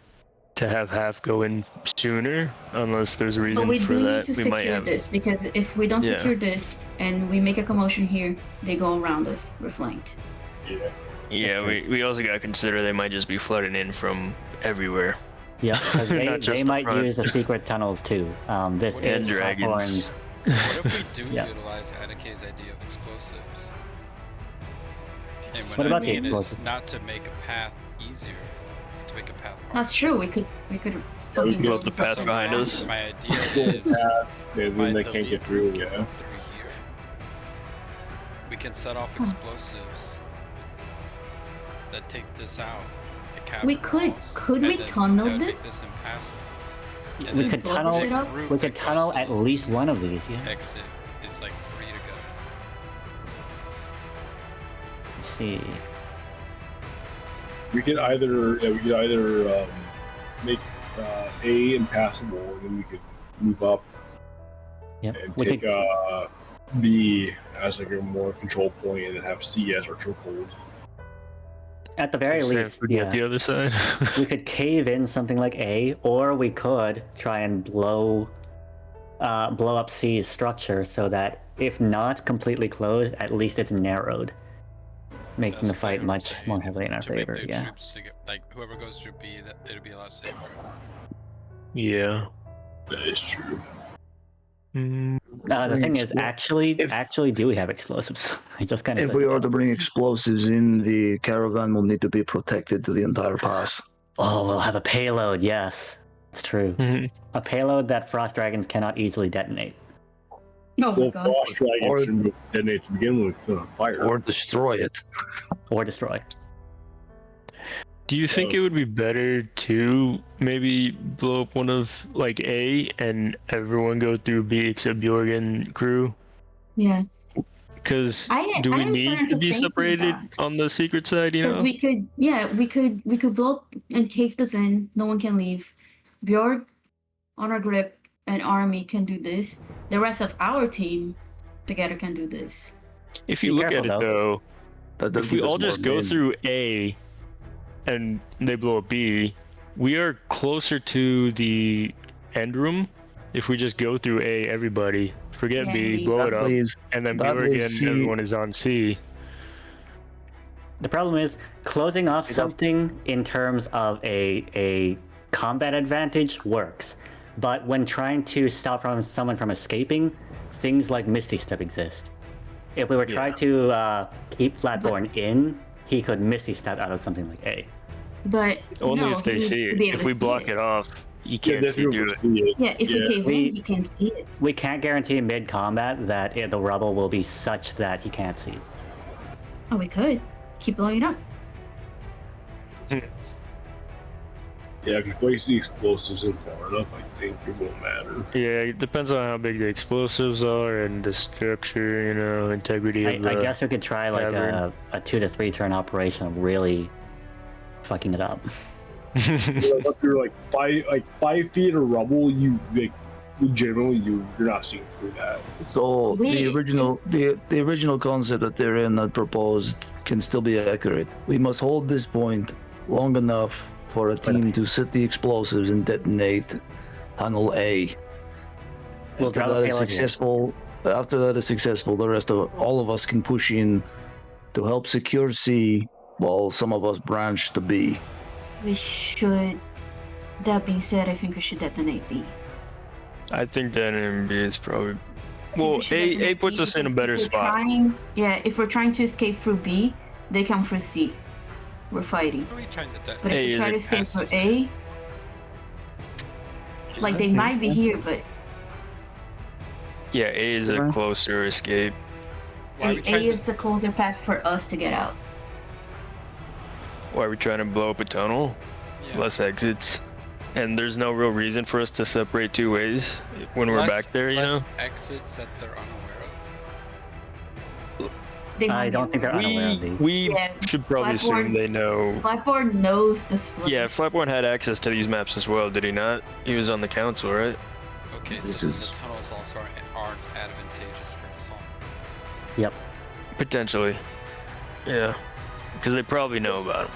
to have half go in sooner unless there's a But reason we for do need that. to We might secure have. this because if we don't Yeah. secure this and we make a commotion here, they go around us. We're flanked. Yeah. Yeah, we also gotta consider they might just be flooding in from everywhere. Yeah, because Not just they the might front. use the secret tunnels too. This And is dragons. What if we do Yeah. utilize Attic's idea of explosives? And What what, about I the mean is explosives? not to make a path easier, to make a path harder. That's true. We could fucking build go the path somewhere behind else. us. My idea Go is path, and by then they the can't lead get through. group Yeah. can through here. We can set off explosives that take this out. The cavern We could- walls, could and we then tunnel that would make this? impassable. We And then could the tunnel. it up? group We that could goes tunnel to at the least one of these. Yeah. exit is like free to go. Let's see. We could either make A impassable, and then we could move up Yep. and We take could. B as like a more control point, and then have C as our chokehold. At the very Same least, for the yeah. other side. We could cave in something like A, or we could try and blow up C's structure so that if not completely closed, at least it's narrowed, making That's the fight exactly what I'm much saying. more heavily in our To make favor. their Yeah. troops to get, like whoever goes through B, that it'll be a lot safer. Yeah. That is true. The thing is, actually, do we have explosives? I just kind of. If we are to bring explosives in, the caravan will need to be protected to the entire pass. Oh, we'll have a payload. Yes, it's true. Mhm. A payload that frost dragons cannot easily detonate Oh my Well, god. Frost Dragon Or- shouldn't detonate to begin with. It's on fire. Or destroy it. or destroy. Do you think it would be better to maybe blow up one of like A and everyone go through B except Bjorgen crew? Yeah. Because I do we am starting need to to be think separated that. on the secret side? You Because know. we could blow and cave this in. No one can leave. Bjork, Honor Grip, and Army can do this. The rest of our team together can do this. If you Be look at careful, it though, That does if we give us all more just go men. through A and they blow up B, we are closer to the end room. If we just go through A, everybody forget Yeah, B, indeed. blow That it up, leaves- and then that Bjorgen, leaves C. everyone is on C. The problem is closing off It's something in terms of a combat advantage works, but when trying to stop someone from escaping, things like Misty Step exist. If we were trying to keep Flatborn in, he could Misty Step out of something like A. But Only no, if they he needs see to it. be able If to we see block it off, you can't that's see who through would it. see it. Yeah, if Yeah. he cave We- in, he can see it. We can't guarantee mid-combat that the rubble will be such that he can't see. Oh, we could keep blowing it up. Yeah, if you place the explosives in far enough, I think it won't matter. Yeah, it depends on how big the explosives are and the structure, you know, integrity of the I guess we could try like cavern. a 2 to 3 turn operation of really fucking it up. If you're like 5 feet of rubble, you like legitimately you're not seeing through that. So the original concept that they're in that proposed can still be accurate. We must hold this point long enough for a team to set the explosives and detonate tunnel A. We'll After drop a that is payload here. successful, after that is successful, the rest of all of us can push in to help secure C, while some of us branch to B. We should. That being said, I think we should detonate B. I think that MB is probably. I think Well, we should A detonate puts B us in a because better if we're spot. If we're trying to escape through B, they come through C. We're fighting. What are we trying to do? But A if we is try a to escape through passive A, like they might be here, but Yeah, A is a Okay. closer escape. Why are we A trying is the closer path for us to get out. Why are we trying to blow up a tunnel? Yeah. Less exits. And there's no real reason for us to separate two ways when we're Less- back there, you less know? exits that they're unaware of. They might I be don't think they're aware. unaware of these. We Yeah, should probably assume Flatboard- they know. Blackboard knows the split. Yeah, Flatborn had access to these maps as well, did he not? He was on the council, right? Okay, This so then is- the tunnels also aren't advantageous for us all. Yep. Potentially. Yeah. Because they probably know about him.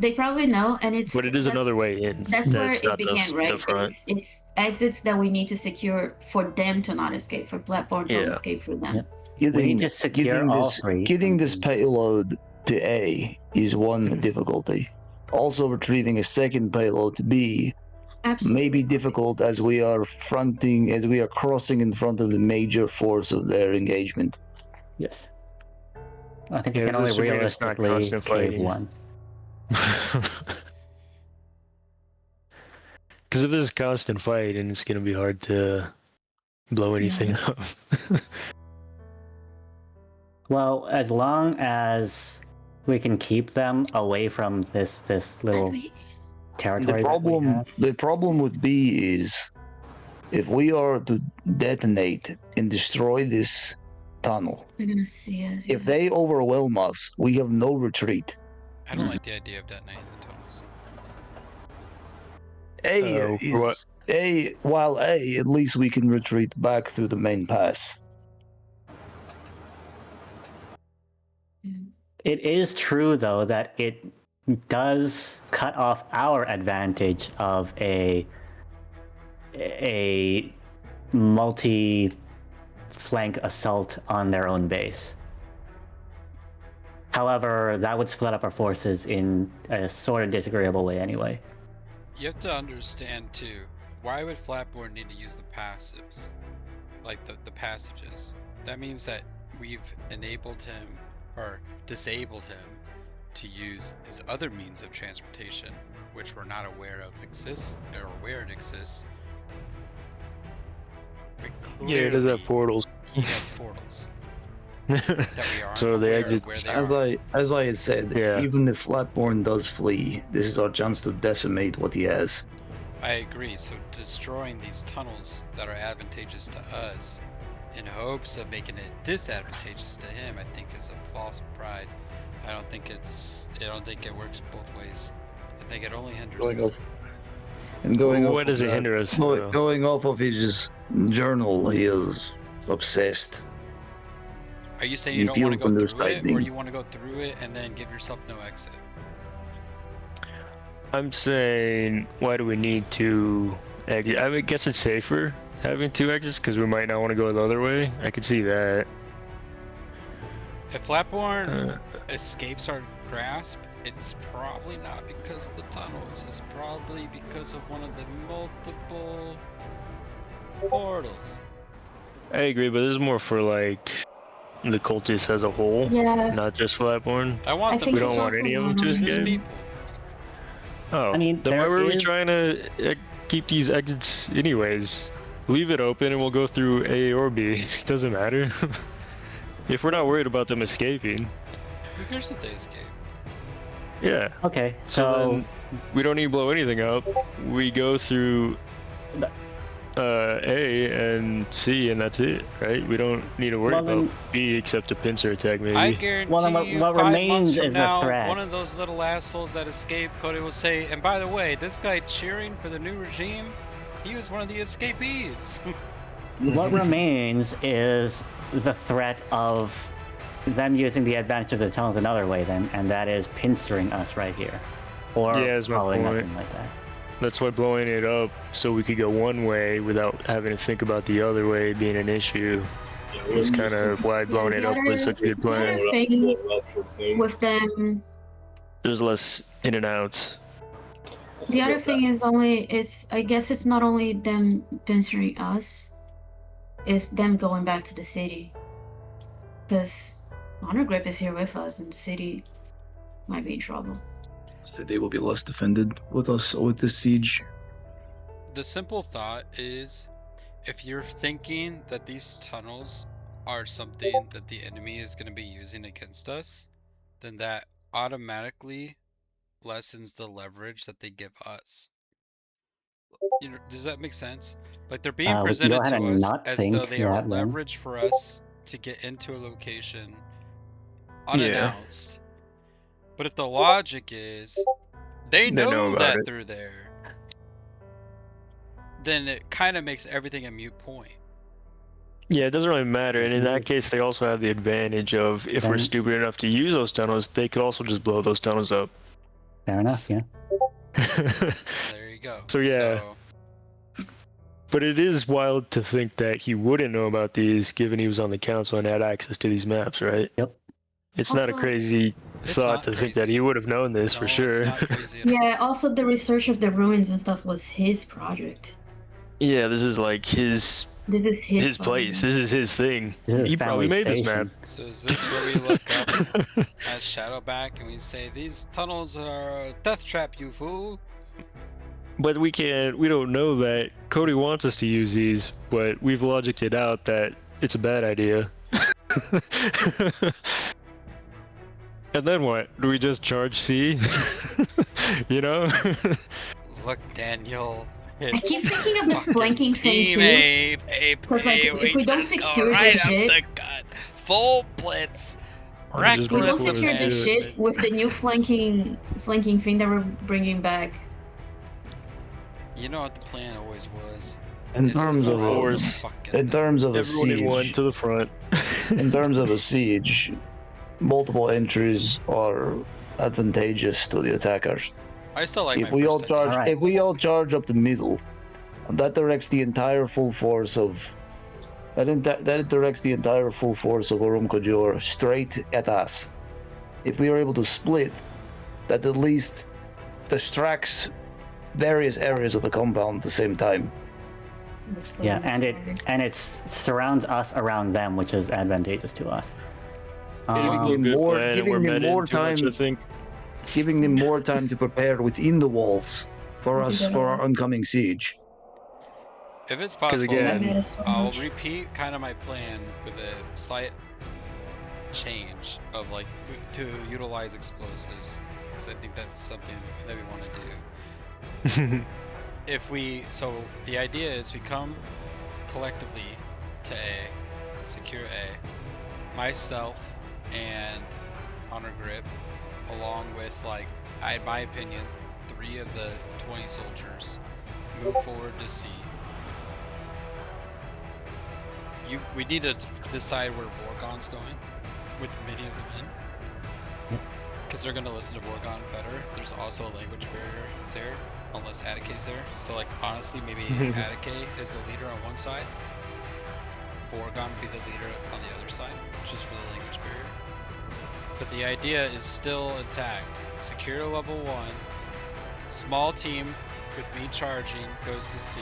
They probably know, and it's. But it is that's- another way in. That's where That's it not began, the right? front. It's exits that we need to secure for them to not escape, for Blackboard to Yeah. escape for them. Yep. We need to secure all three. Getting this payload to A is one difficulty. Also, retrieving a second payload to B Absolutely. may be difficult as we are crossing in front of the major force of their engagement. Yes. I think Yeah, we can only assuming it's not realistically constant cave fighting. one. Because if there's a constant fight, and it's gonna be hard to blow anything up. Well, as long as we can keep them away from this little territory that we have. The problem with B is if we are to detonate and destroy this tunnel, They're gonna see us. if they overwhelm us, we have no retreat. I don't like the idea of detonating the tunnels. For what? While at least we can retreat back through the main pass. It is true, though, that it does cut off our advantage of a multi-flank assault on their own base. However, that would split up our forces in a sort of disagreeable way anyway. You have to understand too, why would Flatboard need to use the passives? Like the passages. That means that we've enabled him or disabled him to use his other means of transportation, which we're not aware of exists or where it exists. But Yeah, it does have clearly portals. He has portals that we are So the unaware of exits- where they As are. I had said, Yeah. even if Flatborn does flee, this is our chance to decimate what he has. I agree. So destroying these tunnels that are advantageous to us in hopes of making it disadvantageous to him, I think is a false pride. I don't think it works both ways. I think it only hinders Going us. off, and going off What of does it that- hinder us? Going off of his journal, he is obsessed. Are you saying he you don't want feels to when go there's through it, or tightening. you want to go through it and then give yourself no exit? I'm saying, why do we need to exit? I mean, I guess it's safer having two exits because we might not want to go the other way. I could see that. If Flatborn Uh, escapes our grasp, it's probably not because of the tunnels. It's probably because of one of the multiple portals. I agree, but this is more for like the cultists as a whole, Yeah. not just Flatborn. I want I them think We don't it's want also any of them to one of as escape. people. Oh, I mean, then why there were we is- trying to keep these exits anyways? Leave it open and we'll go through A or B. It doesn't matter. If we're not worried about them escaping. Who cares if they escape? Yeah. Okay, So so then we don't need to blow anything up. We go through A and C, and that's it, right? We don't need to worry Well, about then- B except a pincer attack, I maybe. guarantee Well, then you, what 5 months remains from is a now, threat. one of those little assholes that escaped, Cody will say, and by the way, this guy cheering for the new regime, he was one of the escapees. what remains is the threat of them using the advantage of the tunnels another way, then, and that is pincering us right here, or Yeah, that's my probably point. nothing like that. That's why blowing it up so we could go one way without having to think about the other way being an issue is kind of why blowing it up was such a good The plan. other thing Blow it up sort of thing. with them, There's less in and outs. the other thing is I guess it's not only them pincering us, it's them going back to the city. Because Honor Grip is here with us, and the city might be in trouble. So they will be less defended with us with this siege. The simple thought is, if you're thinking that these tunnels are something that the enemy is going to be using against us, then that automatically lessens the leverage that they give us. You know, does that make sense? Like they're being We can go presented ahead to and us not as think though they are that, then. leverage for us to get into a location unannounced. But if the logic is they know about that it. they're there, then it kind of makes everything a moot point. Yeah, it doesn't really matter. And in that case, they also have the advantage of if we're Then- stupid enough to use those tunnels, they could also just blow those tunnels up. Fair enough, yeah. There you go. So, yeah. But it is wild to think that he wouldn't know about these, given he was on the council and had access to these maps, right? Yep. It's not a Also- crazy It's thought not to think that crazy. he would have known this No, for it's sure. not crazy at all. Yeah, also the research of the ruins and stuff was his project. Yeah, this is like his This is his place. project. This is his thing. This is He probably family made this station. map. So is this where we look up at Shadowback and we say, these tunnels are a death trap, you fool? But we don't know that. Cody wants us to use these, but we've logicked it out that it's a bad idea. And then what? Do we just charge C? You know? Look, Daniel. I keep thinking of the Fucking flanking thing Team too. A, baby. 'Cause, like, if we don't just go secure right this up shit- the gut. Full blitz. Just We don't Reckless Let's secure do this it. shit with the new flanking thing that we're bringing back. You know what the plan always was? In It's terms to of force. in terms of a Everyone in one siege, to the front. in terms of a siege, multiple entries are advantageous to the attackers. I still like If my we all first charge, idea. Alright. if we all charge up the middle, that directs the entire full force of that directs the entire full force of Orum Kojur straight at us. If we are able to split, that at least distracts various areas of the compound at the same time. Yeah, and it surrounds us around them, which is advantageous to us. It is a Giving good more- plan, and giving we're them betting more too much, I time- think. Giving them more time to prepare within the walls for us for our oncoming siege. If it's 'Cause possible, again- That matters so I'll much. repeat kind of my plan with a slight change of like to utilize explosives, because I think that's something that we want to do. So the idea is we come collectively to A, secure A, myself and Honor Grip, along with in my opinion, 3 of the 20 soldiers, move forward to C. We need to decide where Vorgon's going, with many of them in. Because they're gonna listen to Vorgon better. There's also a language barrier there, unless Attic's there. So honestly, maybe Attic is the leader on one side. Vorgon would be the leader on the other side, just for the language barrier. But the idea is still intact. Secure level 1, small team with me charging goes to C.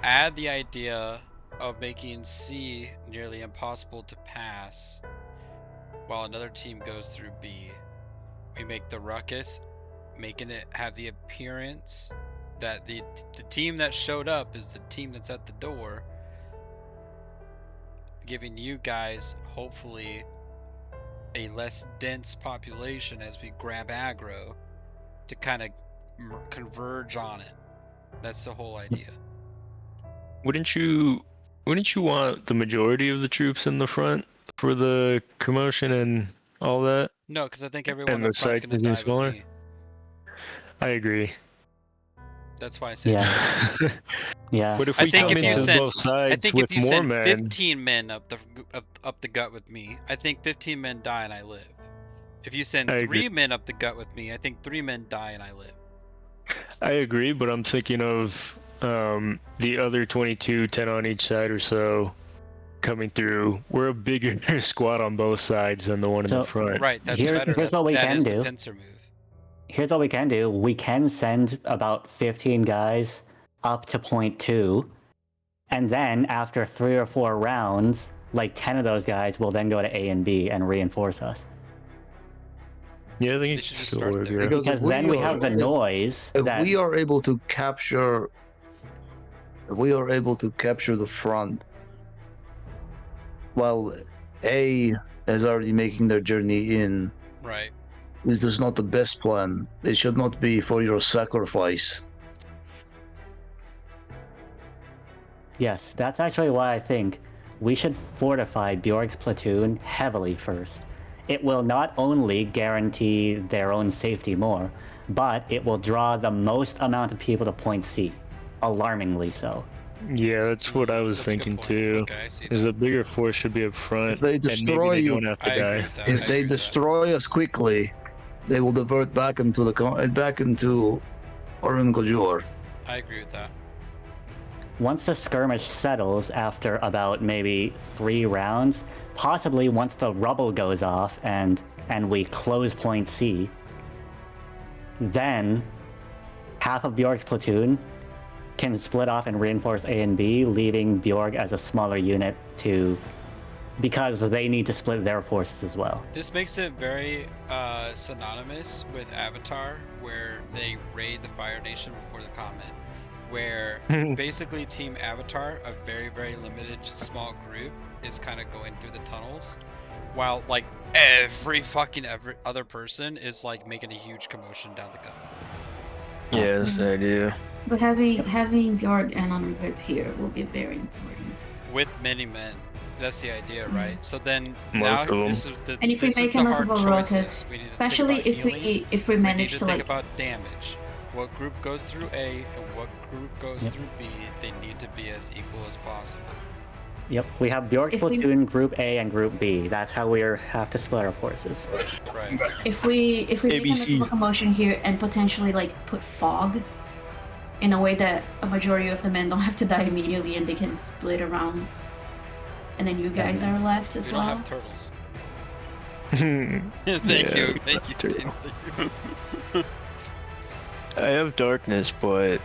Add the idea of making C nearly impossible to pass, while another team goes through B. We make the ruckus, making it have the appearance that the team that showed up is the team that's at the door, giving you guys hopefully a less dense population as we grab aggro to kind of converge on it. That's the whole idea. Wouldn't you want the majority of the troops in the front for the commotion and all that? No, because I think everyone And up the front's side gonna can be die smaller? with me. That's why I said Yeah. 15. Yeah. But if I we think come if you into send- both I sides think with if you more send men, 15 men up the gut with me, I think 15 men die and I live. If you send I 3 agree. men up the gut with me, I think 3 men die and I live. I agree, but I'm thinking of the other 22, 10 on each side or so, coming through. We're a bigger squad on both sides than the one in the So- front. Right, that's Here's- better. here's what we That can is do. the pincer move. Here's what we can do. We can send about 15 guys up to point 2, and then after 3 or 4 rounds, like 10 of those guys will then go to A and B and reinforce us. Yeah, I think They it should can just still start work. there. Yeah. Because then we have the noise If that we are able to capture, the front, while A is already making their journey in, Right. this is not the best plan. It should not be for your sacrifice. Yes, that's actually why I think we should fortify Bjork's platoon heavily first. It will not only guarantee their own safety more, but it will draw the most amount of people to point C. Alarmingly so. Yeah, that's what I was That's a good thinking point. too. Okay, I see Is that. the bigger force should be up front, If they and destroy maybe they you- don't have to I agree die. with that. If they destroy us quickly, they will divert back into Orangojor. I agree with that. Once the skirmish settles after about maybe 3 rounds, possibly once the rubble goes off and we close point C, then half of Bjork's platoon can split off and reinforce A and B, leaving Bjork as a smaller unit because they need to split their forces as well. This makes it very synonymous with Avatar, where they raid the Fire Nation before the comet. Where basically Team Avatar, a very, very limited small group, is kind of going through the tunnels, while like every other person is like making a huge commotion down the gut. Yeah, that's the idea. But having Bjork and on grip here will be very important. With many men. That's the idea, right? So then Most now of 'em. this is the And if we this is make the enough hard of a choices. ruckus, We need to think especially about if healing. we We need manage to to think like about damage. What group goes through A and what group goes Yep. through B, they need to be as equal as possible. Yep, we have Bjork's If we- platoon, Group A and Group B. That's how we have to split our forces. Right. if we make ABC. enough of a commotion here and potentially like put fog in a way that a majority of the men don't have to die immediately and they can split around, and then you guys are left We as don't well. have turtles. I Thank Yeah, you. Thank you, turtle. Dave. have darkness, but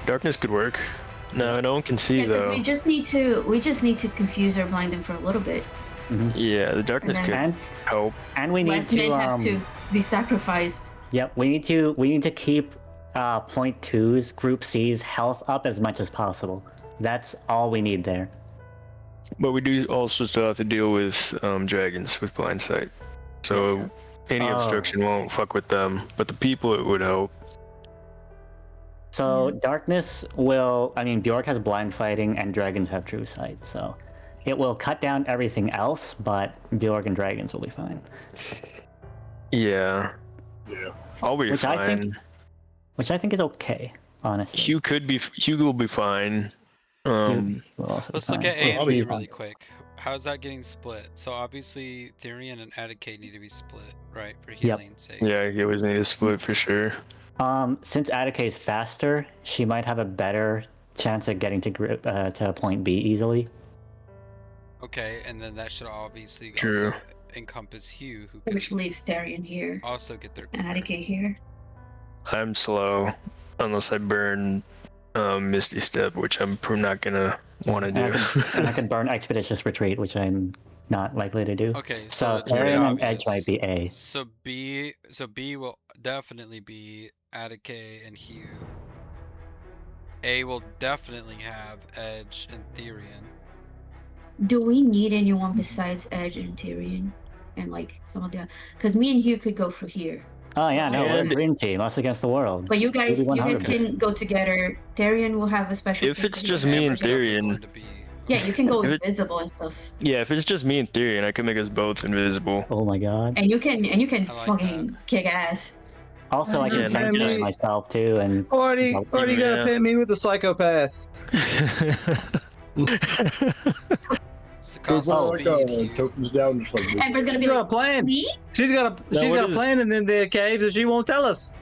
darkness could work. No one can see Yeah, because though. we just need to confuse or blind them for a little bit. Yeah, the darkness And could then- help. And we need Less to men have to be sacrificed. Yep, we need to keep point 2's Group C's health up as much as possible. That's all we need there. But we do also still have to deal with dragons with blind sight. So any Oh. obstruction won't fuck with them, but the people it would help. So darkness will, I mean, Bjork has blind fighting and dragons have true sight, so it will cut down everything else, but Bjork and dragons will be fine. Yeah, Yeah. I'll be Which fine. I think is okay, honestly. Hugh will be fine. Hugh will also be Let's look fine. at A and I'll B be really fine. quick. How's that getting split? So obviously Therian and Atticade need to be split, right? For Yep. healing sake. Yeah, he always need a split for sure. Since Attica is faster, she might have a better chance at getting to point B easily. Okay, and then that should obviously True. also encompass Hugh, who Which can leaves Therian here also get their and Attica here. I'm slow unless I burn Misty Step, which I'm not gonna want to And do. I can burn Expeditious Retreat, which I'm not likely to do. Okay, So it's pretty Therian and obvious. Edge might be A. So B will definitely be Attica and Hugh. A will definitely have Edge and Therian. Do we need anyone besides Edge and Tyrion, and like some of the? Because me and Hugh could go for here. Oh yeah, no, we're a And- dream team, us against the world. But you guys 100%. can go together. Tyrion will have a special. If thing it's for just you. me and Amber's definitely Tyrion. going to be. Yeah, you can go If it- invisible and stuff, Yeah, if it's just me and Tyrion, I can make us both invisible. Oh my god. and you can I like fucking kick ass. Also, I Yeah, can no, sanctuary just- myself too, and Why do you gotta Yeah. pit me with a psychopath? It's the cost of Like, speed. tokens down, just like Amber's gonna She's be got a like, plan. me? She's got what a is- plan in the caves, and she won't tell us.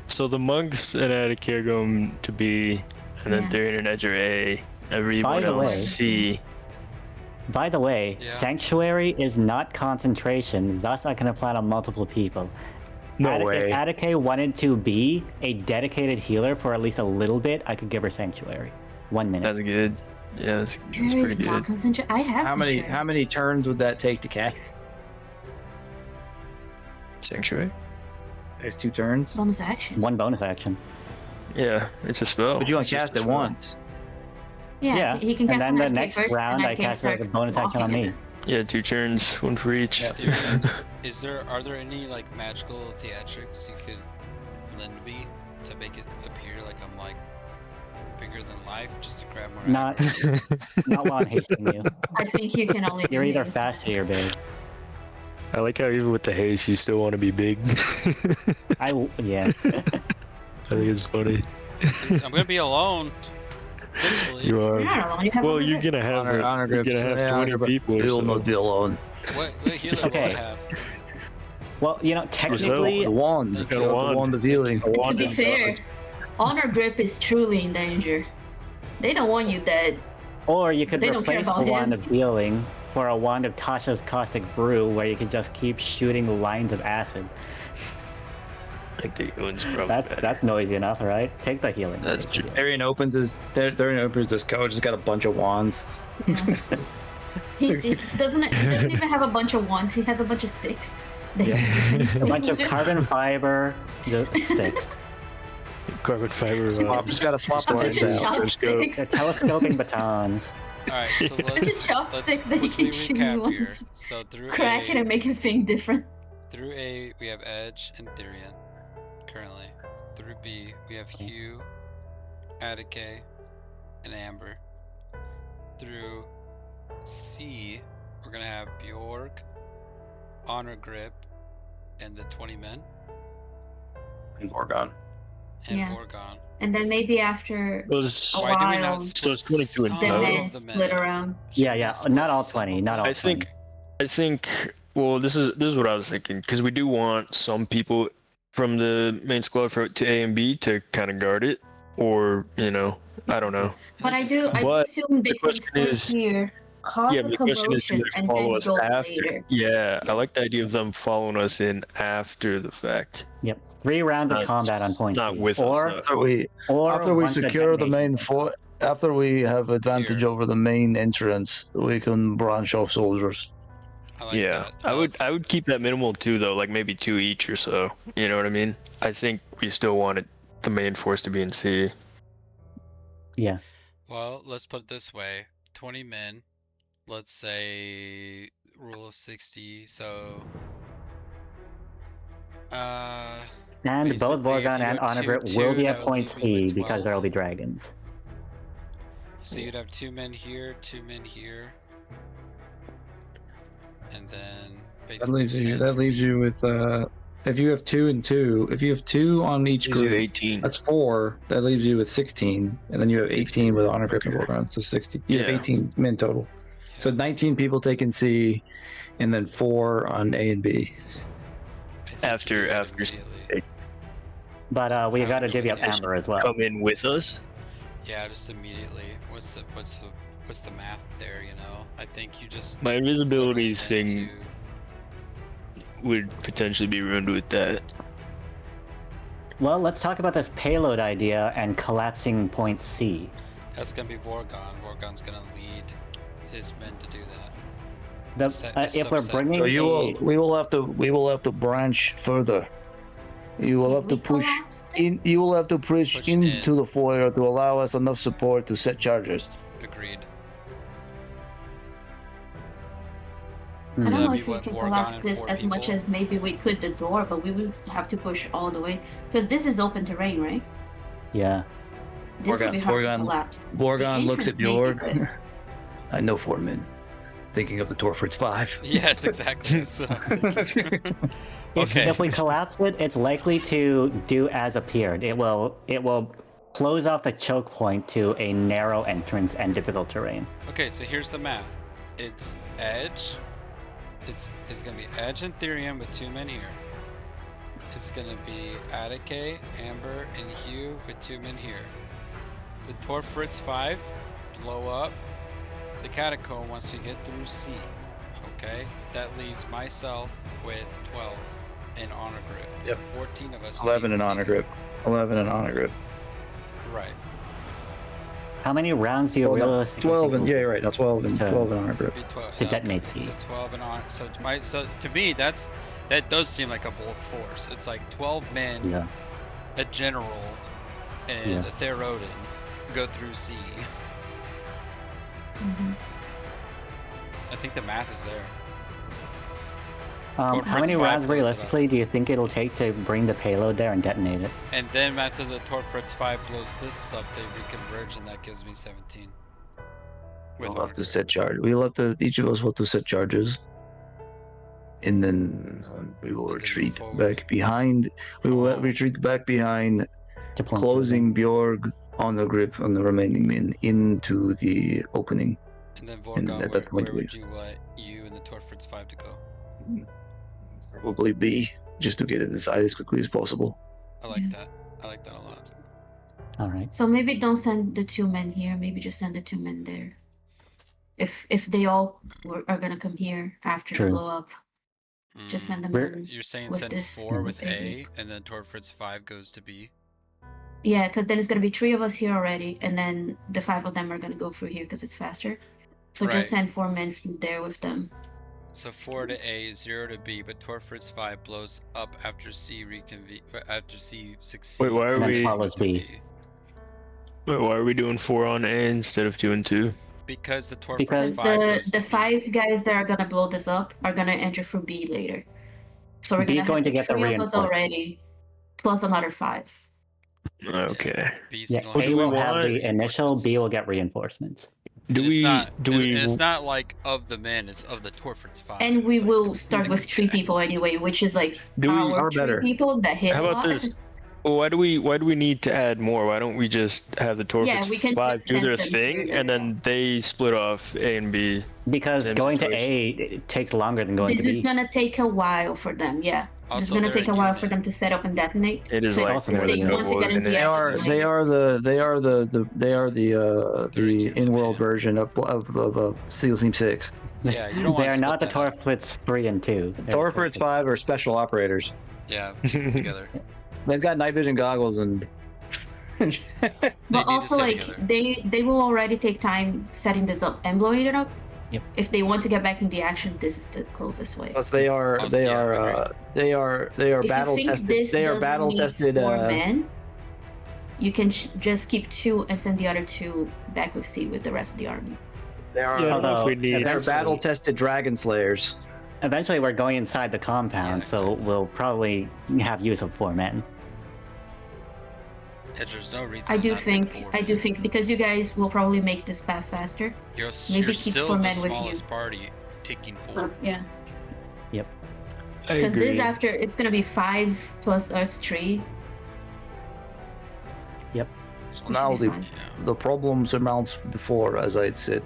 So the monks and Attic are going to B, and then Yeah. Tyrion and Edge are A. Everyone the else way- C. by the way, Yeah. sanctuary is not concentration, thus I can plan on multiple people. No way. If Attica wanted to be a dedicated healer for at least a little bit, I could give her sanctuary. 1 minute. That's good. Yeah, that's There pretty is not good. concentration. I have sanctuary. How many turns would that take to cast? Sanctuary? There's 2 turns. bonus action? 1 bonus action. Yeah, it's a spell. But you only It's just cast a it spell. once. Yeah, he can cast and then on the that next first, round and I cast it as a start bonus action on blocking me. it. Yeah, 2 turns, 1 for each. Yeah. Are there any like magical theatrics you could lend me to make it appear like I'm like bigger than life, just to grab more? Not, aggro? not while I'm hasting you. I think you can only. You're do either haste. fast or you're big. I like how even with the haste, you still want to be big. Yeah. I think it's funny. I'm gonna be alone. Eventually. You are. You're not alone. You have Well, one you're other. gonna have Honor you're grips. gonna have Yeah, 20 honor grip. people or You'll so. not be alone. What healer Okay. do I have? Well, you know, technically, The wand. You got a You have wand. The wand of healing. To be fair, honor grip is truly in danger. They don't want you dead. or you could They don't care replace the about wand him. of healing for a wand of Tasha's caustic brew, where you could just keep shooting lines of acid. I think the healing's probably better. That's noisy enough, right? Take the healing. That's Take the true. healing. Arian opens this coach. He's got a bunch of wands. Yeah. he doesn't even have a bunch of wands. He has a bunch of sticks. A bunch of carbon fiber sticks. Carbon fiber. Just gotta swap the Bunch wands of out. chopsticks. They're telescoping batons. Alright, so Bunch of let's chopsticks that you quickly can choose recap one. here. So through Crack it and make a thing different. Through A, we have Edge and Tyrion, currently. Through B, we have Hugh, Attica, and Amber. Through C, we're gonna have Bjork, Honor Grip, and the 20 men, And Vorgon. and Yeah. Borgon. And then maybe after Those, a Why do we not while, so it's 22 in some the total. men of the split around. Yeah, yeah. Split Not all some 20. of Not them. all I think, 20. I think. Well, this is what I was thinking because we do want some people from the main squad to A and B to kind of guard it, or I don't know. But I do But assume they the can question start is- here, cause Yeah, a but the question is, do commotion, they and follow then us go after? later. Yeah, I like the idea of them following us in after the fact. Yep. 3 rounds of Not- combat on point. not C. with us, or, though. After we once a secure the detonation main fort, after we have advantage Here. over the main entrance, we can branch off soldiers. I like Yeah, that. I would keep that minimal too, though, like maybe 2 each or so. You know what I mean? I think we still wanted the main force to be in C. Yeah. Well, let's put it this way: 20 men. Let's say rule of 60. So, And both basically, if Vorgon you and have Honor two- Grip will two, be that at would point leave me C with because 12. there will be dragons. So you'd have 2 men here, 2 men here, and then basically 10. That leaves you with if you have 2 and 2, if you have 2 on each Gives you group, 18. that's 4. That leaves you with 16, and then you have 18 with honor grip and Okay. Vorgon, so 60. You have Yeah. 18 men total. So 19 people taking C, and then 4 on A and B. I think After- you do that after immediately. But we How got to many divvy up guys Amber as well. Come in with us. Yeah, just immediately. What's the math there? I think you just My invisibility literally thing tend would potentially be ruined with that. Well, let's talk about this payload idea and collapsing point C. That's gonna be Vorgon. Vorgon's gonna lead his men to do that. The, Set- a if we're subset. bringing So we a, will have to branch further. You will have to We push collapsed it? in. You will have to push Push in. into the foyer to allow us enough support to set charges. Agreed. I So don't know that'd be if we what, can Borgon collapse and this 4 as much people? as maybe we could the door, but we would have to push all the way. Because this is open terrain, right? Yeah. This would be hard to collapse. The Vorgon looks at entrance maybe, Bjorg. but- I know 4 men. Thinking of the Torford's 5. Yes, exactly. That's what I was thinking. Okay. If we collapse it, it's likely to do as appeared. It will close off the choke point to a narrow entrance and difficult terrain. Okay, so here's the math. It's Edge. It's gonna be Edge and Therium with 2 men here. It's gonna be Atticay, Amber, and Hugh with 2 men here. The Torfritz 5 blow up the catacomb once we get through C. Okay, that leaves myself with 12 in honor grip. Yep. So 14 of us. will 11 be in C. honor grip. 11 in honor grip. Right. How many rounds do you Well, no, realistically 12 think and will yeah, you're right. No, 12 and to- 12 in honor grip. Be 12. to okay, detonate C? So 12 in honor. So to me that does seem like a bulk force. It's like 12 men, Yeah. a general, and Yeah. a Therodin go through C. Mhm. I think the math is there. How Torford's many 5 rounds close it realistically do you think it'll take to bring the payload there and detonate it? And then after the Torfritz 5 blows this up, they reconverge, and that gives me 17. With We'll have honor to grip. set charge. We'll have to. Each of us will have to set charges, and then we will And then move retreat forward. back behind. We will Oh. retreat back behind, Deploying closing Bjorg on the grip on the remaining men into the opening. And then And Vorgon, at that point where we- would you want you and the Torfritz 5 to go? Probably B, just to get it inside as quickly as possible. I like Yeah. that. I like that a lot. All right. So maybe don't send the 2 men here. Maybe just send the 2 men there. If they all are gonna come here after True. the blow up, just Mm. send them We're- in. You're saying with send this 4 with A, technique. and then Torfritz 5 goes to B. Yeah, because then it's gonna be 3 of us here already, and then the 5 of them are gonna go through here because it's faster. So Right. just send 4 men from there with them. So 4 to A, 0 to B, but Torfritz 5 blows up after C after C succeeds. Wait, why are And then we- follows to B. Wait, why are we doing 4 on A instead of 2 and 2? Because the Torfritz Because 5 The goes to the B. 5 guys that are gonna blow this up are gonna enter through B later. So we're B's gonna going have to get the 3 of us reinforcement. already, plus another 5. Okay. B Yeah, single A do we will have want- the initial, B will get reinforcements. Do And it's we? not, do and we? it's not like of the men, it's of the Torfritz 5. And we It's like will start the with 3 people guys. anyway, which is like Do we- our Are 3 better. people that hit How a about lot. this? Well, why do we need to add more? Why don't we just have the Torfritz we can 5 just do send their them thing here. and then they split off A and B? Because Same going situation. to A it takes longer than going This to is B. gonna take a while for them, yeah. This is Also, gonna they're take a a while for unit. them to set up and detonate. It is So like also if more they than want to double, get isn't into it? the They are action they lane, are the They're a the unit, in-world man. version of SEAL Team 6. Yeah, you don't want They to are not the that up. Torfritz 3 and 2. They're Torford's 5 are special operators. Yeah, together. They've got night vision goggles and. But They need to also, stay like, together. they will already take time setting this up and blowing it up. Yep. If they want to get back in the action, this is the closest way. Plus, they are Also, yeah, they are If battle you think tested. this They are doesn't battle need tested. 4 men, you can just keep 2 and send the other 2 back with C with the rest of the army. They are Yeah, I don't know if Although, we need. they're eventually- battle tested dragon slayers. Eventually, we're going inside the compound, Yeah, so exactly. we'll probably have use of 4 men. Yeah, there's no reason. I do not to think forward. because you guys will probably make this path faster. You're, maybe you're keep still 4 the men with you. smallest party taking 4. Yeah. I Because agree. this after it's gonna be 5 plus us 3. So We now should be the fine. Yeah. the problem surmounts before, as I had said.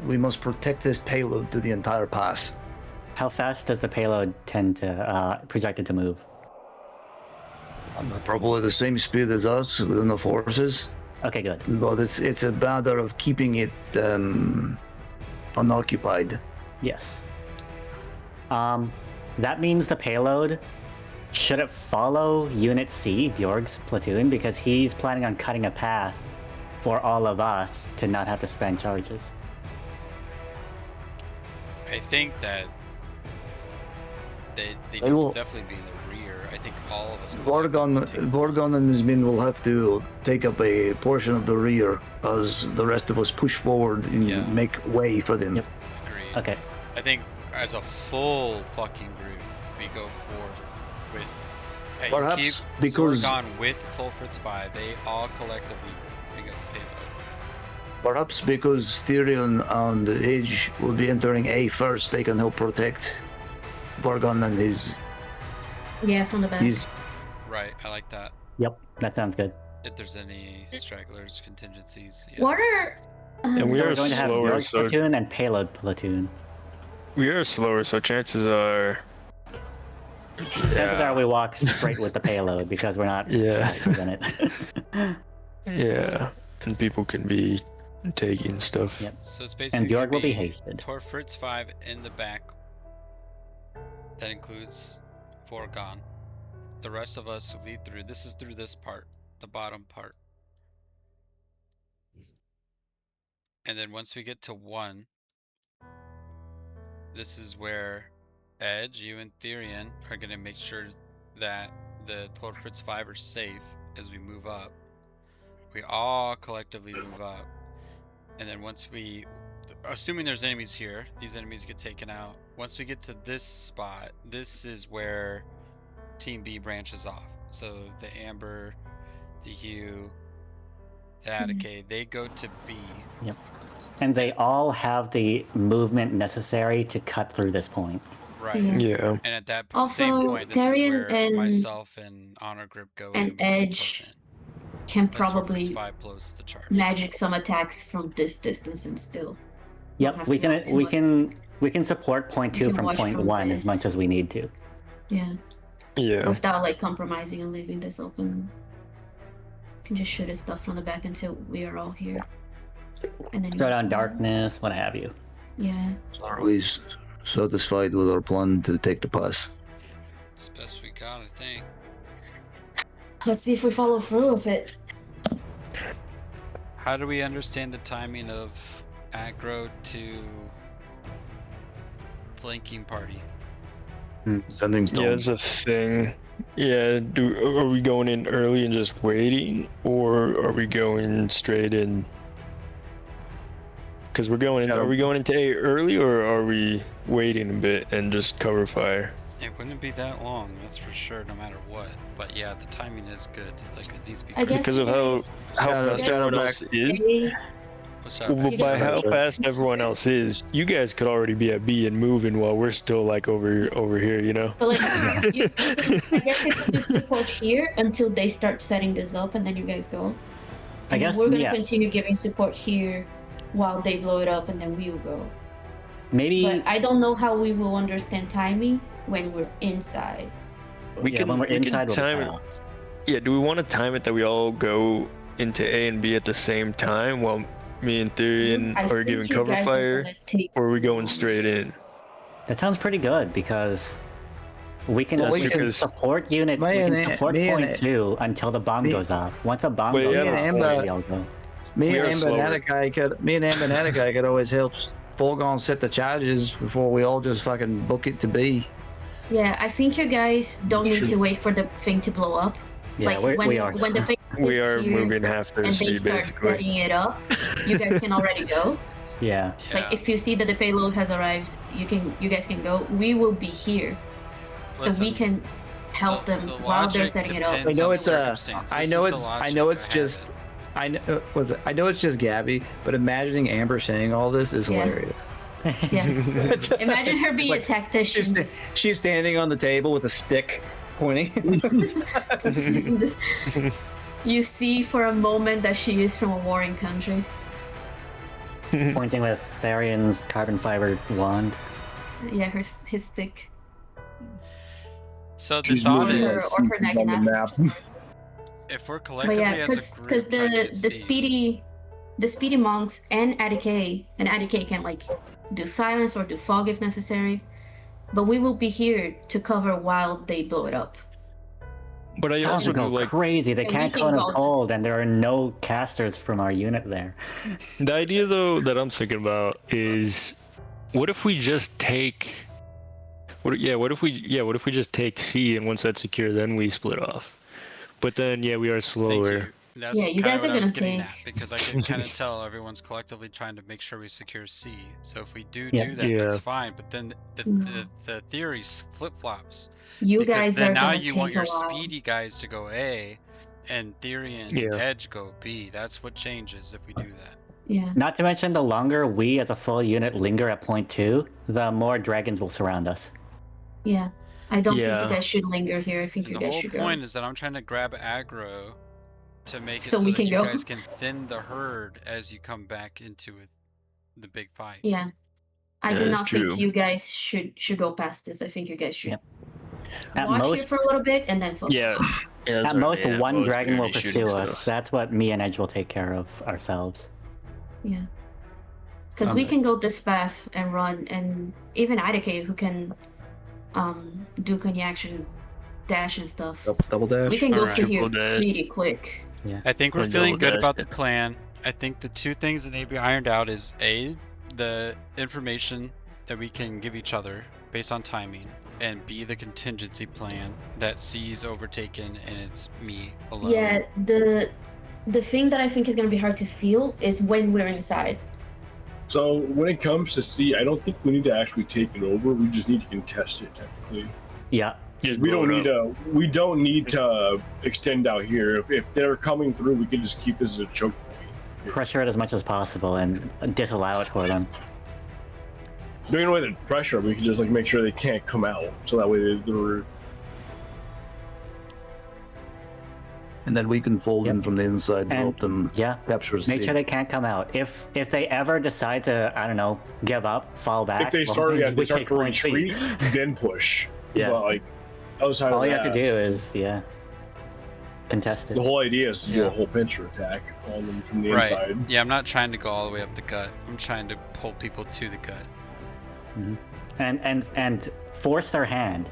We must protect this payload to the entire pass. How fast does the payload tend to projected to move? Probably the same speed as us within the forces, Okay, good. but it's a matter of keeping it unoccupied. Yes. That means the payload should it follow Unit C, Bjorg's platoon, because he's planning on cutting a path for all of us to not have to spend charges. I think that they They need will- to definitely be in the rear. I think all of us. Vorgon and his men will have to take up a portion of the rear as the rest of us push forward and Yeah. make way for them. Yep. Agreed. Okay. I think as a full fucking group, we go forth with. Hey, Perhaps keep because- Zorgon with Tolfritz 5, they all collectively bring up the payload. Perhaps because Tyrion and Edge will be entering A first, they can help protect Vargon and his. Yeah, from the back. Right, I like that. Yep, that sounds good. If there's any stragglers, contingencies. Yeah. What are? And we So are we're going to have slower, York so platoon and payload platoon. we are slower, so chances are. Chances are we walk straight with the payload because we're not Yeah. faster than it. Yeah, and people can be taking stuff. Yep. So it's basically And Bjorg will be gonna hasted. Tolfritz 5 in the back. That includes Vorgon. The rest of us lead through. This is through this part, the bottom part. And then once we get to 1, this is where Edge, you and Therian are going to make sure that the Tolfritz 5 are safe as we move up. We all collectively move up. And then once we, assuming there's enemies here, these enemies get taken out. Once we get to this spot, this is where Team B branches off. So the Amber, the Hue, the Atticay, they go to B. Yep. And they all have the movement necessary to cut through this point. Right. Yeah. Yeah. And at that Also, same point, this Therian is where and- myself and Honor Grip go in and and we can Edge push in. Can That's Tolfritz probably 5 blows the charge. magic some attacks from this distance and still. Yep, have we to can walk too we much. can support point We 2 can from watch point from 1 as much this. as we need to. Yeah. Yeah. Without like compromising and leaving this open. Can just shoot at stuff from the back until we are all here. And then you Throw go down from darkness, what have you. there. Yeah. So are we satisfied with our plan to take the pass? It's the best we got, I think. Let's see if we follow through with it. How do we understand the timing of aggro to flanking party? Sending Yeah, that's stones. a thing. Yeah, are we going in early and just waiting, or are we going straight in? Because we're going in. Are we going into A early, or are we waiting a bit and just cover fire? It wouldn't be that long, that's for sure, no matter what. But yeah, the timing is good. Like it needs to be. I guess Because you of how guys- fast Shadow everyone back. else is. What's Well, that? You by guys- how fast everyone else is, you guys could already be at B and moving while we're still like over here, you know? But like, I guess if you just support here until they start setting this up, and then you guys go. I And then guess, we're gonna yeah. continue giving support here while they blow it up, and then we'll go. Maybe But I don't know how we will understand timing when we're inside. We yeah, can- when we're we can inside we'll be time fine. it. Yeah, do we want to time it that we all go into A and B at the same time while me and Therian I are think giving you cover guys are fire, gonna take or are we going long. straight in? That sounds pretty good because we can, Yeah, we can because- support unit we Me can and- support me and- point 2 until the bomb me- goes off. Once a bomb Wait, goes yeah, off, and maybe I'll go. Me We and are Amber slower. and Atticay could always help Forgon set the charges before we all just fucking book it to B. Yeah, I think you guys don't need to wait for the thing to blow up. Yeah, like when we are. when the thing We is are here moving half their and they speed, start basically. setting it up, you guys can already go. Yeah. Yeah. Like if you see that the payload has arrived, you guys can go. We will be here, so we Listen, can help them while they're setting it up. depends I know on it's circumstance. I This know is the it's I logic know it's have just it. I know it's just Gabby, but imagining Amber saying all this is Yeah. hilarious. Yeah. Imagine her being It's a like tactician. just she's standing on the table with a stick pointing. using this. You see for a moment that she is from a warring country. Pointing with Therian's carbon fiber wand. Yeah, his stick. So the She's thought moving is, Or her on the map. if we're But collectively yeah, as a group because trying to the see- speedy monks and Atticay can like do silence or do fog if necessary. But we will be here to cover while they blow it up. But I Sounds also do go like crazy. They And can't we go can in go the cold, and there are no casters from our unit there. the idea though that I'm thinking about is, what if we just take, what if we just take C, and once that's secure, then we split off. But then we are slower. That's Yeah, you kind of guys what are I was gonna getting take. at because I can kind of tell everyone's collectively trying to make sure we secure C. So if we do Yeah. do that, Yeah. that's fine. But then No. the theory flip flops You because guys then are now gonna you want take a your while. speedy guys to go A, and Theory and Yeah. Edge go B. That's what changes if we do that. Yeah. Not to mention, the longer we as a full unit linger at point 2, the more dragons will surround us. Yeah. I don't think you Yeah. guys should linger here. I think And you the guys whole should point go. is that I'm trying to grab aggro to make it So so we that can you go. guys can thin the herd as you come back into it, the big fight. Yeah. I That do is not true. think you guys should go past this. I think you guys should Yep. At watch most, here for a little bit and then focus. Yeah. Yeah, that's at what I most, mean, one most dragon we're will already shooting pursue us. stuff. That's what me and Edge will take care of ourselves. Yeah. Because we can go this path and run, and even Idake, who can do action dash and stuff. Double dash. We can go Alright. through here Triple dash. pretty quick. I think we're And feeling double good dash about the it. plan. I think the two things that need to be ironed out is A, the information that we can give each other based on timing, and B, the contingency plan that C's overtaken and it's me alone. Yeah, the thing that I think is gonna be hard to feel is when we're inside. So when it comes to C, I don't think we need to actually take it over. We just need to contest it technically. Yeah. Just We blow don't it need up. to. We don't need to extend out here. If they're coming through, we can just keep this as a choke point. Pressure it as much as possible and disallow it for them. Doing away with the pressure, we can just like make sure they can't come out, so that way they're. And then we can fold in from the inside to And- help them Yeah. capture the Make C. sure they can't come out. If they ever decide to, I don't know, give up, fall back. If they well, start, then yeah, we they start take to point C. retreat, then push. Yeah. But, like outside All of you that, have to do is, contest it. the whole idea is to do Yeah. a whole pincher attack on them from the Right. inside. Yeah, I'm not trying to go all the way up the gut. I'm trying to pull people to the gut. And force their hand.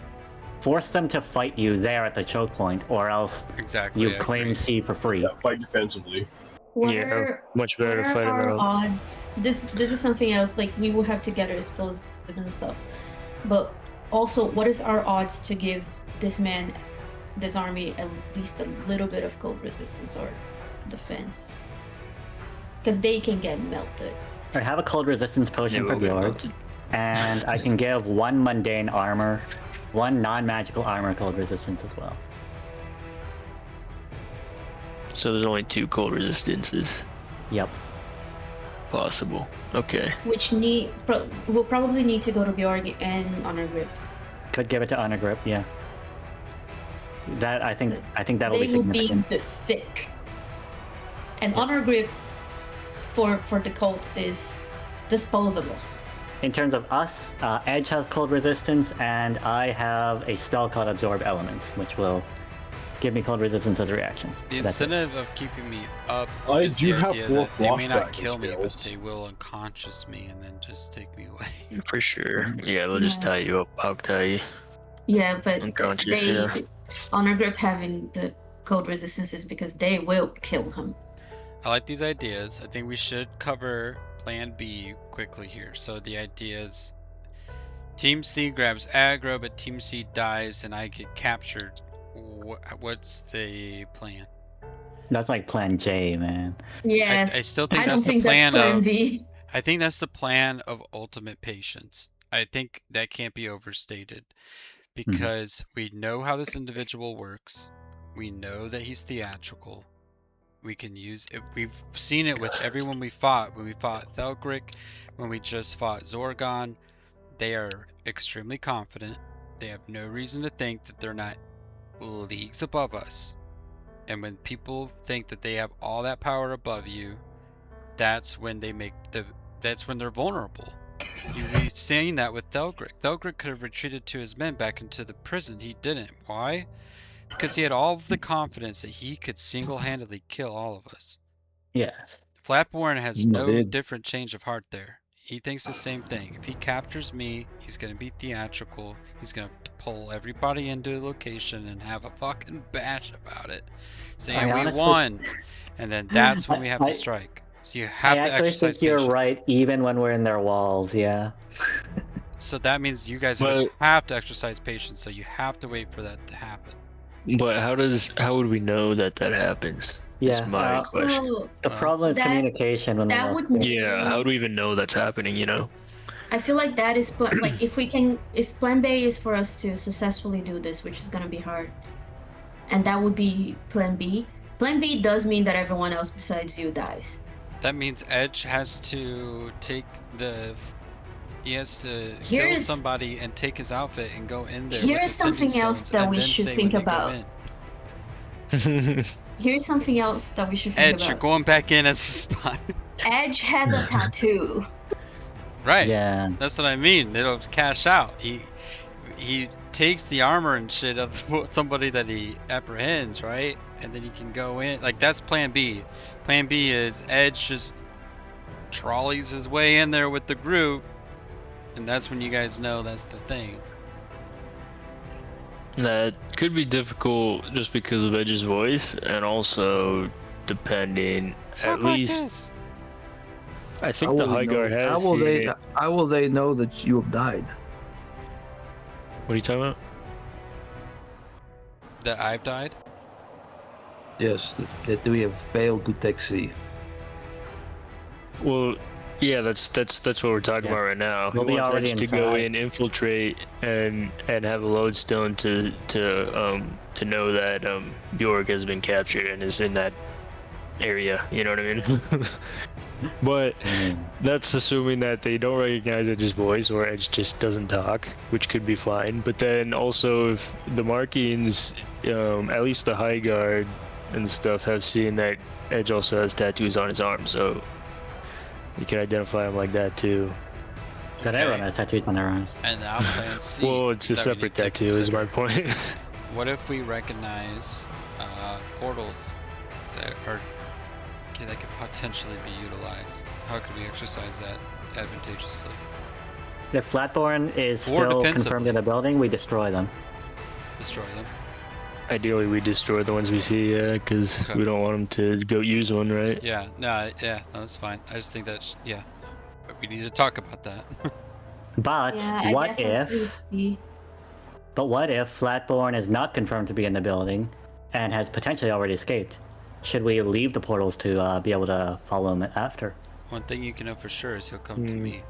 Force them to fight you there at the choke point, or else Exactly. you I claim agree. C for free. Yeah, fight defensively. What Yeah, are, much what better to are fight our it out. odds? This is something else. Like we will have to gather explosives and stuff, but also, what is our odds to give this army, at least a little bit of cold resistance or defense? Because they can get melted. I have a cold resistance potion Yeah, for we'll get Baor, melted. and I can give one mundane armor, one non-magical armor cold resistance as well. So there's only 2 cold resistances Yep. possible. Okay. Which we'll probably need to go to Bjorg and Honor Grip. Could give it to Honor Grip, yeah. That I think that'll They be will significant. be the thick. And Honor Grip for the cult is disposable. In terms of us, Edge has cold resistance, and I have a spell called Absorb Elements, which will give me cold resistance as a reaction. The That's it. incentive of keeping me up I is do the have idea 4 that they may not Frost kill me, but skills. they will unconscious me and then just take me away. For sure. Yeah, they'll just Yeah. tie you up, hog tie you. Yeah, but Unconscious, yeah. Honor Grip having the code resistance is because they will kill him. I like these ideas. I think we should cover Plan B quickly here. So the idea is Team C grabs aggro, but Team C dies and I get captured. What's the plan? That's like Plan J, man. Yeah, I still think I that's don't think the that's plan Plan of. B. I think that's the plan of ultimate patience. I think that can't be overstated because we know how this individual works. We know that he's theatrical. We can use it. We've seen it with everyone we fought. When we fought Thelgric, when we just fought Zorgon, they are extremely confident. They have no reason to think that they're not leagues above us. And when people think that they have all that power above you, that's when that's when they're vulnerable. You've seen that with Thelgric. Thelgric could have retreated to his men back into the prison. He didn't. Why? Because he had all of the confidence that he could single-handedly kill all of us. Yes. Flatborn has He no did. different change of heart there. He thinks the same thing. If he captures me, he's going to be theatrical. He's going to pull everybody into the location and have a fucking bash about it. Saying I we honestly- won. And then that's when we have I- to strike. So you have I to actually exercise think you're patience. right, even when we're in their walls, yeah. So that means you guys But- have to exercise patience, so you have to wait for that to happen. But how would we know that happens? Yeah, Is my question. So The problem is that- communication. When that we would Yeah, how do we even know that's happening? You know. I feel like that is like if plan B is for us to successfully do this, which is gonna be hard, and that would be plan B. Plan B does mean that everyone else besides you dies. That means Edge has to take he has to kill Here's- somebody and take his outfit and go in there. Here with is the sending something else stones that and we then should say think when they go about. in. Here's something else that we should think Edge, you're about. going back in as a spy. Edge has a tattoo. Right. Yeah. That's what I mean. It'll cash out. He takes the armor and shit of somebody that he apprehends, right? And then he can go in. Like, that's plan B. Plan B is Edge just trolleys his way in there with the group, and that's when you guys know that's the thing. That could be difficult just because of Edge's voice, and also depending at least. I think the High Guard has. How will they know that you have died? What are you talking about? That I've died? Yes, that we have failed to take C. Well, yeah, that's what we're talking about right now. We'll He be wants already Edge to go inside. in, infiltrate, and have a lodestone to know that Bjork has been captured and is in that area. You know what I mean? But that's assuming that they don't recognize Edge's voice or Edge just doesn't talk, which could be fine. But then also if the markings, at least the High Guard and stuff, have seen that Edge also has tattoos on his arm, so you can identify him like that too. Got everyone has tattoos on their arms. And now plan C. Well, it's a that we separate need to tattoo, is consider. my point. What if we recognize portals that could potentially be utilized? How could we exercise that advantageously? If Flatborn is Or still defensively. confirmed in the building, we destroy them. Destroy them? Ideally, we destroy the ones we see, because Okay. we don't want them to go use one, right? Yeah, no, that's fine. I just think that, but we need to talk about that. But Yeah, I what guess if? it's C. But what if Flatborn is not confirmed to be in the building and has potentially already escaped? Should we leave the portals to be able to follow him after? One thing you can know for sure is he'll come to me.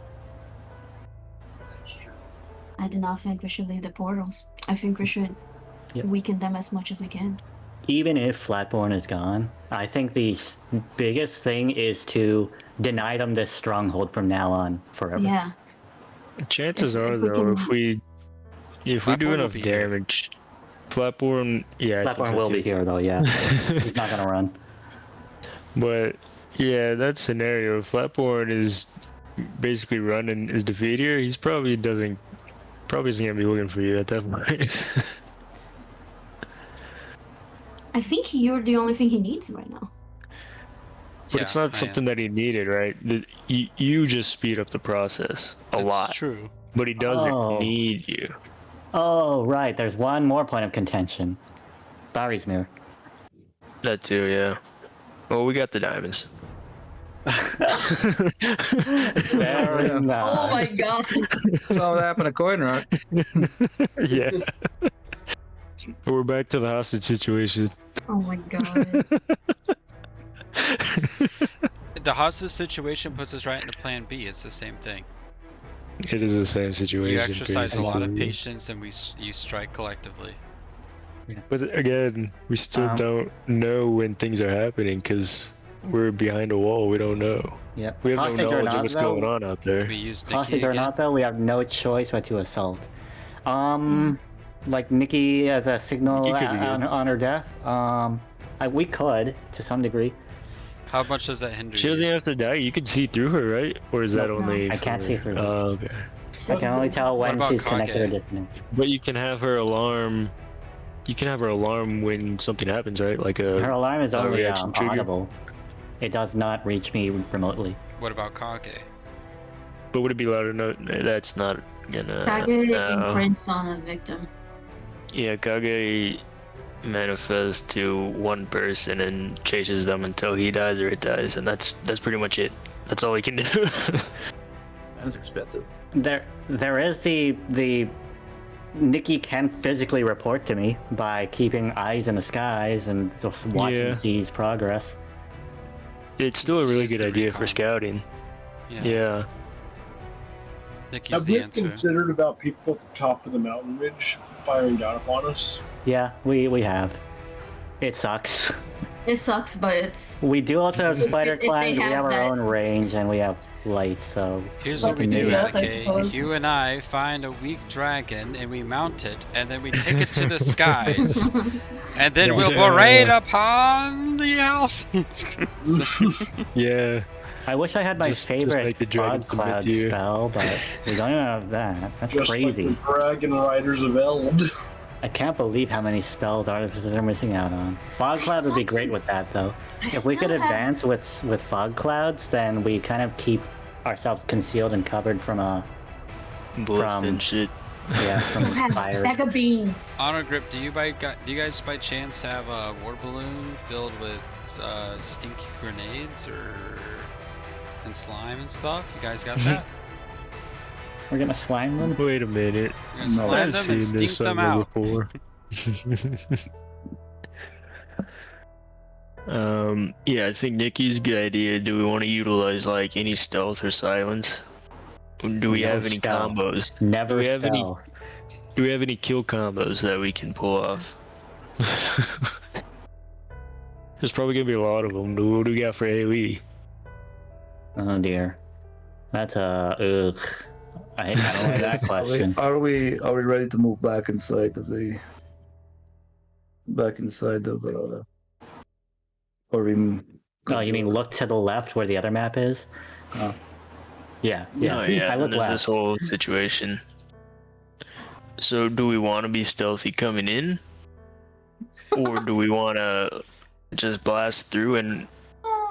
I do not think we should leave the portals. I think we should Yep. weaken them as much as we can. Even if Flatborn is gone, I think the biggest thing is to deny them this stronghold from now on forever. Yeah. Chances If are, we though, can- if we do Flatborn will enough be here. damage, Flatborn, yeah, I think Flatborn so will too. be here though, yeah. He's not gonna run. But yeah, that scenario, if Flatborn is basically run and is defeated here, he's probably isn't gonna be looking for you at that point. I think you're the only thing he needs right now. But it's not something that he needed, right? You just speed up the process a lot. True. But he doesn't Oh. need you. Oh, right. There's one more point of contention. Barry's mirror. That too, yeah. Well, we got the diamonds. Very Oh nice. my god. That's all that happened to Coin Yeah. We're back to the hostage situation. Oh my god. The hostage situation puts us right into plan B. It's the same thing. It is the same situation. You exercise a lot of basically. patience and you strike collectively. But again, we still don't know when things are happening because we're behind a wall. We don't know. Yep. We have Hostage no or knowledge not, of what's though- going on out there. We use Nikki Hostage or again. not, though, we have no choice but to assault. Like Nikki as a signal Nikki could be on her death. We could to some degree. How much does that hinder She you? doesn't have to die. You can see through her, right? Or is that No, only? I can't for- see through her. Oh, okay. I can only tell when about she's connected or Kage? disconnected. But you can have her alarm. You can have her alarm when something happens, right? Like a. Her alarm is a only reaction trigger. audible. It does not reach me remotely. What about Kage? But would it be loud enough? That's not gonna. Kage no. imprints on a victim. Yeah, Kage manifests to one person and chases them until he dies or it dies, and that's pretty much it. That's all he can do. That's expensive. There is the Nikki can physically report to me by keeping eyes in the skies and just watching Yeah. Z's progress. It's still a really Use good the idea for recon. scouting. Yeah. Yeah. Nikki's Have the we answer. considered about people at the top of the mountain ridge firing down upon us? Yeah, we have. It sucks. It sucks, but it's. We do also have spider if they climbs, we have have our that- own range, and we have lights, so... Here's Like what we the do, US, I Annika. suppose. You and I find a weak dragon and we mount it, and then we take it to the skies, and then we'll parade upon the house. Yeah. I wish I had my Just favorite make the dragon fog cloud submit to you. spell, but we don't even have that. That's Just crazy. like the Dragon Riders of Eld. I can't believe how many spells artificers are missing out on. Fog cloud would be great with that, though. If we could advance with fog clouds, then we kind of keep ourselves concealed and covered from Bullets From- and shit. from fire. Bag of beans. Honor Grip, do you guys by chance have a war balloon filled with stinky grenades and slime and stuff? You guys got that? We're gonna slime them. Wait a minute. You're gonna slime I've them seen and this stink them somewhere out. before. Yeah, I think Nikki's a good idea. Do we want to utilize like any stealth or silence? Do we No have any stealth. combos? Never Do we have any- stealth. Do we have any kill combos that we can pull off? There's probably gonna be a lot of them. What do we got for AoE? Oh dear. That's ugh. I don't like that question. Are we ready to move back inside of or we Oh, you mean look to the left where the other map is? Oh. Yeah. Oh, yeah. I look There's left. this whole situation. So, do we want to be stealthy coming in, or do we want to just blast through and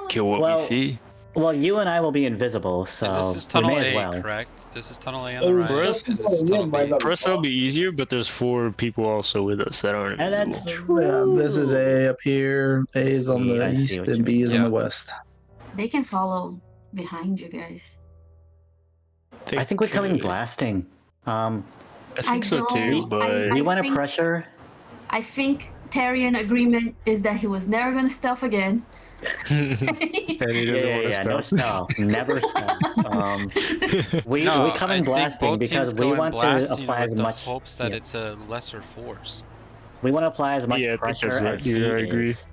kill what Well, we see? Well, you and I will be invisible, so And this is we tunnel may as A, well. correct? This is tunnel A on the Oh, right. for us- and this is tunnel B. For us, that'll be easier, but there's 4 people also with us that aren't And invisible. that's true. Yeah, this is A up here. A is on See, the I see east what and you B is on mean. the west. They can follow behind you guys. I think we're coming could. blasting. I think so too, don't- but We want to think- pressure. I think Tarian agreement is that he was never gonna stealth again. and he doesn't want to No stop. stealth. Never stealth. We No, come I in think blasting both because teams we go in want to blasting apply with as the much. hopes that yeah. it's a lesser force. We want to apply as much Yeah, I think pressure that's right. as C Yeah, I agree. is.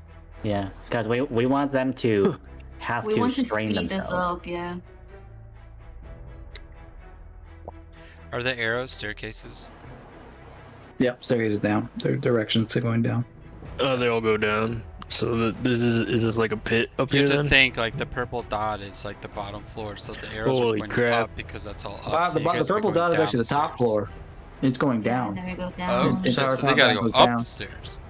Yeah, because we want them to have We to want to strain speed this themselves. up, yeah. Are the arrows staircases? Yep, staircase is down. Their directions to going down. Oh, they all go down. So is this like a pit up You here have to then? think like the purple dot is like the bottom floor, so the arrows Holy are pointing crap. up because that's all up. so the you guys will be purple going dot is down actually the top stairs. floor. It's going Yeah, down. there we go Oh, down. shit, Entire so they gotta compound go goes up down. the stairs.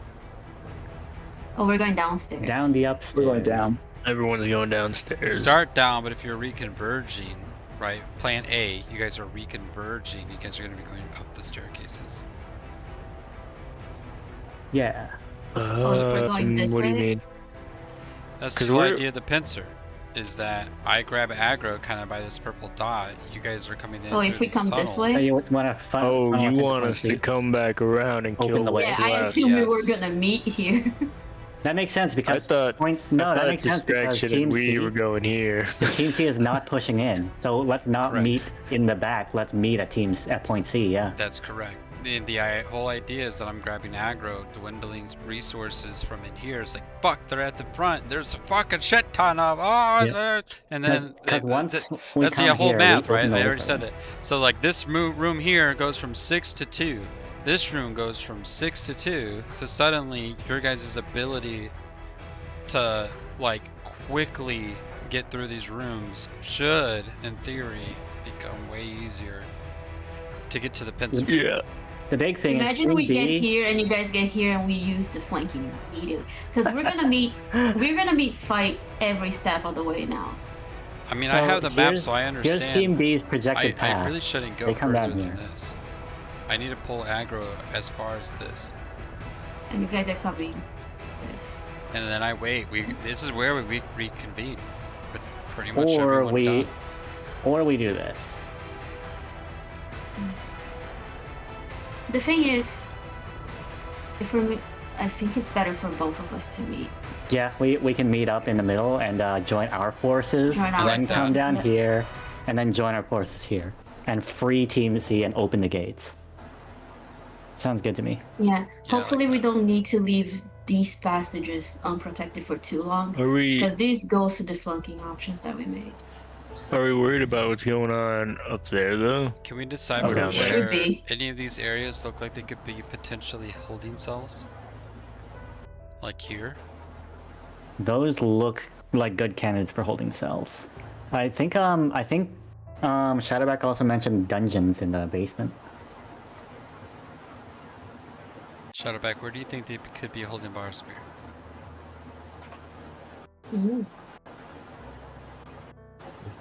Oh, we're going downstairs. Down the upstairs. We're going down. Everyone's going downstairs. Start down, but if you're reconverging, right? Plan A, you guys are reconverging. You guys are gonna be going up the staircases. Yeah. if we're going this What do you way? mean? That's 'Cause the whole we're- idea of the pincer. Is that I grab aggro kind of by this purple dot. You guys are coming in. Oh, if through we these come this tunnels. way? So you want to Oh, you want us to come back around and Open kill the way. what's Yeah, I left? assume we were yes. gonna meet here. That makes sense I because thought, no, I that thought makes sense because distraction Team and we C, were going here. Team C is not pushing in. So let's not Correct. meet in the back. Let's meet at point C. Yeah. That's correct. The whole idea is that I'm grabbing aggro, dwindling resources from in here. It's like, fuck, they're at the front. There's a fucking shit ton of, and then Because once we that's come the whole here, math, we right? open the I already door. said it. So like this room here goes from 6 to 2. This room goes from 6 to 2. So suddenly your guys' ability to like quickly get through these rooms should, in theory, become way easier to get to the pincer. Yeah. The big thing Imagine is we Team get B, here and you guys get here and we use the flanking immediately. Because we're gonna meet fight every step of the way now. I mean, I have the map, so I understand. Here's Team B's projected I path. really shouldn't go They come further down than here. this. I need to pull aggro as far as this, And you guys are coming. This. and then I wait. This is where we reconvene with pretty much or everyone we, done. or we do this. The thing is, I think it's better for both of us to meet. Yeah, we can meet up in the middle and join our forces, Join our then come forces, down yeah. here, and then join our forces here, and free Team C and open the gates. Sounds good to me. Yeah. I Hopefully, like we that. don't need to leave these passages unprotected for too long, Are we because these goes to the flunking options that we made. worried about what's going on up there though? Can we decide Oh, for down there. Should where be. any of these areas look like they could be potentially holding cells? Like here? Those look like good candidates for holding cells. I think Shadowback also mentioned dungeons in the basement. Shadowback, where do you think they could be holding Bar Spear? Ooh.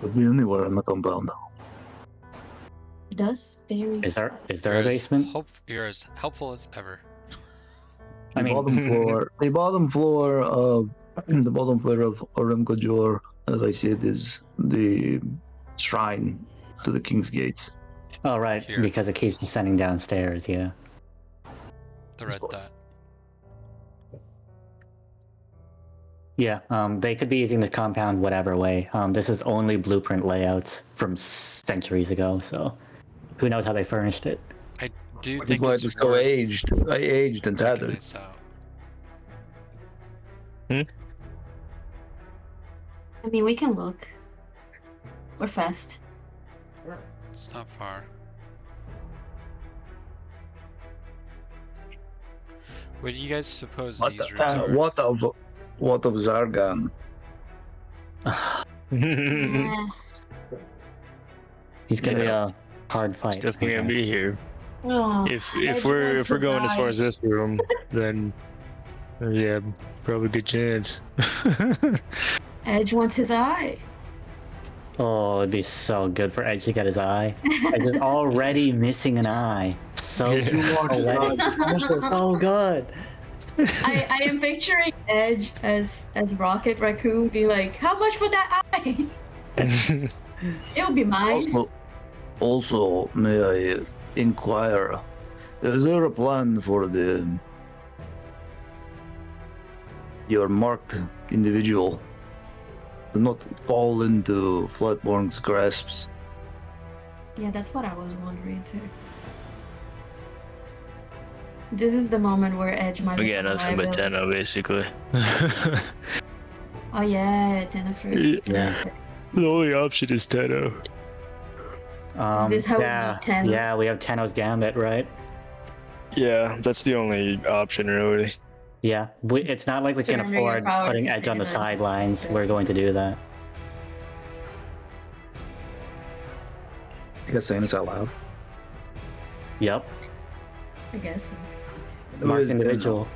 Could be anywhere in the compound. Does very. Is there a You're as basement? You're as helpful as ever. I mean, The bottom floor of Orem, as I said, is the shrine to the King's Gates. oh right, Here. because it keeps descending downstairs. Yeah. The red dot. Yeah, they could be using the compound whatever way. This is only blueprint layouts from centuries ago, so who knows how they furnished it. I do That's think why it's it's so worth aged. Aged and checking tattered. this out. I mean, we can look. We're fast. It's not far. What do you guys suppose What, these rooms are? what of Zargan? Yeah. He's gonna be Yeah. a hard fight. It's definitely gonna be here. Oh, If Edge we're wants his going as far eye. as this room, then yeah, probably good chance. Edge wants his eye. Oh, it'd be so good for Edge to get his eye. Edge is already missing an eye. So Yeah. so good. I am picturing Edge as Rocket Raccoon be like, how much for that eye? It'll be mine. Also, may I inquire? Is there a plan for your marked individual to not fall into Flatborn's grasps? Yeah, that's what I was wondering too. This is the moment where Edge might We be got nothing but Tenno, basically. Oh yeah, Tenno Yeah. The only option is Tenno. Is this how we yeah, beat Tenno? yeah, we have Tenno's Gambit, right? Yeah, that's the only option, really. Yeah, it's not like we can Surrender your afford power putting to Edge on the Tenno. sidelines. Yeah. We're going to do that. You guys saying this out loud? Yep, I guess. Who marked is individual.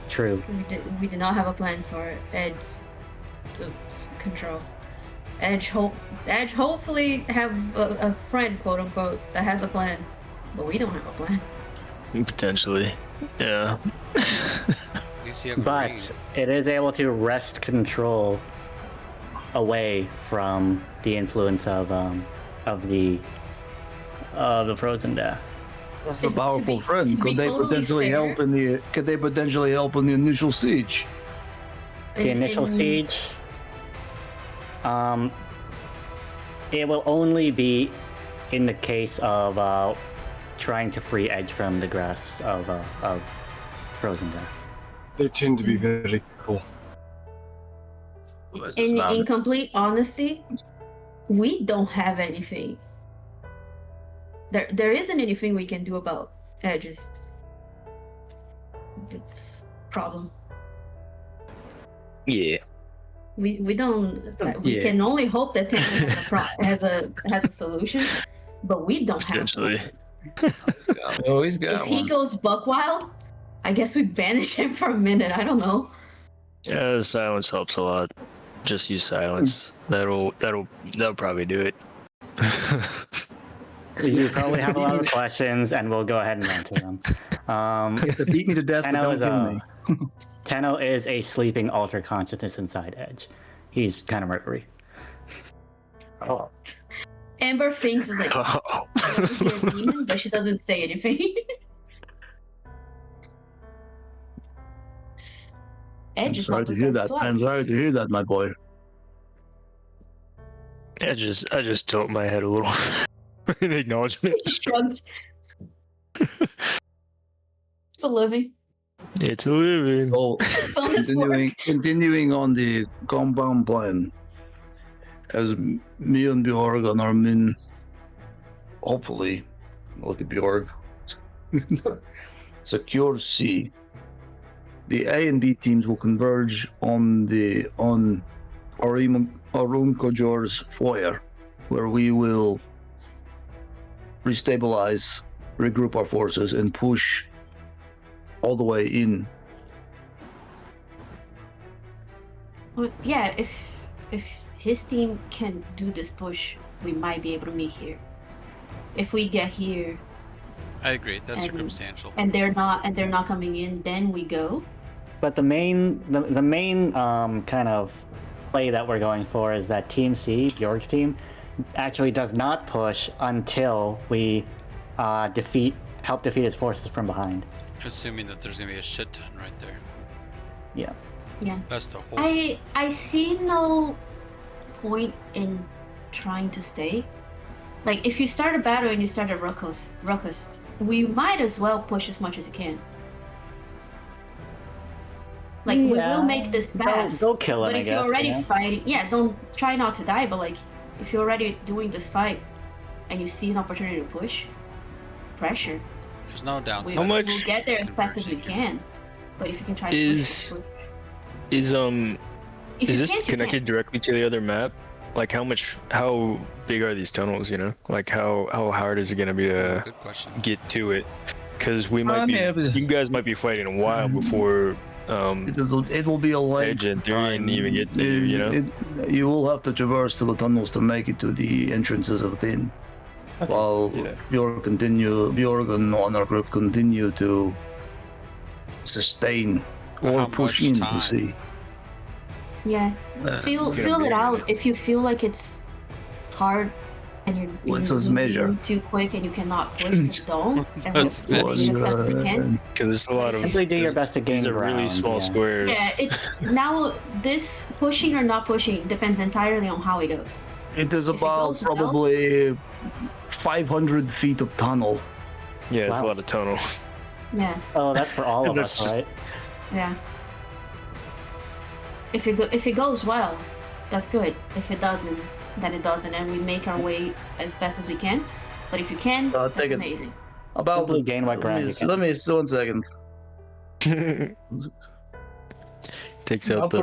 True. We did not have a plan for Edge's control. Edge hopefully have a friend, quote unquote, that has a plan, but we don't have a plan. Potentially. Yeah. At least you have a But read. it is able to wrest control away from the influence of the frozen death. That's a To powerful be- friend. to be Could they totally potentially fair- help in the? Could they potentially help in the initial siege? The initial siege, it will only be in the case of trying to free Edge from the grasps of frozen death. They tend to be very cool. In complete honesty, we don't have anything. There isn't anything we can do about Edge's problem. Yeah. We don't. We Yeah. can only hope that Tenno has a solution, but we don't have. Potentially. Oh, he's got If he goes buck wild, I guess we banish him for a minute. I don't know. Yeah, silence helps a lot. Just use silence. That'll probably do it. You probably have a lot of questions, and we'll go ahead and answer them. You have to beat me to death, but Tenno don't is kill me. Tenno is a sleeping alter consciousness inside Edge. He's kind of murdery. Oh. Amber thinks is like, Oh. over here demon, but she doesn't say anything. Ed I'm just sorry not to hear possessed that. I'm twice. sorry to hear that, my boy. I just tilt my head a little in acknowledgement. He shrugs. It's a living. It's a living. So, It's on this work. continuing on the compound plan, as me and Bjorg on our men, hopefully, look at Bjorg, secure C. The A and B teams will converge on Arun Kojor's foyer, where we will restabilize, regroup our forces, and push all the way in. Well, yeah, if his team can do this push, we might be able to meet here. If we get here I agree. That's And- circumstantial. and they're not coming in, then we go. But the main kind of play that we're going for is that Team C, Bjork's team, actually does not push until we help defeat his forces from behind. Assuming that there's gonna be a shit ton right there. Yeah. Yeah. That's the whole. I see no point in trying to stay. Like, if you start a battle and you start a ruckus, we might as well push as much as you can. Like, we will make this path. Go kill him, But I if guess, you're already yeah. fighting, don't try not to die. But like, if you're already doing this fight, and you see an opportunity to push, pressure. There's no downside. How much We'll get there as fast as we can. But if you can try to is push, is if is you this can't, you connected can't. directly to the other map? Like how big are these tunnels? You know, like how hard is it gonna be to Good question. get to it? Because we might I be, mean, it was- you guys might be fighting a while before It will be a length Edge and of three time. and even get to you, you know? You will have to traverse to the tunnels to make it to the entrances within. While Yeah. Bjorg and our group continue to sustain For or how push much in time? to see. Yeah. Feel gonna it be- out. If you feel like it's hard and Let's you're just measure. moving too quick and you cannot push, then don't. And we'll Let's make it as fast as we can. because it's a lot of Simply do your best to gain these are ground. really small yeah. squares. Yeah, it's now this pushing or not pushing depends entirely on how it goes. It is If it about goes well- probably 500 feet of tunnel. Yeah, it's Wow. a lot of tunnel. Yeah, Oh, that's for all of That's us, just- right? yeah. If it goes well, that's good. If it doesn't, then it doesn't, and we make our way as fast as we can. But if you can, that's take it. amazing. About Simply gain what ground you can. Let me 1 second. Takes About out the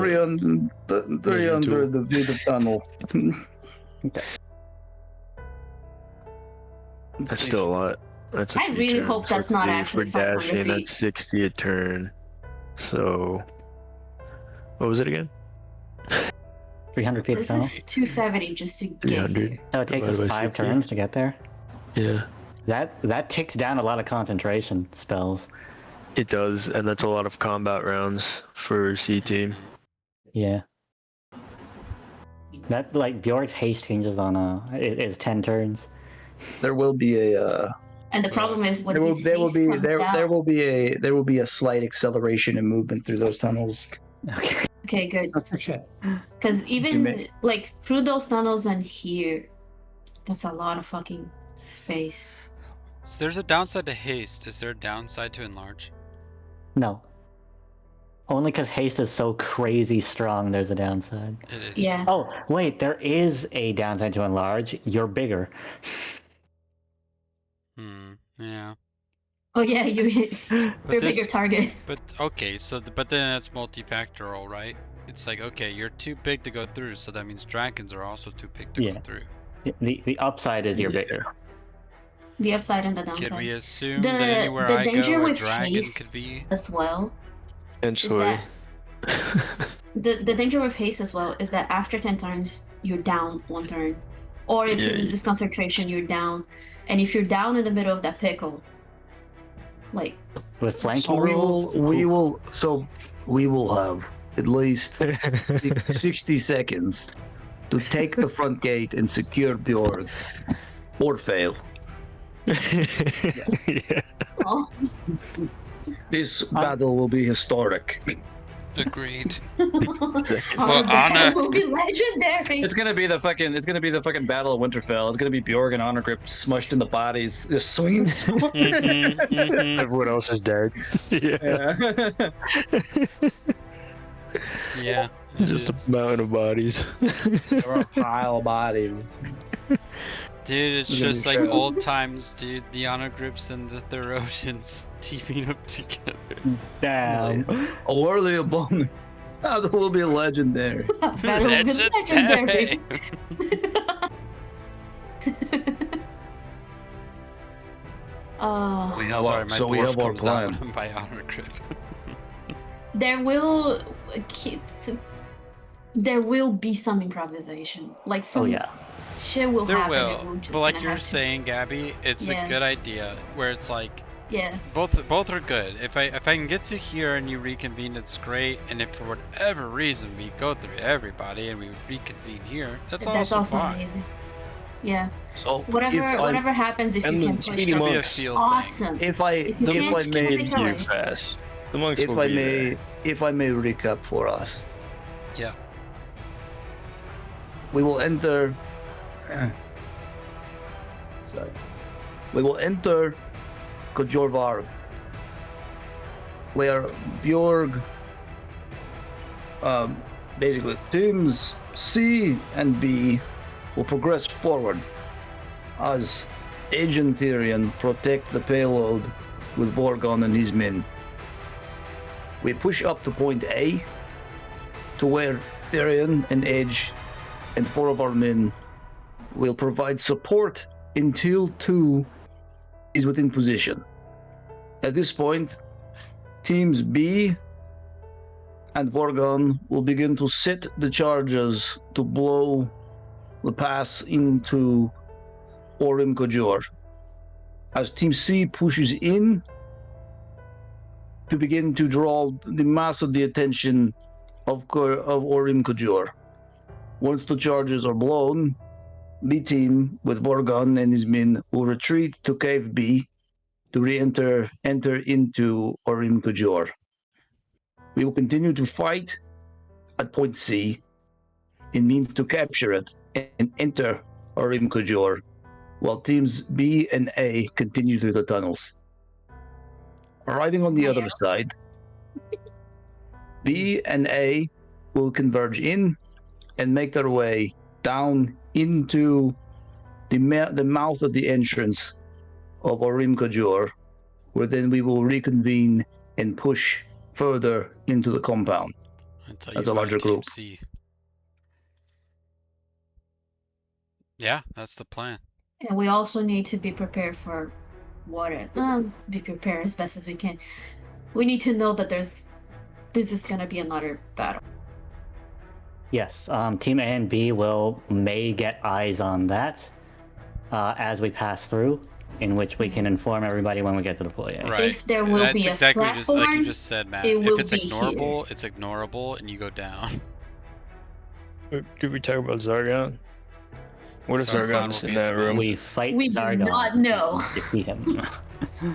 300 feet of tunnel. That's still a lot. That's a I few really turns. hope that's Let's not see, actually for 500 dashing. feet. That's 60 a turn. So, what was it again? 300 feet of This tunnel. is 270 just to get 300. here. So it takes us divided by 5 60. turns to get there. Yeah, That ticks down a lot of concentration spells. it does, and that's a lot of combat rounds for C team. Yeah. That like Bjork's haste changes on is 10 turns. There will be a And the problem is when there will his there will haste be comes there down. there will be a slight acceleration in movement through those tunnels. Okay. Okay, good. Okay. Because You even may- like through those tunnels and here, that's a lot of fucking space. So there's a downside to haste. Is there a downside to enlarge? No. Only because haste is so crazy strong, there's a downside. It is. Yeah. Oh, wait, there is a downside to enlarge. You're bigger. Yeah. Oh yeah, you're a But bigger target. But okay, but then that's multifactorial, right? It's like, okay, you're too big to go through, so that means dragons are also too big to Yeah. go through. The upside is you're bigger. The upside and the Can we downside assume The- that anywhere the I danger go, a with dragon haste- could be? as well. Eventually. The danger with haste as well is that after 10 turns, you're down 1 turn. Or if you Yeah, lose this concentration, you're down. And if you're down in the middle of that pickle, like, With flanking So rules, we will have at least 60 seconds to take the front gate and secure Bjorg, or fail. Yeah. Oh, This battle will be historic. Agreed. our Anna- battle will be legendary. It's gonna be the fucking Battle of Winterfell. It's gonna be Bjorg and Honor Grip smushed into bodies, just swinging. Everyone else is dead. Yeah. Yeah. it Just is. a mountain of bodies. There are a pile of bodies. Dude, it's It's gonna just be like fair. old times, dude. The Honor Grips and the Therosians teaming up together. Damn. A worthy opponent. That will be legendary. Battle will be legendary. We have Sorry, our, my so we dwarf have our comes out plan. when I'm by Honor Grip. there will be some improvisation. Like some Oh yeah. shit will There happen. and will, we're just but like gonna you were have to- saying, Gabby, it's a Yeah. good idea where it's like Yeah. both are good. If I can get to here and you reconvene, it's great. And if for whatever reason we go through everybody and we reconvene here, that's also fine. amazing. Yeah. So Whatever happens, if And you the can push speedy them, It'll be a monks. field thing. awesome. if I If you if can't I skip may it, Get go here away. fast. The monks if will I be may there. if I may recap for us, Yeah. we will enter. Sorry. We will enter Kojorvarv, where Bjorg, basically teams C and B will progress forward as Agent Therion protect the payload with Vorgon and his men. We push up to point A, to where Therion and Edge and 4 of our men will provide support until 2 is within position. At this point, teams B and Vorgon will begin to set the charges to blow the pass into Orim Kojor. As Team C pushes in to begin to draw the mass of the attention of Orim Kojor. Once the charges are blown, B team with Vorgon and his men will retreat to Cave B to enter into Orim Kojor. We will continue to fight at point C in means to capture it and enter Orim Kojor, while teams B and A continue through the tunnels. Arriving on the other side, B and A will converge in and make their way down into the mouth of the entrance of Orim Kojor, where then we will reconvene and push further into the compound Until as you a find larger Team group. C. Yeah, that's the plan. And we also need to be prepared for water. Be prepared as best as we can. We need to know that this is gonna be another battle. Yes, Team A and B may get eyes on that as we pass through, in which we can inform everybody when we get to the foyer. Right. If there will That's be a exactly flat just like you form, just said, Matt. it If will it's be ignorable, it's ignorable, and you go down. Did we talk about Zargon? What if Zargon Zargon's will in be that the room? We fight We do Zargon. not know. Defeat him.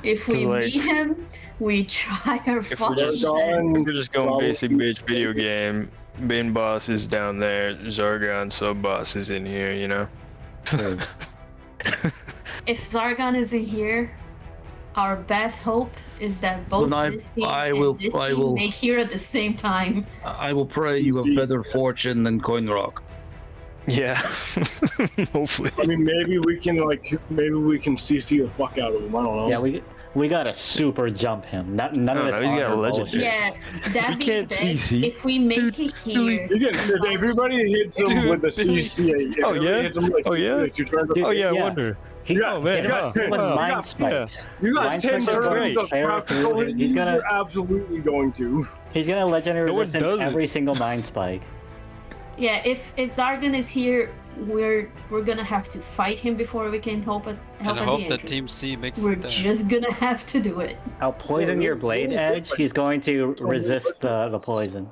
If we 'Cause, like, meet him, we try our If we're fucking just, Zargon- if we're just going Probably. basic bitch video game, main boss is down there, Zargon sub boss is in here, you know? True. If Zargon isn't here, our best hope is that both Then this team I and will- this I team will- make here at the same time. I will pray you have CC. better fortune than Coinrock. Yeah. Hopefully. I mean, maybe we can CC the fuck out of him. I don't know. Yeah, we gotta super jump him. None No, of this no, he's got a armor legendary. bullshit. Yeah, that You being can't said, CC. if we make it here, You can, if everybody hits him Dude, with the Billy. CC, if Oh, everybody yeah? hits him with Oh, CC, yeah? two turns of- Oh yeah, I Yeah. wonder. He, Oh, man, hit huh, him with huh. mind Yeah. spikes. You got Mind 10 spikes are turns great. of practical hit. He's gonna- You're absolutely going to. He's gonna legendary No one resistance does it. every single mind spike. yeah, if Zargon is here, we're gonna have to fight him before we can help at And the hope that entrance. Team C makes We're it there. just gonna have to do it. I'll poison your blade edge. He's going to resist the poison.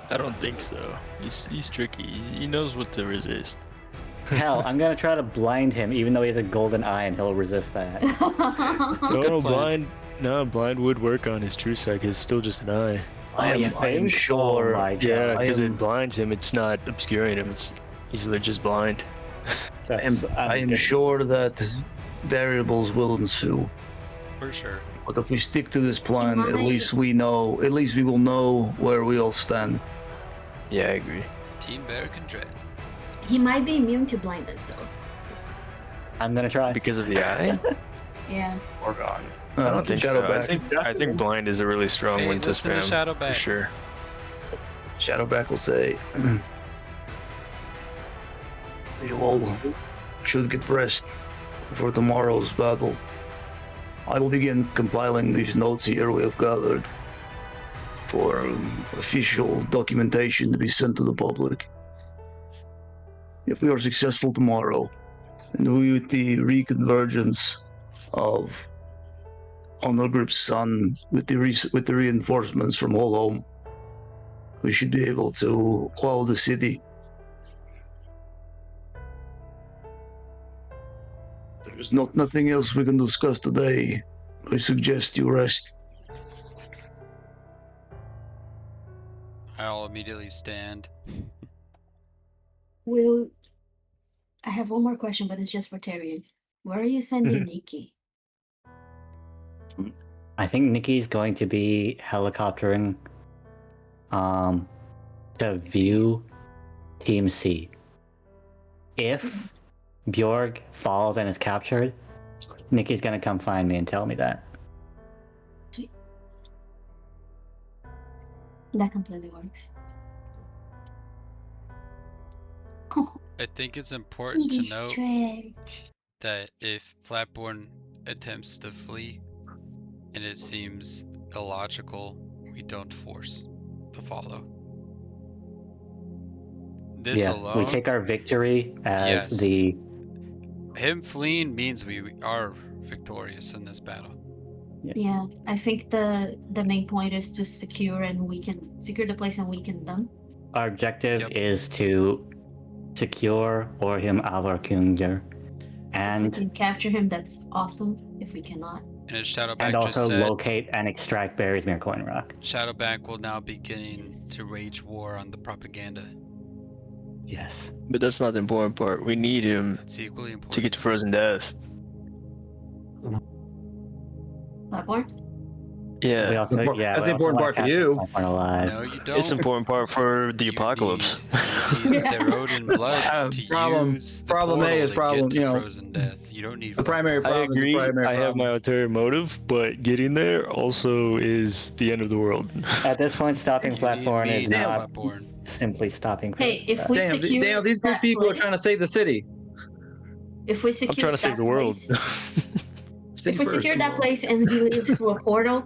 I don't think so. He's tricky. He knows what to resist. Hell, I'm gonna try to blind him, even though he has a golden eye, and he'll resist that. No, blind would work on his true sight. It's still just an eye. I am sure. Oh my god. Yeah, because I it am- blinds him. It's not obscuring him. He's just blind. I am sure that variables will ensue. For sure. But if we stick to this plan, Might- at least we will know where we all stand. Yeah, I agree. Team Bara'Kin Dred. He might be immune to blindness though. I'm gonna try. Because of the eye? Yeah. Or gone. I don't think so. Shadowback. I think blind is a really strong Hey, one to listen to spam. Shadowback. For sure. Shadowback will say, "You all should get rest for tomorrow's battle. I will begin compiling these notes here we have gathered for official documentation to be sent to the public. If we are successful tomorrow, and with the reconvergence of Honor Group's son with the reinforcements from Holholm, we should be able to quell the city. There's nothing else we can discuss today. I suggest you rest." I'll immediately stand. Will I have one more question, but it's just for Tyrion. Where are you sending Nikki? I think Nikki's going to be helicoptering to view Team C. If Bjorg falls and is captured, Nikki's gonna come find me and tell me that. That completely works. I think it's important to note Straight. that if Flatborn attempts to flee and it seems illogical, we don't force the follow. This Yeah, alone, we take our victory as Yes. the him fleeing means we are victorious in this battle. Yeah, I think the main point is to secure the place and weaken them. our objective Yep. is to secure Orhim Avarkunger If we and can capture him, that's awesome. If we cannot, And as Shadowback and just also said, locate and extract Barry's Mere Coin Rock. Shadowback will now begin to wage war on the propaganda. Yes. But that's not the important part. We need him That's equally important. to get to frozen death. Flatborn? We Yeah. also, That's yeah, the we also important want part for Captain you. Flatborn alive. No, you don't. It's an important part for the You apocalypse. Need, you need their Odin blood to use the problem A portal is to problem, get to you know, frozen death. You don't need The primary I problem agree. is the primary I have problem. my ulterior motive, but getting there also is the end of the world. At this point, stopping You need Flatborn me, is not not Flatborn. simply stopping. Hey, frozen if death. we Damn, secure damn, these good that people are place- trying to save the city. If we I'm secure trying to save that the world. place- City if we first. secure that place and he leaves through a portal,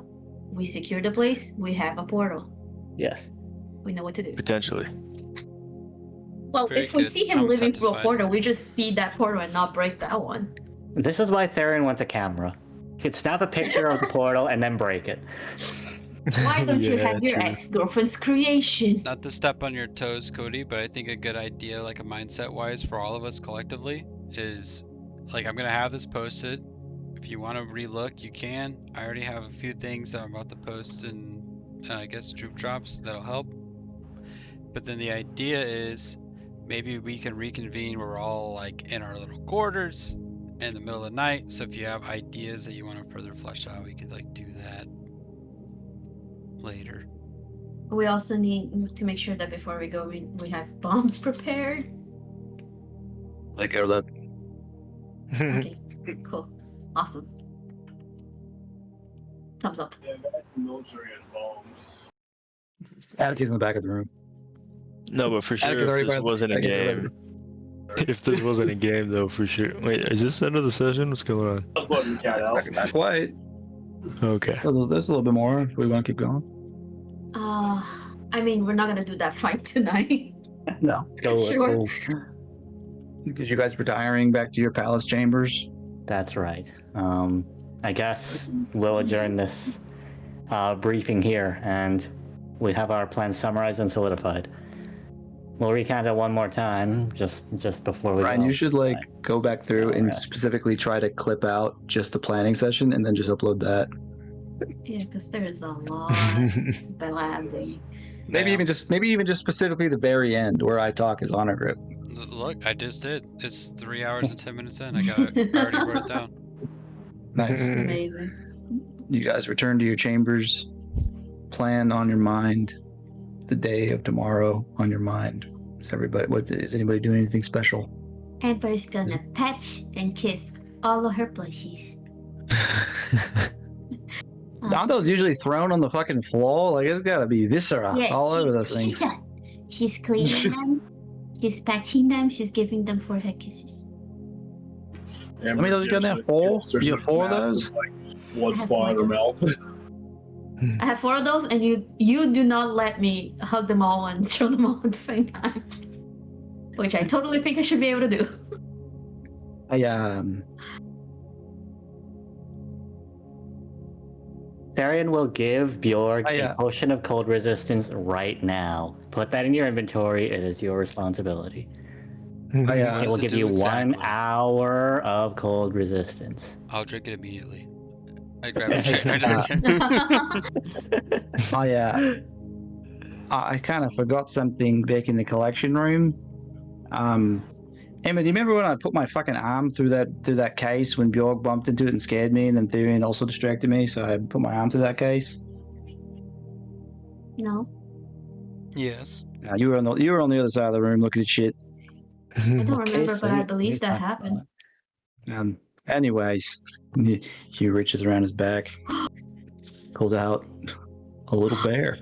we secure the place. We have a portal. Yes. We know what to do. Potentially. Well, Very if we good. see him I'm living through a satisfied. portal, we just see that portal and not break that one. This is why Theron wants a camera. He could snap a picture of the portal and then break it. Why don't you Yeah, have your true. ex-girlfriend's creation? Not to step on your toes, Cody, but I think a good idea, like a mindset-wise for all of us collectively, is like I'm gonna have this posted. If you want to relook, you can. I already have a few things that I'm about to post in, I guess, troop drops that'll help. But then the idea is maybe we can reconvene. We're all like in our little quarters in the middle of the night. So if you have ideas that you want to further flesh out, we could like do that later. We also need to make sure that before we go, we have bombs prepared. Take care of that. Okay, cool, awesome. Thumbs up. Yeah, guys from the military has bombs. Atticus in the back of the room. No, but for Atticus sure, already if this got- wasn't a Atticus already- game. If this wasn't a game, though, for sure. Wait, is this another session? What's going on? I was letting the cat out. Not quite. Okay. There's a little bit more if we want to keep going. I mean, we're not gonna do that fight tonight. No. Let's Sure. go. Because you guys retiring back to your palace chambers. That's right. I guess we'll adjourn this briefing here, and we have our plans summarized and solidified. We'll recount it one more time, just before we Ryan, go. you should like go back through and rest. specifically try to clip out just the planning session and then just upload that. Yeah, because there's a lot of blabbing. Maybe Yeah. even just specifically the very end where I talk is honor grip. Look, I just did. It's 3 hours and 10 minutes in. I already wrote it down. Nice. Amazing. You guys return to your chambers. Plan on your mind. The day of tomorrow on your mind. Is anybody doing anything special? Amber's gonna pet and kiss all of her plushies. Aren't those usually thrown on the fucking floor? Like it's gotta be viscera all over those things. She's cleaning them. She's patching them. She's giving them forehead kisses. How many of those you got now? 4? You have 4 of those? Blood spawn in her mouth. I have 4 of those, and you do not let me hug them all and throw them all at the same time, which I totally think I should be able to do. Therian will give Bjorg yeah. a potion of cold resistance right now. Put that in your inventory. It is your responsibility. What It does will it give do you 1 exactly? hour of cold resistance. I'll drink it immediately. I grab a chair. Oh yeah. I kind of forgot something back in the collection room. Emma, do you remember when I put my fucking arm through that case when Bjorg bumped into it and scared me, and then Therian also distracted me, so I put my arm through that case? No, Yes. You were on the other side of the room looking at shit. I don't remember, but I believe that happened. Anyways, he reaches around his back, pulls out a little bear.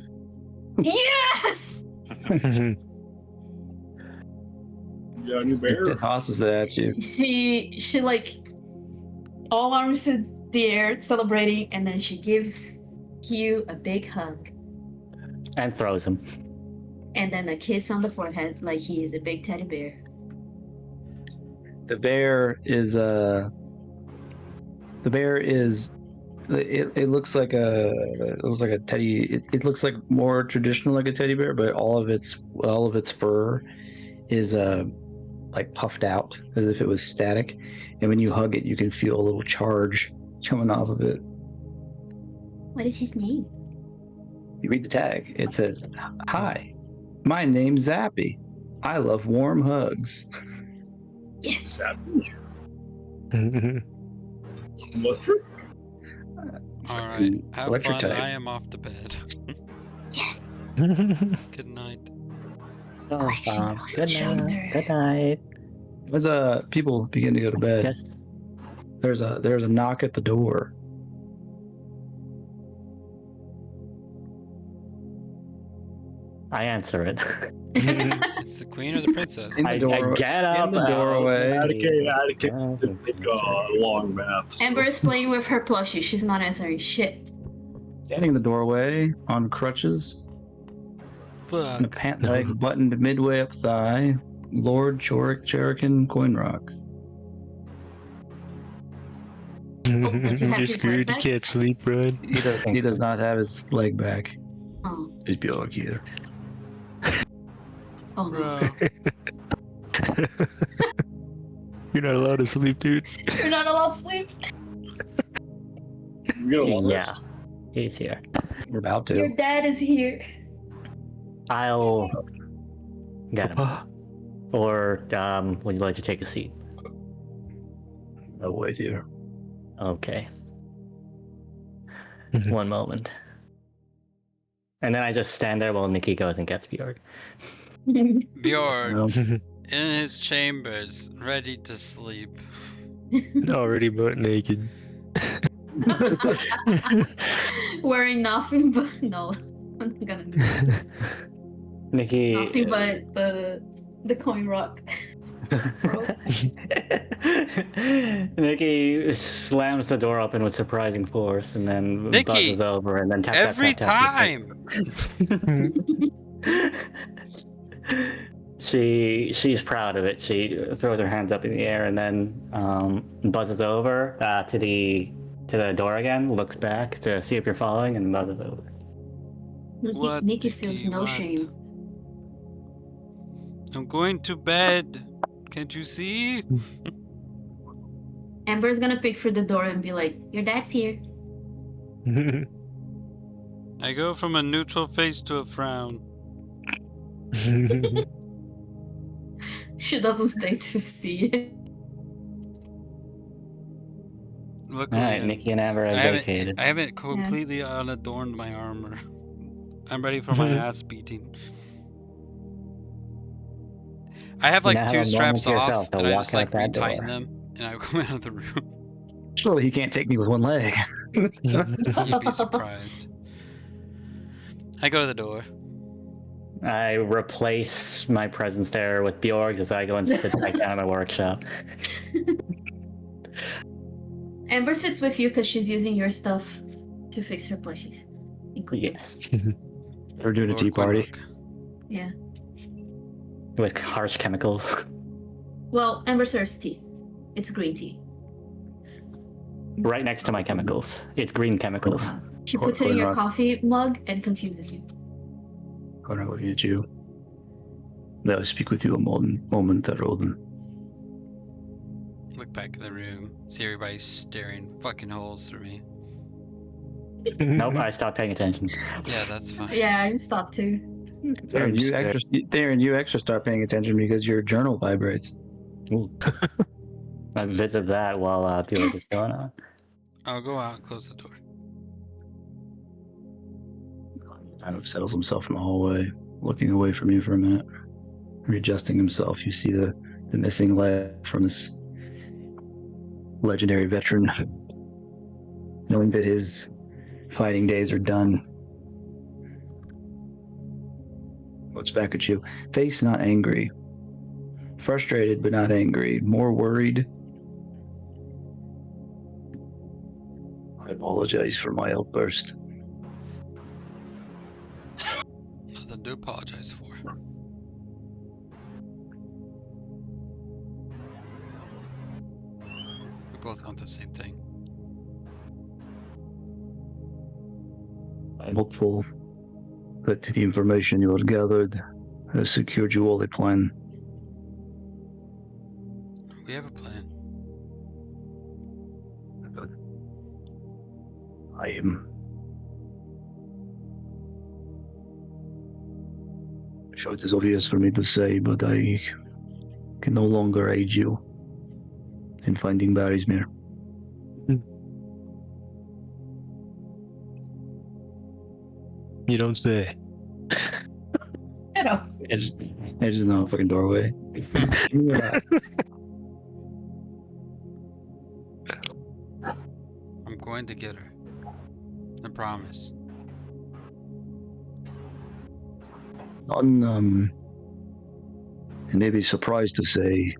Yes! Yeah, a new bear. Tosses it at you. She like all arms in the air, celebrating, and then she gives Hugh a big hug And throws him. and then a kiss on the forehead, like he is a big teddy bear. The bear is it looks like a teddy. It looks like more traditional like a teddy bear, but all of its fur is like puffed out as if it was static, and when you hug it you can feel a little charge coming off of it. What is his name? You read the tag. It says, "Hi, my name's Zappy. I love warm hugs." Yes. What's true? All right. Have electric fun. type. I am off to bed. Yes. Good night. Good night. Good night. As people begin to go to bed, Yes. there's a knock at the door. I answer it. It's the queen or the princess? In the I door- get up. in the doorway. Attica to take a long bath. so- Amber is playing with her plushie. She's not answering shit. Standing in the doorway on crutches, and a Fuck. pant leg buttoned midway up thigh, Lord Cherrican Coinrock. does he have You're his screwed. You leg back? can't sleep, Ryan. He does not have his leg back. Oh, His Bjork either. oh no. Bro. You're not allowed to sleep, dude. You're not allowed to sleep. We got a long Yeah. rest. He's here. We're about to. Your dad is here. I'll get him. Papa. Or would you like to take a seat? No with you. Okay. One moment. And then I just stand there while Nikki goes and gets Bjorg. Bjorn, No. in his chambers, ready to sleep. Already butt naked. Wearing nothing but no. I'm not gonna do this. Nikki. Nothing but the coin rock. Nikki slams the door open with surprising force and then Nikki, buzzes over and then tap, Every tap, tap, time! She's proud of it. She throws her hands up in the air and then buzzes over to the door again, looks back to see if you're following, and buzzes over. What Nikki do feels you no want? shame. I'm going to bed. Can't you see? Amber's gonna pick through the door and be like, "Your dad's here." I go from a neutral face to a frown. She doesn't stay to see it. Luckily, Alright, Nikki and Amber are vacated. I haven't completely unadorned my armor. I'm ready for my ass beating. I have You like now have two a straps moment to off, yourself to and I walk just out like that retighten door. them, and I come out of the room. Surely he can't take me with one leg. You'd be surprised. I go to the door. I replace my presence there with Bjorg as I go and sit back down in my workshop. Amber sits with you because she's using your stuff to fix her plushies. Including. Yes. We're doing a tea party. Yeah. With harsh chemicals. Well, Amber serves tea. It's green tea. Right next to my chemicals. It's green chemicals. She puts it in your Rock. coffee mug and confuses you. Connor, looking at you. May I speak with you a moment, Roden? Look back in the room, see everybody staring fucking holes through me. Nope, I stopped paying attention. Yeah, that's fine. Yeah, I'm stopped too. Darren, you extra start paying attention because your journal vibrates. Ooh. I visit that while Bjorg is going on. I'll go out and close the door. Kind of settles himself in the hallway, looking away from you for a minute. Readjusting himself, you see the missing leg from this legendary veteran. Knowing that his fighting days are done. Looks back at you. Face not angry. Frustrated but not angry. More worried. I apologize for my outburst. Nothing to apologize for. We both want the same thing. I'm hopeful that the information you have gathered has secured you all a plan. We have a plan. I am sure it is obvious for me to say, but I can no longer aid you in finding Barrysmere. You don't say. Shut up. It's just not a fucking doorway. Yeah. I'm going to get her. I promise. You may be surprised to say,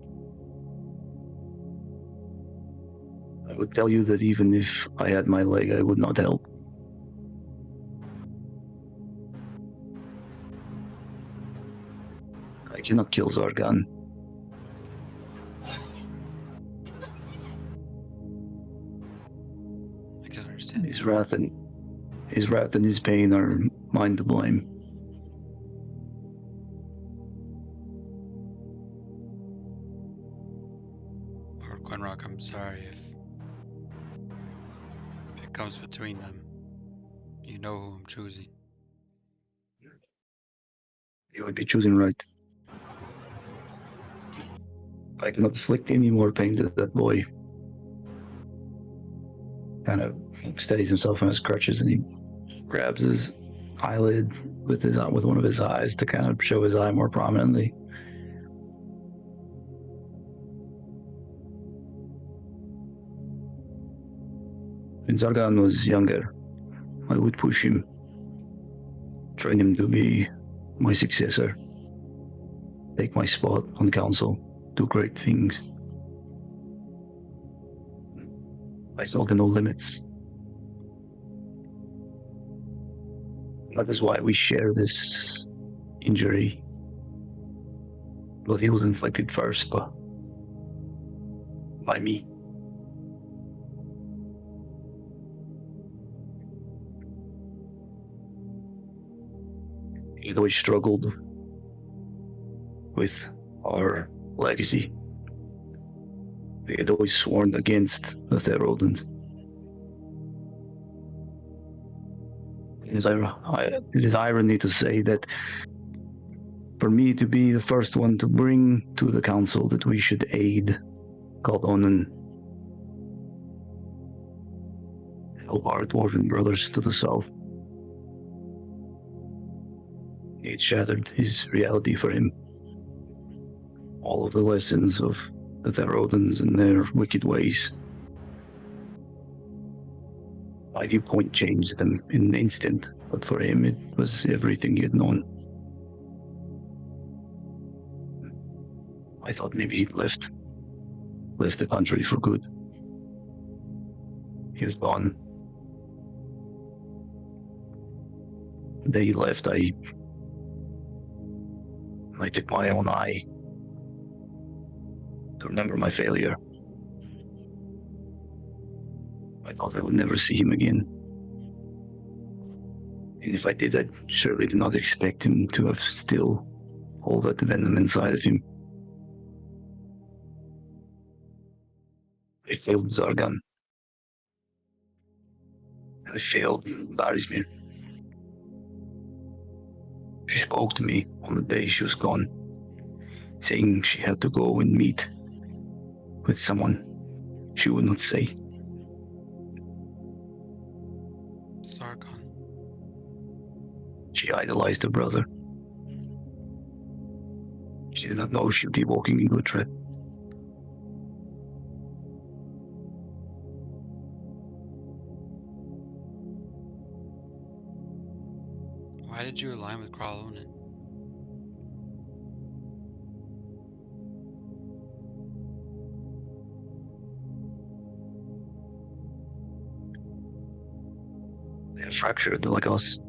I would tell you that even if I had my leg, I would not help. I cannot kill Zargan. I can understand. His wrath and his pain are mine to blame. Lord Glenrock, I'm sorry if it comes between them. You know who I'm choosing. You would be choosing right. I cannot inflict any more pain to that boy. Kind of steadies himself on his crutches and he grabs his eyelid with one of his eyes to kind of show his eye more prominently. When Zargan was younger, I would push him, train him to be my successor, take my spot on council, do great things. I saw the no limits. That is why we share this injury. Well, he was inflicted first, but by me. He always struggled with our legacy. We had always sworn against the Therodans. It is irony to say that for me to be the first one to bring to the council that we should aid Galdonan, help our dwarven brothers to the south. It shattered his reality for him. All of the lessons of the Therodans and their wicked ways. My viewpoint changed them in an instant, but for him it was everything he had known. I thought maybe he'd left the country for good. He was gone. The day he left, I took my own eye to remember my failure. I thought I would never see him again. And if I did, I surely did not expect him to have still all that venom inside of him. I failed Zargan. I failed Barismir. She spoke to me on the day she was gone, saying she had to go and meet with someone she would not say. Sargon. She idolized her brother. She did not know she would be walking into Dred. Why did you align with Kralonen? They are fractured like us.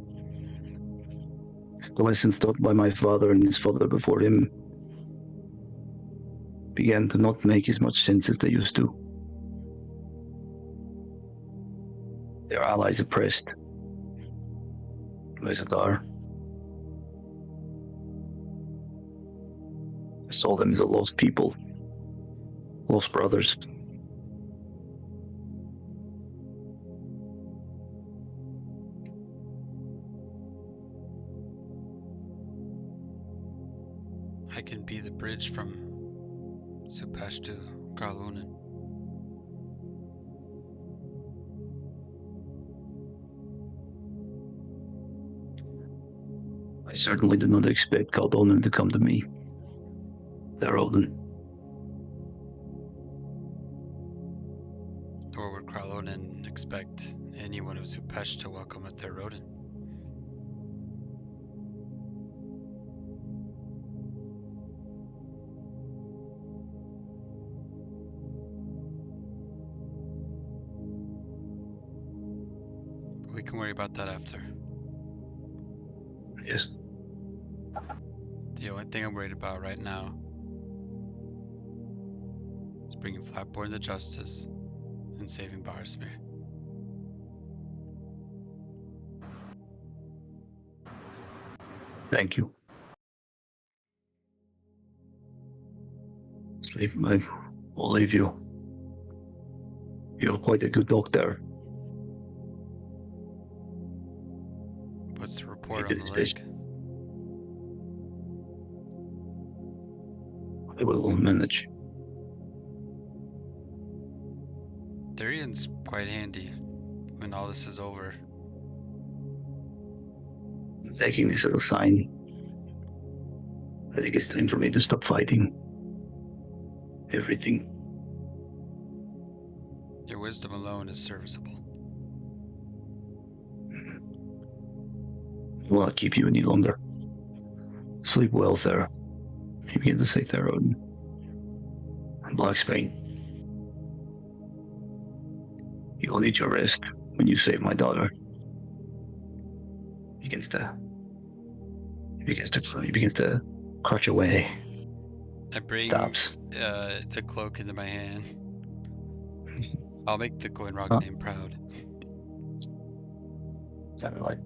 The lessons taught by my father and his father before him began to not make as much sense as they used to. Their allies oppressed. Rezadar. I saw them as a lost people. Lost brothers. I can be the bridge from Supesh to Kralonen. I certainly did not expect Galdonan to come to me. Theroden. Nor would Kralonen expect anyone of Supesh to welcome at their Roden. We can worry about that after. Yes. The only thing I'm worried about right now is bringing Flatborn to justice and saving Barismir. Thank you. Sleep, I will leave you. You have quite a good dog there. What's the report Keep on it the spaced. lake? I will manage. Darian's quite handy when all this is over. I'm taking this as a sign. I think it's time for me to stop fighting. Everything. Your wisdom alone is serviceable. I will not keep you any longer. Sleep well, Thera. He begins to say Theroden. And Blacksbane. You will need your rest when you save my daughter. He begins to crutch away. I bring Stops. the cloak into my hand. I'll make the Goinrock Huh? name proud. Kind of like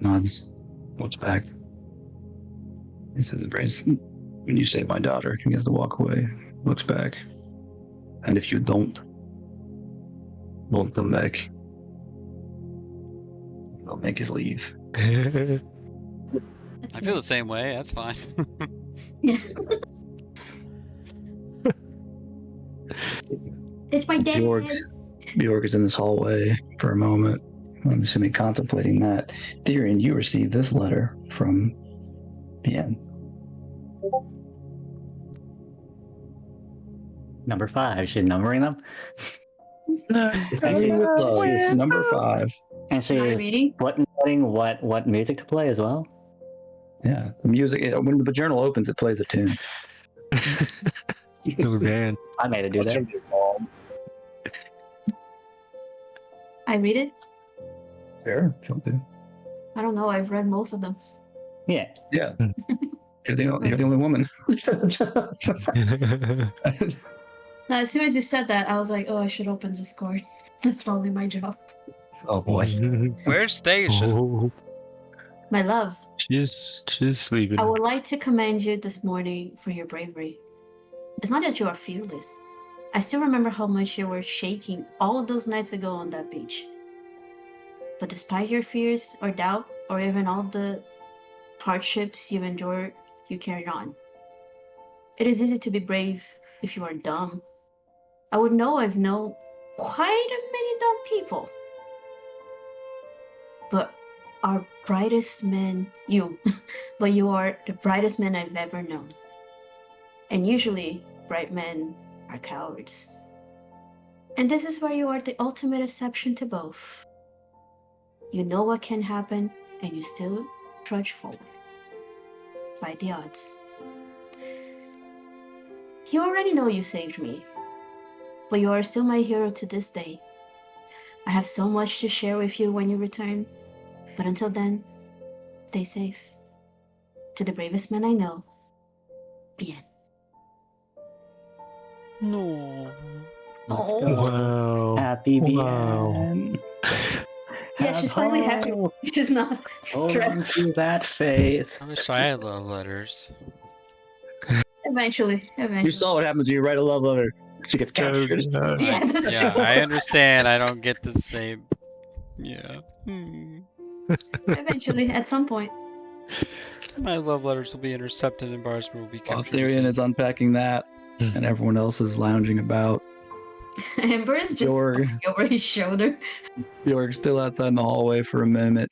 nods, looks back. He says, "Brace, When you save my daughter, he has to walk away, looks back. And if you don't come back, I'll make his leave. That's I feel the same way. That's fine. Yeah. It's my dad. Bjork is in this hallway for a moment. I'm assuming contemplating that. Tyrion, you received this letter from Bien. Number 5. She's numbering them. She's number 5. And she's reading? buttoning what music to play as well. Yeah, the music. When the journal opens, it plays a tune. Oh, man. I made it do That's that. gonna be a bomb. I read it? Fair, jump in. I don't know. I've read most of them. Yeah. Yeah, you're the only woman. Now, as soon as you said that, I was like, oh, I should open Discord. That's probably my job. Oh boy. Where's Stasia? Oh, My love, she's sleeping. I would like to commend you this morning for your bravery. It's not that you are fearless. I still remember how much you were shaking all those nights ago on that beach. But despite your fears or doubt, or even all the hardships you endured, you carried on. It is easy to be brave if you are dumb. I would know I've known quite a many dumb people. But our brightest men, but you are the brightest man I've ever known. And usually, bright men are cowards. And this is where you are the ultimate exception to both. You know what can happen, and you still trudge forward, despite the odds. You already know you saved me, but you are still my hero to this day. I have so much to share with you when you return, but until then, stay safe. To the bravest man I know, Bien. No. Let's Oh. go. Wow. Happy Wow. Bien. Yeah, she's slightly happy. She's not Hold on stressed. to that faith. I wish I had love letters. Eventually. You saw what happens when you write a love letter. She gets captured. Yeah, that's Yeah, true. I understand. I don't get the same. Yeah. Eventually, at some point. My love letters will be intercepted and Barsman will be While captured. Tyrion is unpacking that, and everyone else is lounging about. Amber is just Bjorg. looking over his shoulder. Bjork's still outside in the hallway for a minute,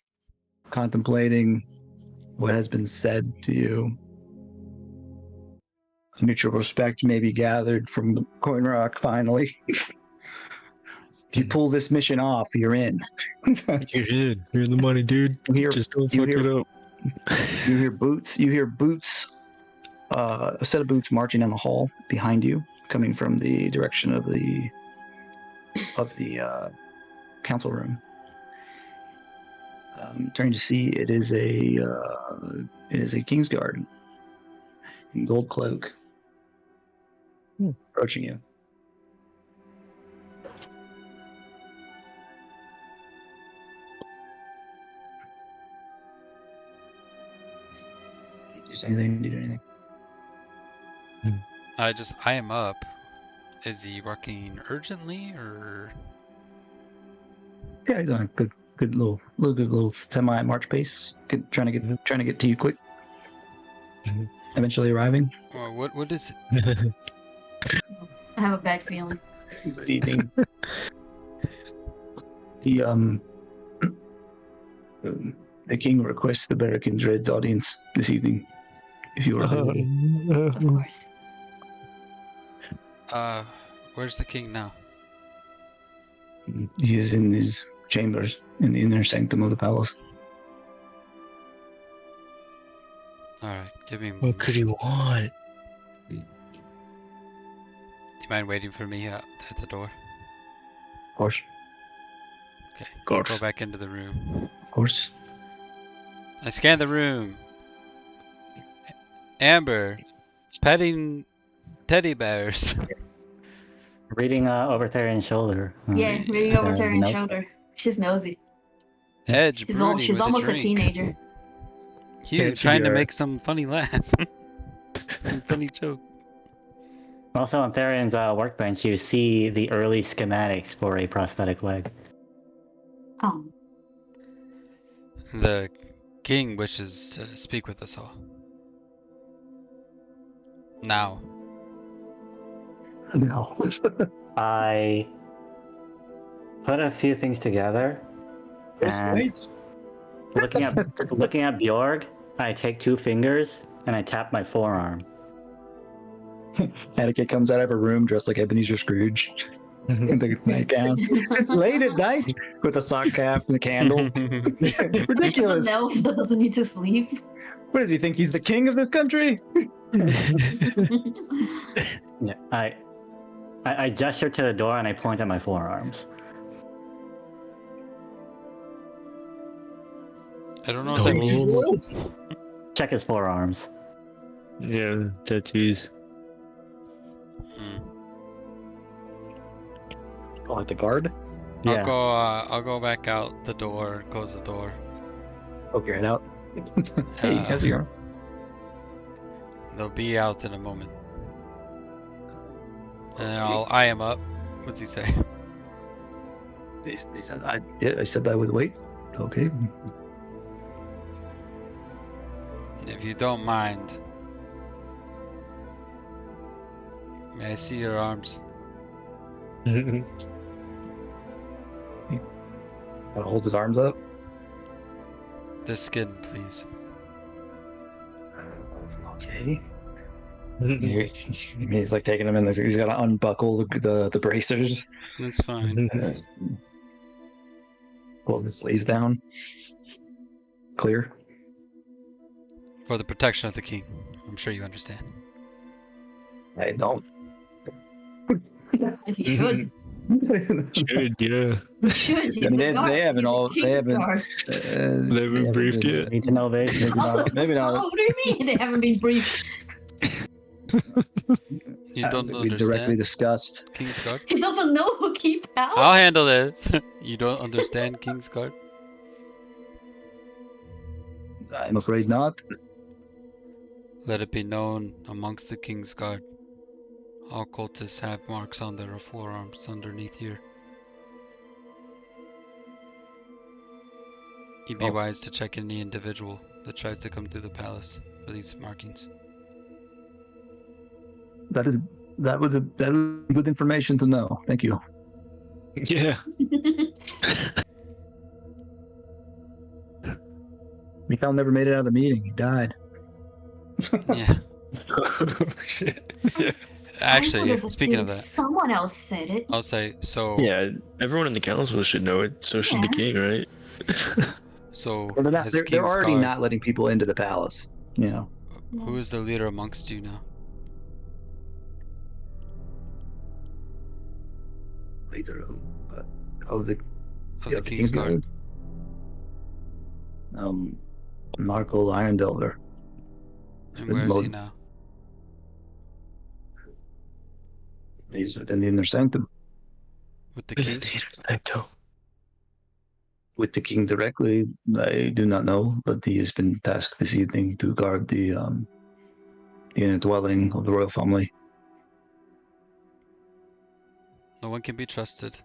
contemplating what has been said to you. A mutual respect may be gathered from the Coin Rock, finally. If you pull this mission off, you're in. You're in. You're in the money, dude. Just don't fuck it up. You hear boots. A set of boots marching down the hall behind you, coming from the direction of the council room. Turning to see, it is a Kingsguard in gold cloak approaching you. Do you say anything? Do you do anything? I am up. Is he working urgently or? Yeah, he's on a good little semi march pace. Trying to get to you quick. Eventually arriving. Or what is it? I have a bad feeling. Good evening. The king requests the Bara'Kin Dred's audience this evening. If you are available. Of course. Where's the king now? He is in his chambers in the inner sanctum of the palace. Alright, give me a What moment. could he want? Do you mind waiting for me at the door? Of course. Okay. Of course. Go back into the room. Of course. I scan the room. Amber, petting teddy bears. Reading over Thyrian's shoulder. Yeah, reading over Tyrion's nope. shoulder. She's nosy. Edge. She's brooding she's with almost a drink. teenager. Hugh Fancy trying to art. make some funny laugh. Funny joke. Also, on Therion's workbench, you see the early schematics for a prosthetic leg. Oh, The king wishes to speak with us all. Now. No. I put a few things together, and Wait. looking at Bjorg, I take 2 fingers and I tap my forearm. Etiquette comes out of her room dressed like Ebenezer Scrooge. In the nightgown. It's late at night with a sock cap and a candle. Ridiculous. An elf that doesn't need to sleep. What does he think? He's the king of this country? Yeah, I gesture to the door and I point at my forearms. I don't know No. what that means. Check his forearms. Yeah, tattoos. Oh, like the guard? Yeah. I'll go back out the door, close the door. Poke your head out. Hey, how's it going? They'll be out in a moment. And then I'll eye him up. What's he say? He said, I said that with weight. Okay. If you don't mind, may I see your arms? Gotta hold his arms up. The skin, please. Okay. He's like taking him in. He's got to unbuckle the bracers. That's fine. Pull his sleeves down. Clear. For the protection of the king. I'm sure you understand. I don't. He should. Should, yeah. He should. He's I mean, a guard. they haven't He's a all. king They haven't. guard. They haven't briefed yet. Need to know this. Need to know. Maybe not. What do you mean they haven't been briefed? You don't We directly understand discussed. King's Guard? He doesn't know who keep out. I'll handle it. You don't understand King's Guard? I'm afraid not. Let it be known amongst the King's Guard. All cultists have marks on their forearms underneath here. You'd be wise to check any individual that tries to come through the palace for these markings. That would be good information to know. Thank you. Yeah. Mikhail never made it out of the meeting. He died. Yeah. Oh, shit. Yeah. I Actually, would've speaking of assumed that, someone else said it. I'll say so. Yeah, everyone in the council should know it. So should the king, right? So Well, has they're King's already Guard, not letting people into the palace. You know. who is the leader amongst you now? Leader of the Of yeah, the King's Guard? Narco Iron Delver. And where is he Most- now? He's within the inner sanctum With the king? with the king directly. I do not know, but he has been tasked this evening to guard the inner dwelling of the royal family. No one can be trusted.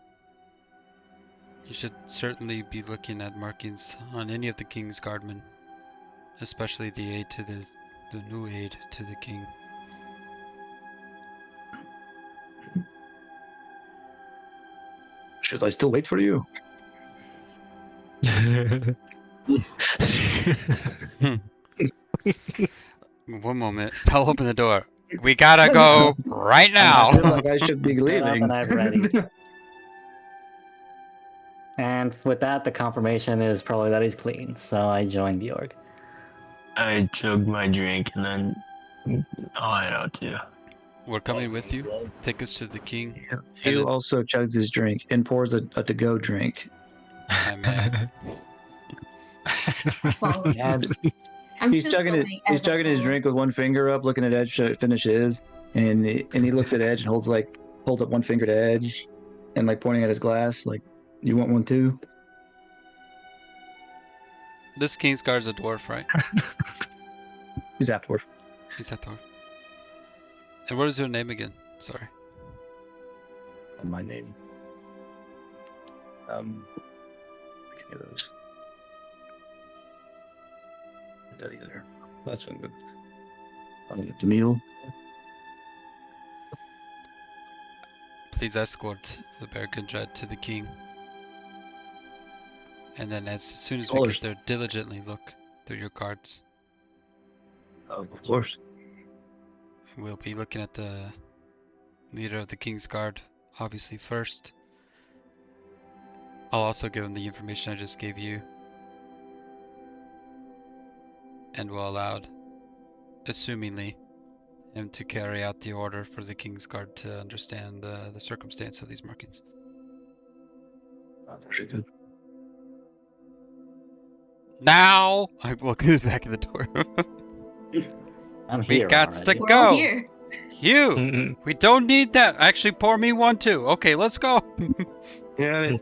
You should certainly be looking at markings on any of the king's guardmen, especially the aide to the new aide to the king. Should I still wait for you? One moment, I'll open the door. We gotta go right I feel now. like I should be Stand up leaving. and I'm ready. And with that, the confirmation is probably that he's clean. So I join Bjorg. I chug my drink and then I'll head out too. We're coming with you. Take us to the king. He also chugs his drink and pours a to-go drink. I'm mad. Follow. And I'm he's still chugging it. filming He's as I chugging his follow. drink with one finger up, looking at Edge to finish his, and he looks at Edge and holds up one finger to Edge, and like pointing at his glass, like, "You want one too?" This king's guard's a dwarf, right? He's half dwarf. He's a dwarf. And what is your name again? Sorry. My name. Which of those? That either. That's been good. Camille. Please escort the Bara'Kin Dred to the king. And then as soon as we get there, diligently look through your cards. Of course. We'll be looking at the leader of the King's Guard, obviously first. I'll also give him the information I just gave you. And will allow, assumingly, him to carry out the order for the King's Guard to understand the circumstance of these markings. Very good. Now! I look who's back in the door. I'm We here. got already. to We're all go! here. You! We don't need that! Actually, pour me one too. Okay, let's go! Yeah.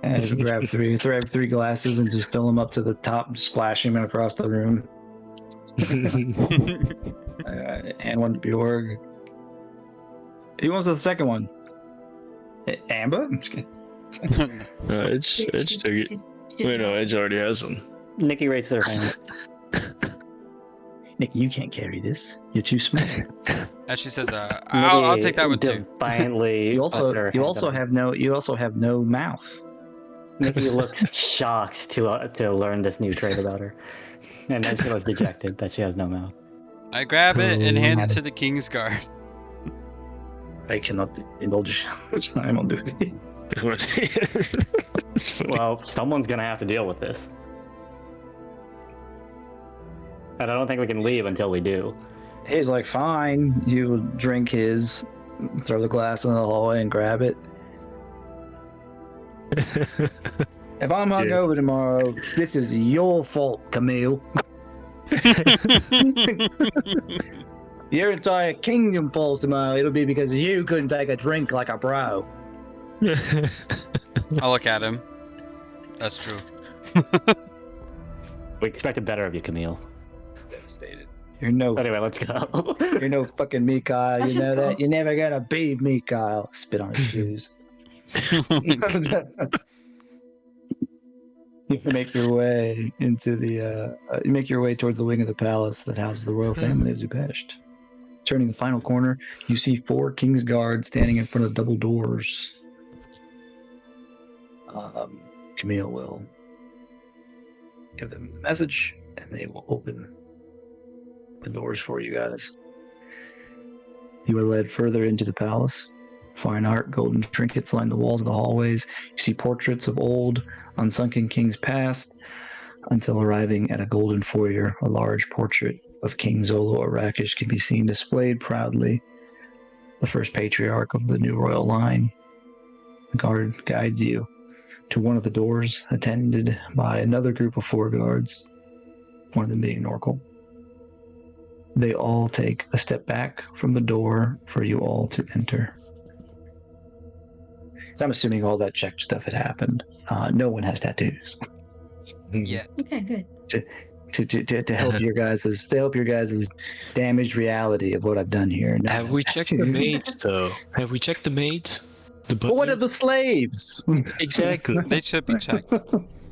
And grab three glasses and just fill them up to the top and splash him across the room. And one to Bjorg. He wants the second one. Amber? I'm just kidding. No, Edge took it. Wait, no, Edge already has one. Nikki raised her hand. Nick, you can't carry this. You're too small. As she says, I'll take that one too. Defiantly. You also have no mouth. Nikki looks shocked to learn this new trait about her, and then she looks dejected that she has no mouth. I grab it and hand it to the King's Guard. I cannot indulge time on duty. Well, someone's gonna have to deal with this. And I don't think we can leave until we do. He's like, fine. You drink his, throw the glass in the hallway and grab it. If I'm hungover tomorrow, this is your fault, Camille. Your entire kingdom falls tomorrow. It'll be because you couldn't take a drink like a bro. I'll look at him. That's true. We expected better of you, Camille. Devastated. You're no. Anyway, let's go. You're no fucking Mikhail. Let's You know just go. that. You're never gonna be Mikhail. Spit on his shoes. You make your way into the. You make your way towards the wing of the palace that houses the royal family of Zupesht. Turning the final corner, you see 4 King's Guards standing in front of double doors. Camille will give them the message, and they will open the doors for you guys. You are led further into the palace. Fine art, golden trinkets line the walls of the hallways. You see portraits of old, unsunken kings past, until arriving at a golden foyer. A large portrait of King Zolo Arakish can be seen displayed proudly. The first patriarch of the new royal line. The guard guides you to one of the doors, attended by another group of 4 guards, one of them being Norkel. They all take a step back from the door for you all to enter. I'm assuming all that checked stuff had happened. No one has tattoos. Yeah. Okay, good. To help your guys' damaged reality of what I've done here. No Have we checked the maids, though? Have we checked the maids? But what are the slaves? Exactly. They should be checked.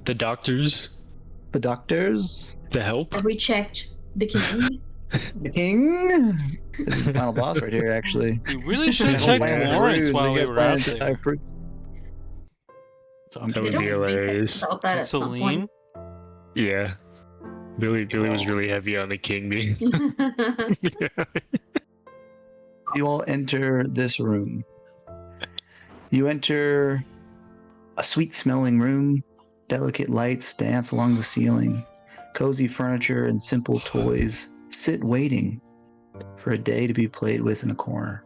The doctors, The doctors? the help. Have we checked the king? The king? This is the final boss right here, actually. We really should Oh, check man, Lawrence rude. while We we got were out planned there. to- So I'm That I would don't be think I hilarious. felt that at some Celine? Yeah. Billy was really heavy on the king being. point. You all enter this room. You enter a sweet-smelling room. Delicate lights dance along the ceiling. Cozy furniture and simple toys sit waiting for a day to be played with in a corner.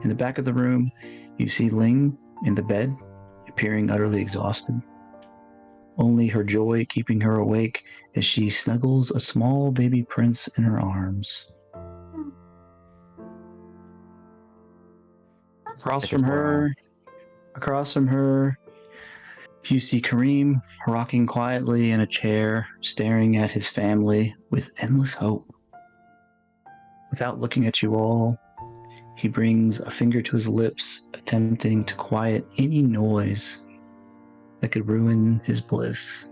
In the back of the room, you see Ling in the bed, appearing utterly exhausted. Only her joy keeping her awake as she snuggles a small baby prince in her arms. Across from her, you see Kareem rocking quietly in a chair, staring at his family with endless hope. Without looking at you all, he brings a finger to his lips, attempting to quiet any noise that could ruin his bliss.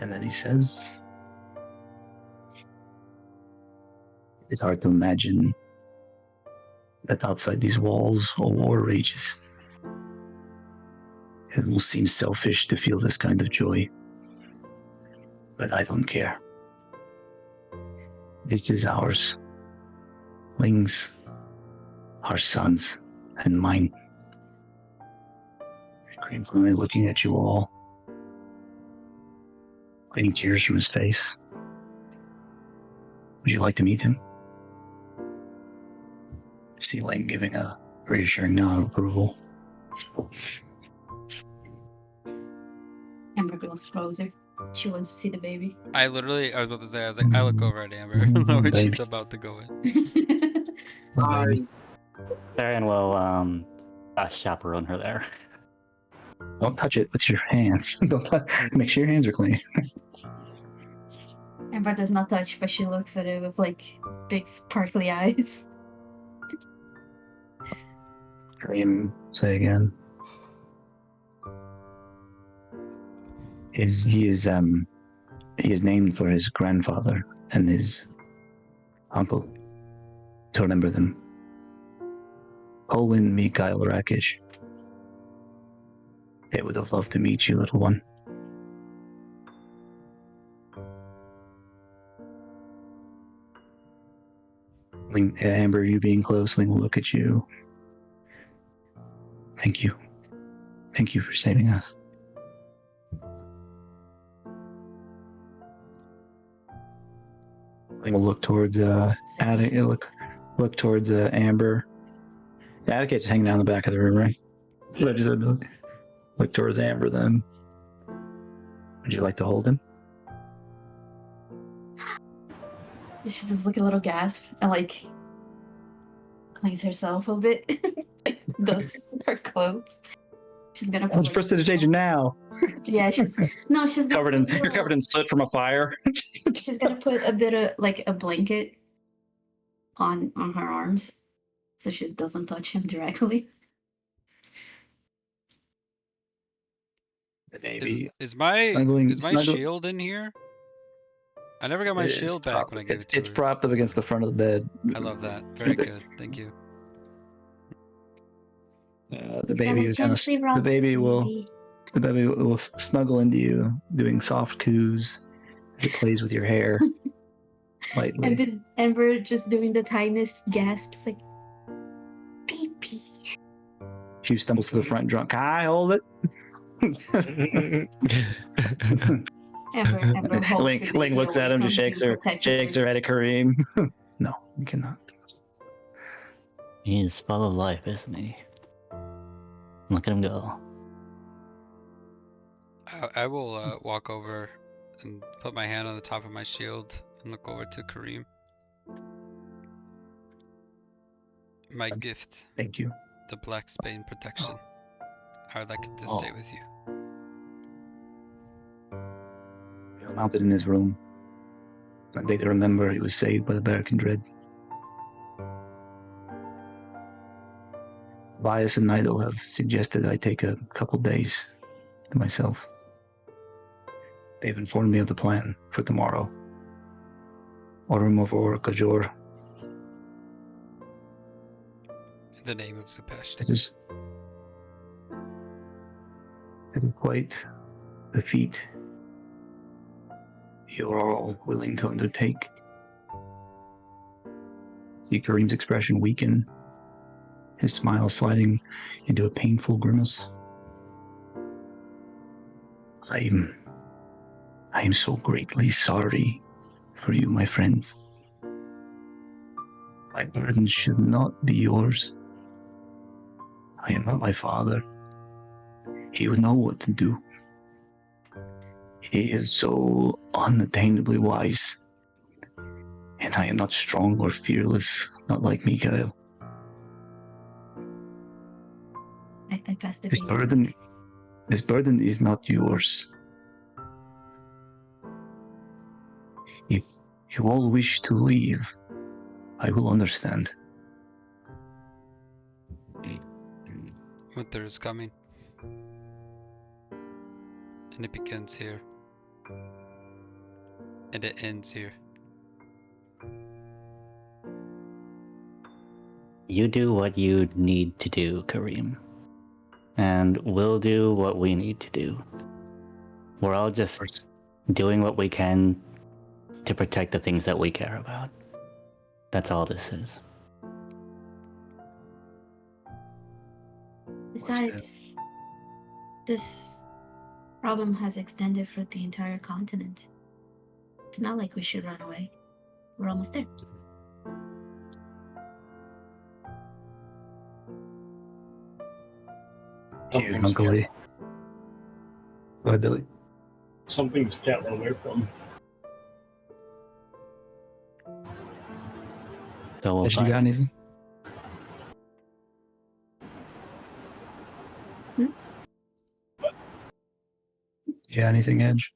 And then he says, "It's hard to imagine that outside these walls a war rages. It will seem selfish to feel this kind of joy, but I don't care. This is ours. Ling's, our sons, and mine." Gratefully looking at you all, cleaning tears from his face. Would you like to meet him? See Ling giving a reassuring nod of approval. Amber goes closer. She wants to see the baby. I was about to say, I look over at Amber, knowing baby. she's about to go in. Oh, baby. Theron will chaperone her there. Don't touch it with your hands. Make sure your hands are clean. Amber does not touch, but she looks at it with like big sparkly eyes. Dream, say again. He is named for his grandfather and his uncle to remember them. Colwyn, Mikhail, Rakish. They would have loved to meet you, little one. Amber, you being close, Ling will look at you. Thank you. Thank you for saving us. Ling will look towards look towards Amber. Atticate's hanging out in the back of the room, right? So I just said look towards Amber then. Would you like to hold him? She does like a little gasp and like cleans herself a little bit. Like does her clothes. She's gonna put like, prestidigitation now. Yeah, she's gonna You're covered in soot from a fire. she's gonna put a bit of like a blanket on her arms so she doesn't touch him directly. The Navy. Is my snuggling- shield in here? I never got my shield back when I gave it to her. It's propped up against the front of the bed. I love that. Very good. Thank you. The baby will snuggle into you, doing soft coos as it plays with your hair lightly. And then Amber just doing the tiniest gasps, like pee pee. She stumbles to the front, drunk. Can I hold it? Amber holds Ling looks at him, just shakes her head at Kareem. No, you cannot. He's full of life, isn't he? Look at him go. I will walk over and put my hand on the top of my shield and look over to Kareem. My gift. Thank you. The Black Spane protection. I would like it to stay with you. He'll mount it in his room. A day to remember he was saved by the Bara'Kin Dred. Bias and Nidal have suggested I take a couple days to myself. They've informed me of the plan for tomorrow. Aurum of Or Kajor. In the name of Zupesh. It is quite the feat you are all willing to undertake. See Kareem's expression weaken, his smile sliding into a painful grimace. I am so greatly sorry for you, my friends. My burden should not be yours. I am not my father. He would know what to do. He is so unattainably wise. And I am not strong or fearless, not like Mikhail. I passed the This burden is not yours. If you all wish to leave, I will understand. Winter is coming. And it begins here. And it ends here. You do what you need to do, Kareem. And we'll do what we need to do. We're all just doing what we can to protect the things that we care about. That's all this is. Besides, this problem has extended for the entire continent. It's not like we should run away. We're almost there. Some You, things Uncle can't- Lee. Go ahead, Billy. Some things you can't run away from. So we'll Edge, you got find. anything? You got anything, Edge?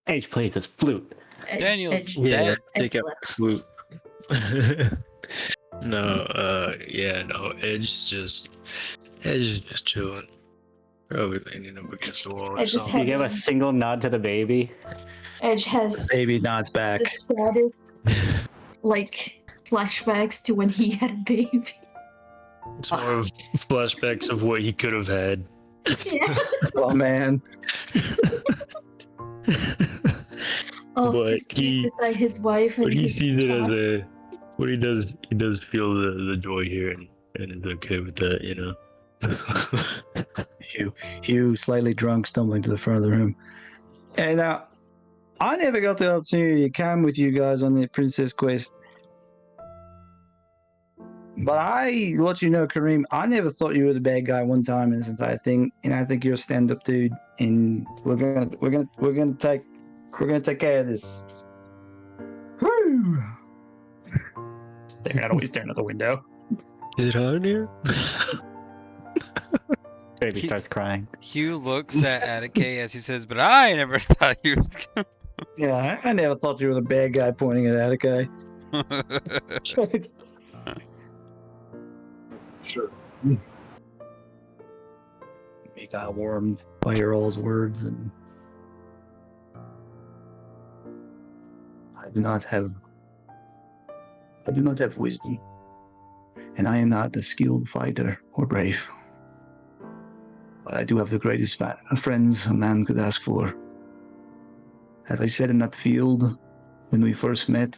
H plays his flute. Daniel's Edge, dead. Edge take a slept. flute. No, Edge is just chilling. Probably leaning up against the wall or Edge is something. You give a single nod to the baby. Edge has Baby nods back. the saddest, like, flashbacks to when he had a baby. It's more of flashbacks of what he could have had. Yeah. Oh man. Oh, But to sleep he- beside his wife and But he his sees it as child. a. What he does feel the joy here and is okay with that, you know. Hugh, slightly drunk, stumbling to the front of the room. And I never got the opportunity to come with you guys on the Princess Quest. But I let you know, Kareem, I never thought you were the bad guy one time in this entire thing, and I think you're a stand-up dude, and we're gonna take care of this. Woo! Staring out the window. Is it hot in here? Baby starts crying. Hugh looks at Atticay as he says, "But I never thought you was Yeah, I never thought you were the bad guy pointing at Attica. gonna." Sure. You got warmed by your all's words, and I do not have wisdom, and I am not a skilled fighter or brave. But I do have the greatest friends a man could ask for. As I said in that field when we first met,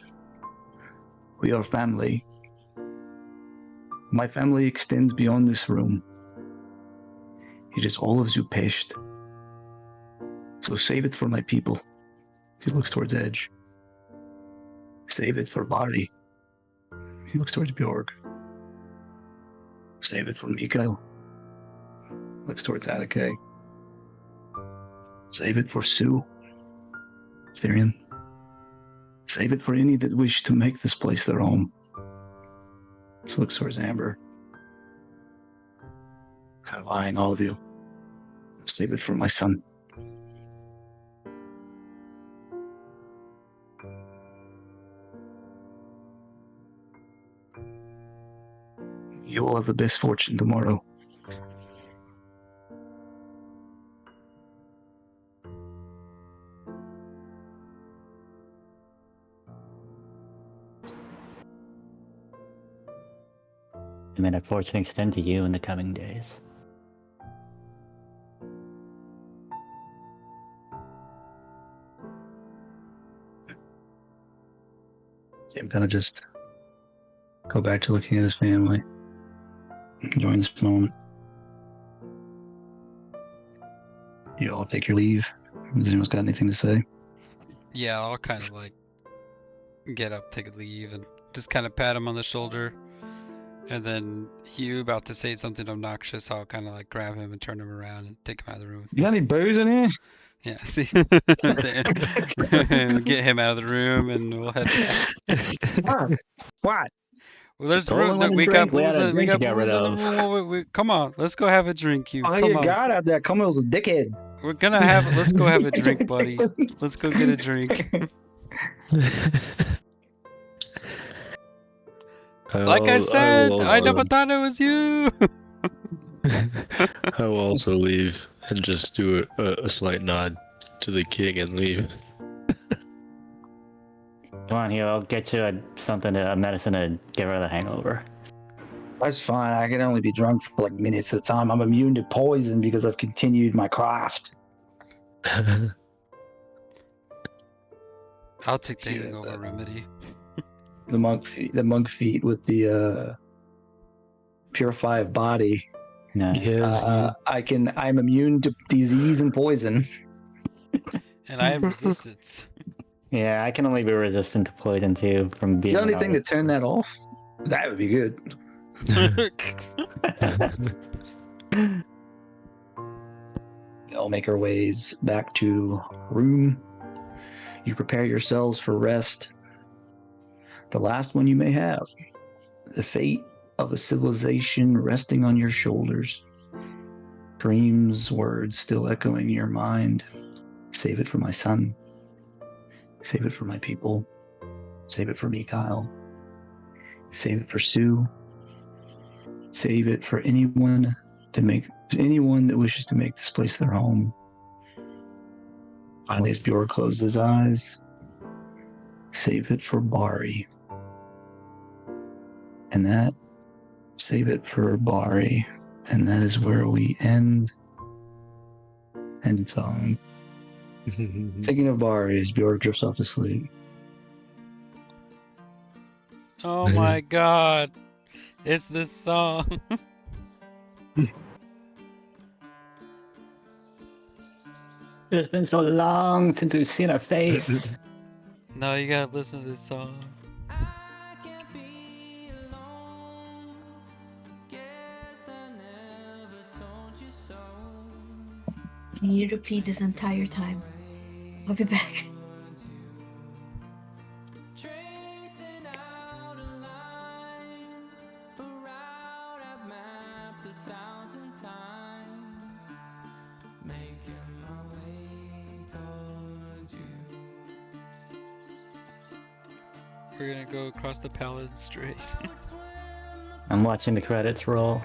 we are family. My family extends beyond this room. It is all of Zupest. So save it for my people. He looks towards Edge. Save it for Bari. He looks towards Bjorg. Save it for Mikael. Looks towards Attica. Save it for Sue. Therian. Save it for any that wish to make this place their home. So looks towards Amber. Kind of eyeing all of you. Save it for my son. You will have the best fortune tomorrow. And may that fortune extend to you in the coming days. Sam kind of just go back to looking at his family, enjoying this moment. You all take your leave. Has anyone got anything to say? Yeah, I'll kind of like get up, take a leave, and just kind of pat him on the shoulder. And then Hugh about to say something obnoxious, I'll kind of like grab him and turn him around and take him out of the room. You got any booze in here? Yeah, see, and get him out of the room, and we'll head back. What? Well, there's Told him room. when to We got drink, we booze. had a We drink got to get booze rid in the of. room. Come on, let's go have a drink, Hugh. Oh, Come you on. got out there. Come on, was a dickhead. We're gonna have. Let's go have a drink, buddy. Let's go get a drink. Like I said, I never thought it was you. I will also leave and just do a slight nod to the king and leave. Come on, here, I'll get you a medicine to get rid of the hangover. That's fine. I can only be drunk for like minutes at a time. I'm immune to poison because I've continued my craft. I'll take the hangover remedy. The monk feet with the purify of body. Nice. I'm immune to disease and poison. And I have resistance. Yeah, I can only be resistant to poison too from being. The only thing to turn that off? That would be good. We all make our ways back to room. You prepare yourselves for rest. The last one you may have. The fate of a civilization resting on your shoulders. Dreams, words still echoing in your mind. Save it for my son. Save it for my people. Save it for me, Kyle. Save it for Sue. Save it for anyone that wishes to make this place their home. Finally, as Baor closed his eyes, save it for Bari. And that, save it for Bari. And that is where we end song. Thinking of Bari as Baor drifts off to sleep. Oh my god. It's this song. It's been so long since we've seen her face. No, you gotta listen to this song. Can you repeat this entire time? I'll be back. We're gonna go across the palette straight. I'm watching the credits roll.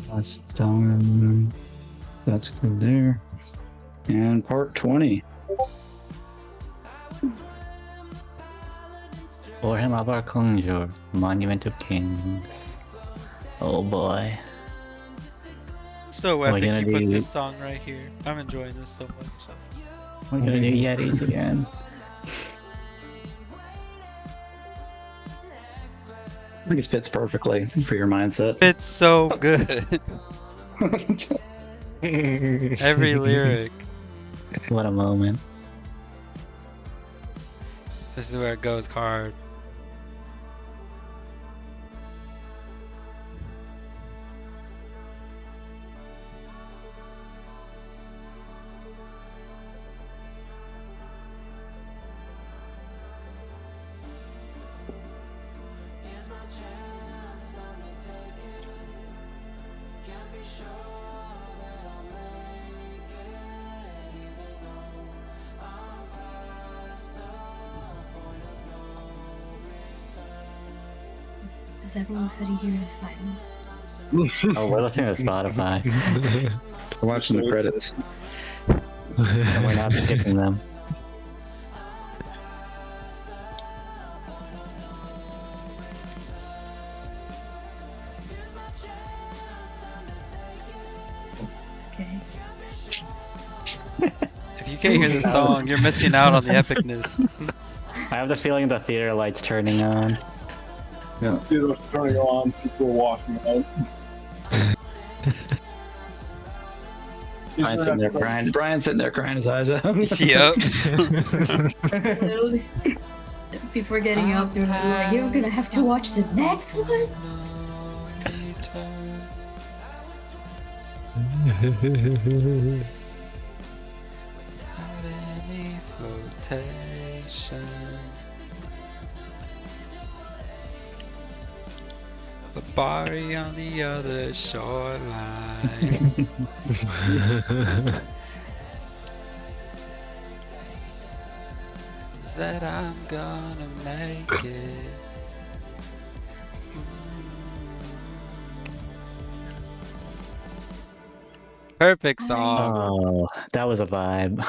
That's done. That's good there. And part 20. Warhammer of our Conjure, Monument of Kings. Oh boy. So epic you put this song right here. I'm enjoying this so much. We're gonna do Yetis again. I think it fits perfectly for your mindset. It's so good. Every lyric. What a moment. This is where it goes hard. Is everyone sitting here in silence? Oh, we're listening to Spotify. We're watching the credits. And we're not skipping them. Okay. If you can't hear the song, you're missing out on the epicness. I have the feeling the theater light's turning on. Yeah. Theater's turning on, people are walking out. Brian's sitting there crying. Brian's sitting there crying his eyes out. Yep. Literally. People are getting up. They're like, "You're gonna have to watch the next one." The body on the other shoreline. Is that I'm gonna make it. Perfect song. Oh, that was a vibe.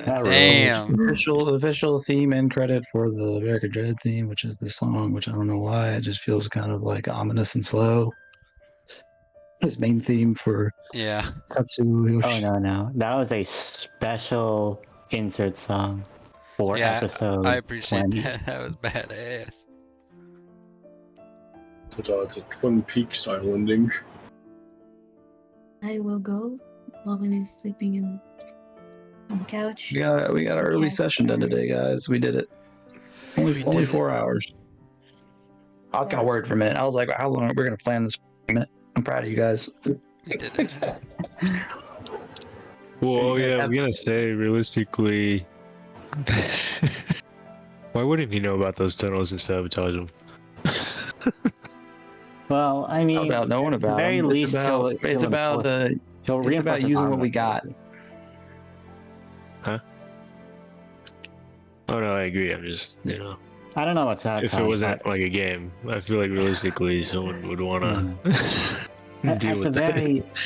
That Damn. Official theme and credit for the Bara'Kin Dred theme, which is the song, which I don't know why. It just feels kind of like ominous and slow. His main theme for Yeah. Katsu. Oh no, that was a special insert song for Yeah, episode I appreciate 20. that. That was badass. It's a Twin Peaks style ending. I will go. Logan is sleeping on the couch. We got our early session done today, guys. We did it. Only 4 hours. I got worried for a minute. I was like, how long we're gonna plan this? I'm proud of you guys. We did it. Well, yeah, I was gonna say, realistically, why wouldn't he know about those tunnels and sabotage them? Well, I mean, About knowing about very them. least it's about using what we got. Huh? Oh no, I agree. I'm just, I don't know what's that. if it wasn't like a game, I feel like realistically someone would want to deal with that.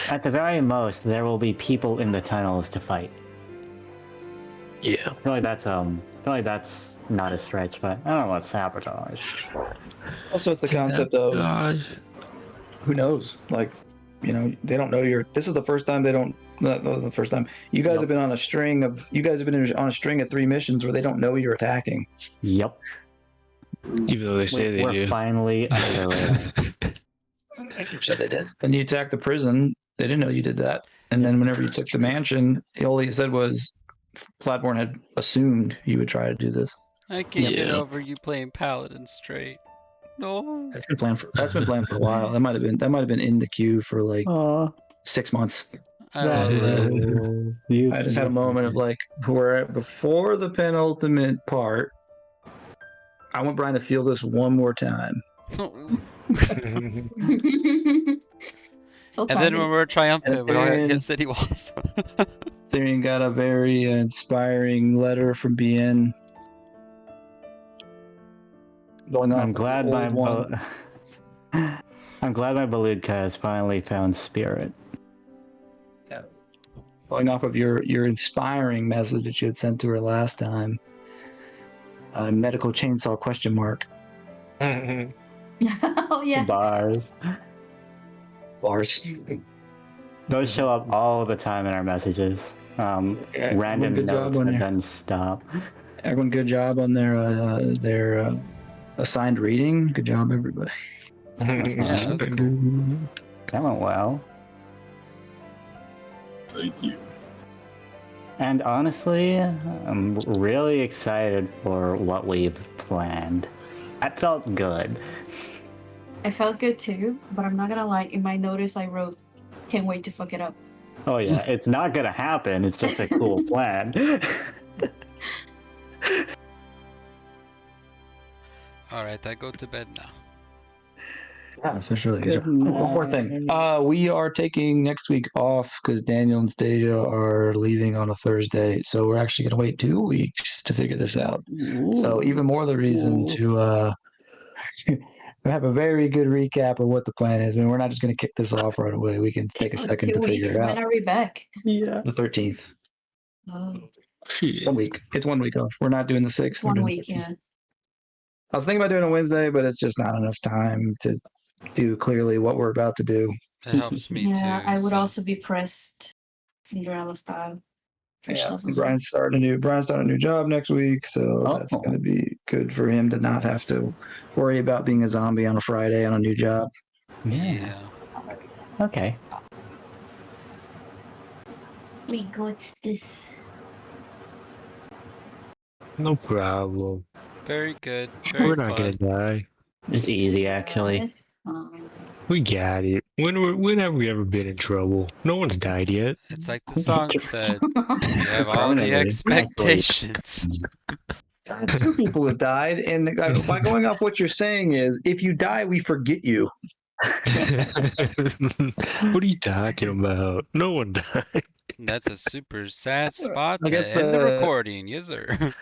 At the very most, there will be people in the tunnels to fight. Yeah. I feel like that's not a stretch, but I don't know what sabotage. Also, it's the concept of who knows? Like, they don't know you're. This is the first time they don't. That was the first time. You guys have been on a string of. You guys have been on a string of 3 missions where they don't know you're attacking. Yep. Even though they say they We're do. finally under their radar. Said they did. And you attacked the prison. They didn't know you did that. And then whenever you took the mansion, all he said was Flatborn had assumed you would try to do this. I can't get over you playing Paladin straight. No. That's been planned for a while. That might have been in the queue for like 6 months. I love that. I just had a moment of like, we're before the penultimate part. I want Brian to feel this one more time. So And then when we're triumphant, we are hit city walls. Therian got a very inspiring letter from BN. I'm glad my Beluga has finally found spirit. Yeah. Going off of your inspiring message that you had sent to her last time. Medical chainsaw ? Oh yeah. Bars. Those show up all the time in our messages. Random notes that doesn't stop. Everyone, good job on their assigned reading. Good job, everybody. That's cool. That went well. Thank you. And honestly, I'm really excited for what we've planned. That felt good. I felt good too, but I'm not gonna lie. In my notice, I wrote, "Can't wait to fuck it up." Oh yeah, it's not gonna happen. It's just a cool plan. Alright, I go to bed now. Yeah, officially. One more thing. We are taking next week off because Daniel and Stadia are leaving on a Thursday. So we're actually going to wait 2 weeks to figure this out. So even more the reason to have a very good recap of what the plan is. I mean, we're not just going to kick this off right away. We can take a second to figure it out. When are we back? Yeah. The 13th. Oh, 1 week. It's 1 week off. We're not doing the 6th. 1 week, yeah. I was thinking about doing a Wednesday, but it's just not enough time to do clearly what we're about to do. It helps me Yeah, too. I would so- also be pressed, Cinderella style. Fish Yeah, doesn't. Brian's starting a new job next week, so that's Oh. going to be good for him to not have to worry about being a zombie on a Friday on a new job. Yeah. Okay. We got this. No problem. Very good. Very We're not fun. gonna die. It's easy, actually. It's fine. We got it. When have we ever been in trouble? No one's died yet. It's like the song said. You have all the Permanently, expectations. Two people have died, and by going off what you're saying is, if you die, we forget you. What are you talking about? No one died. That's a super sad spot I to guess end the recording. Yes, sir.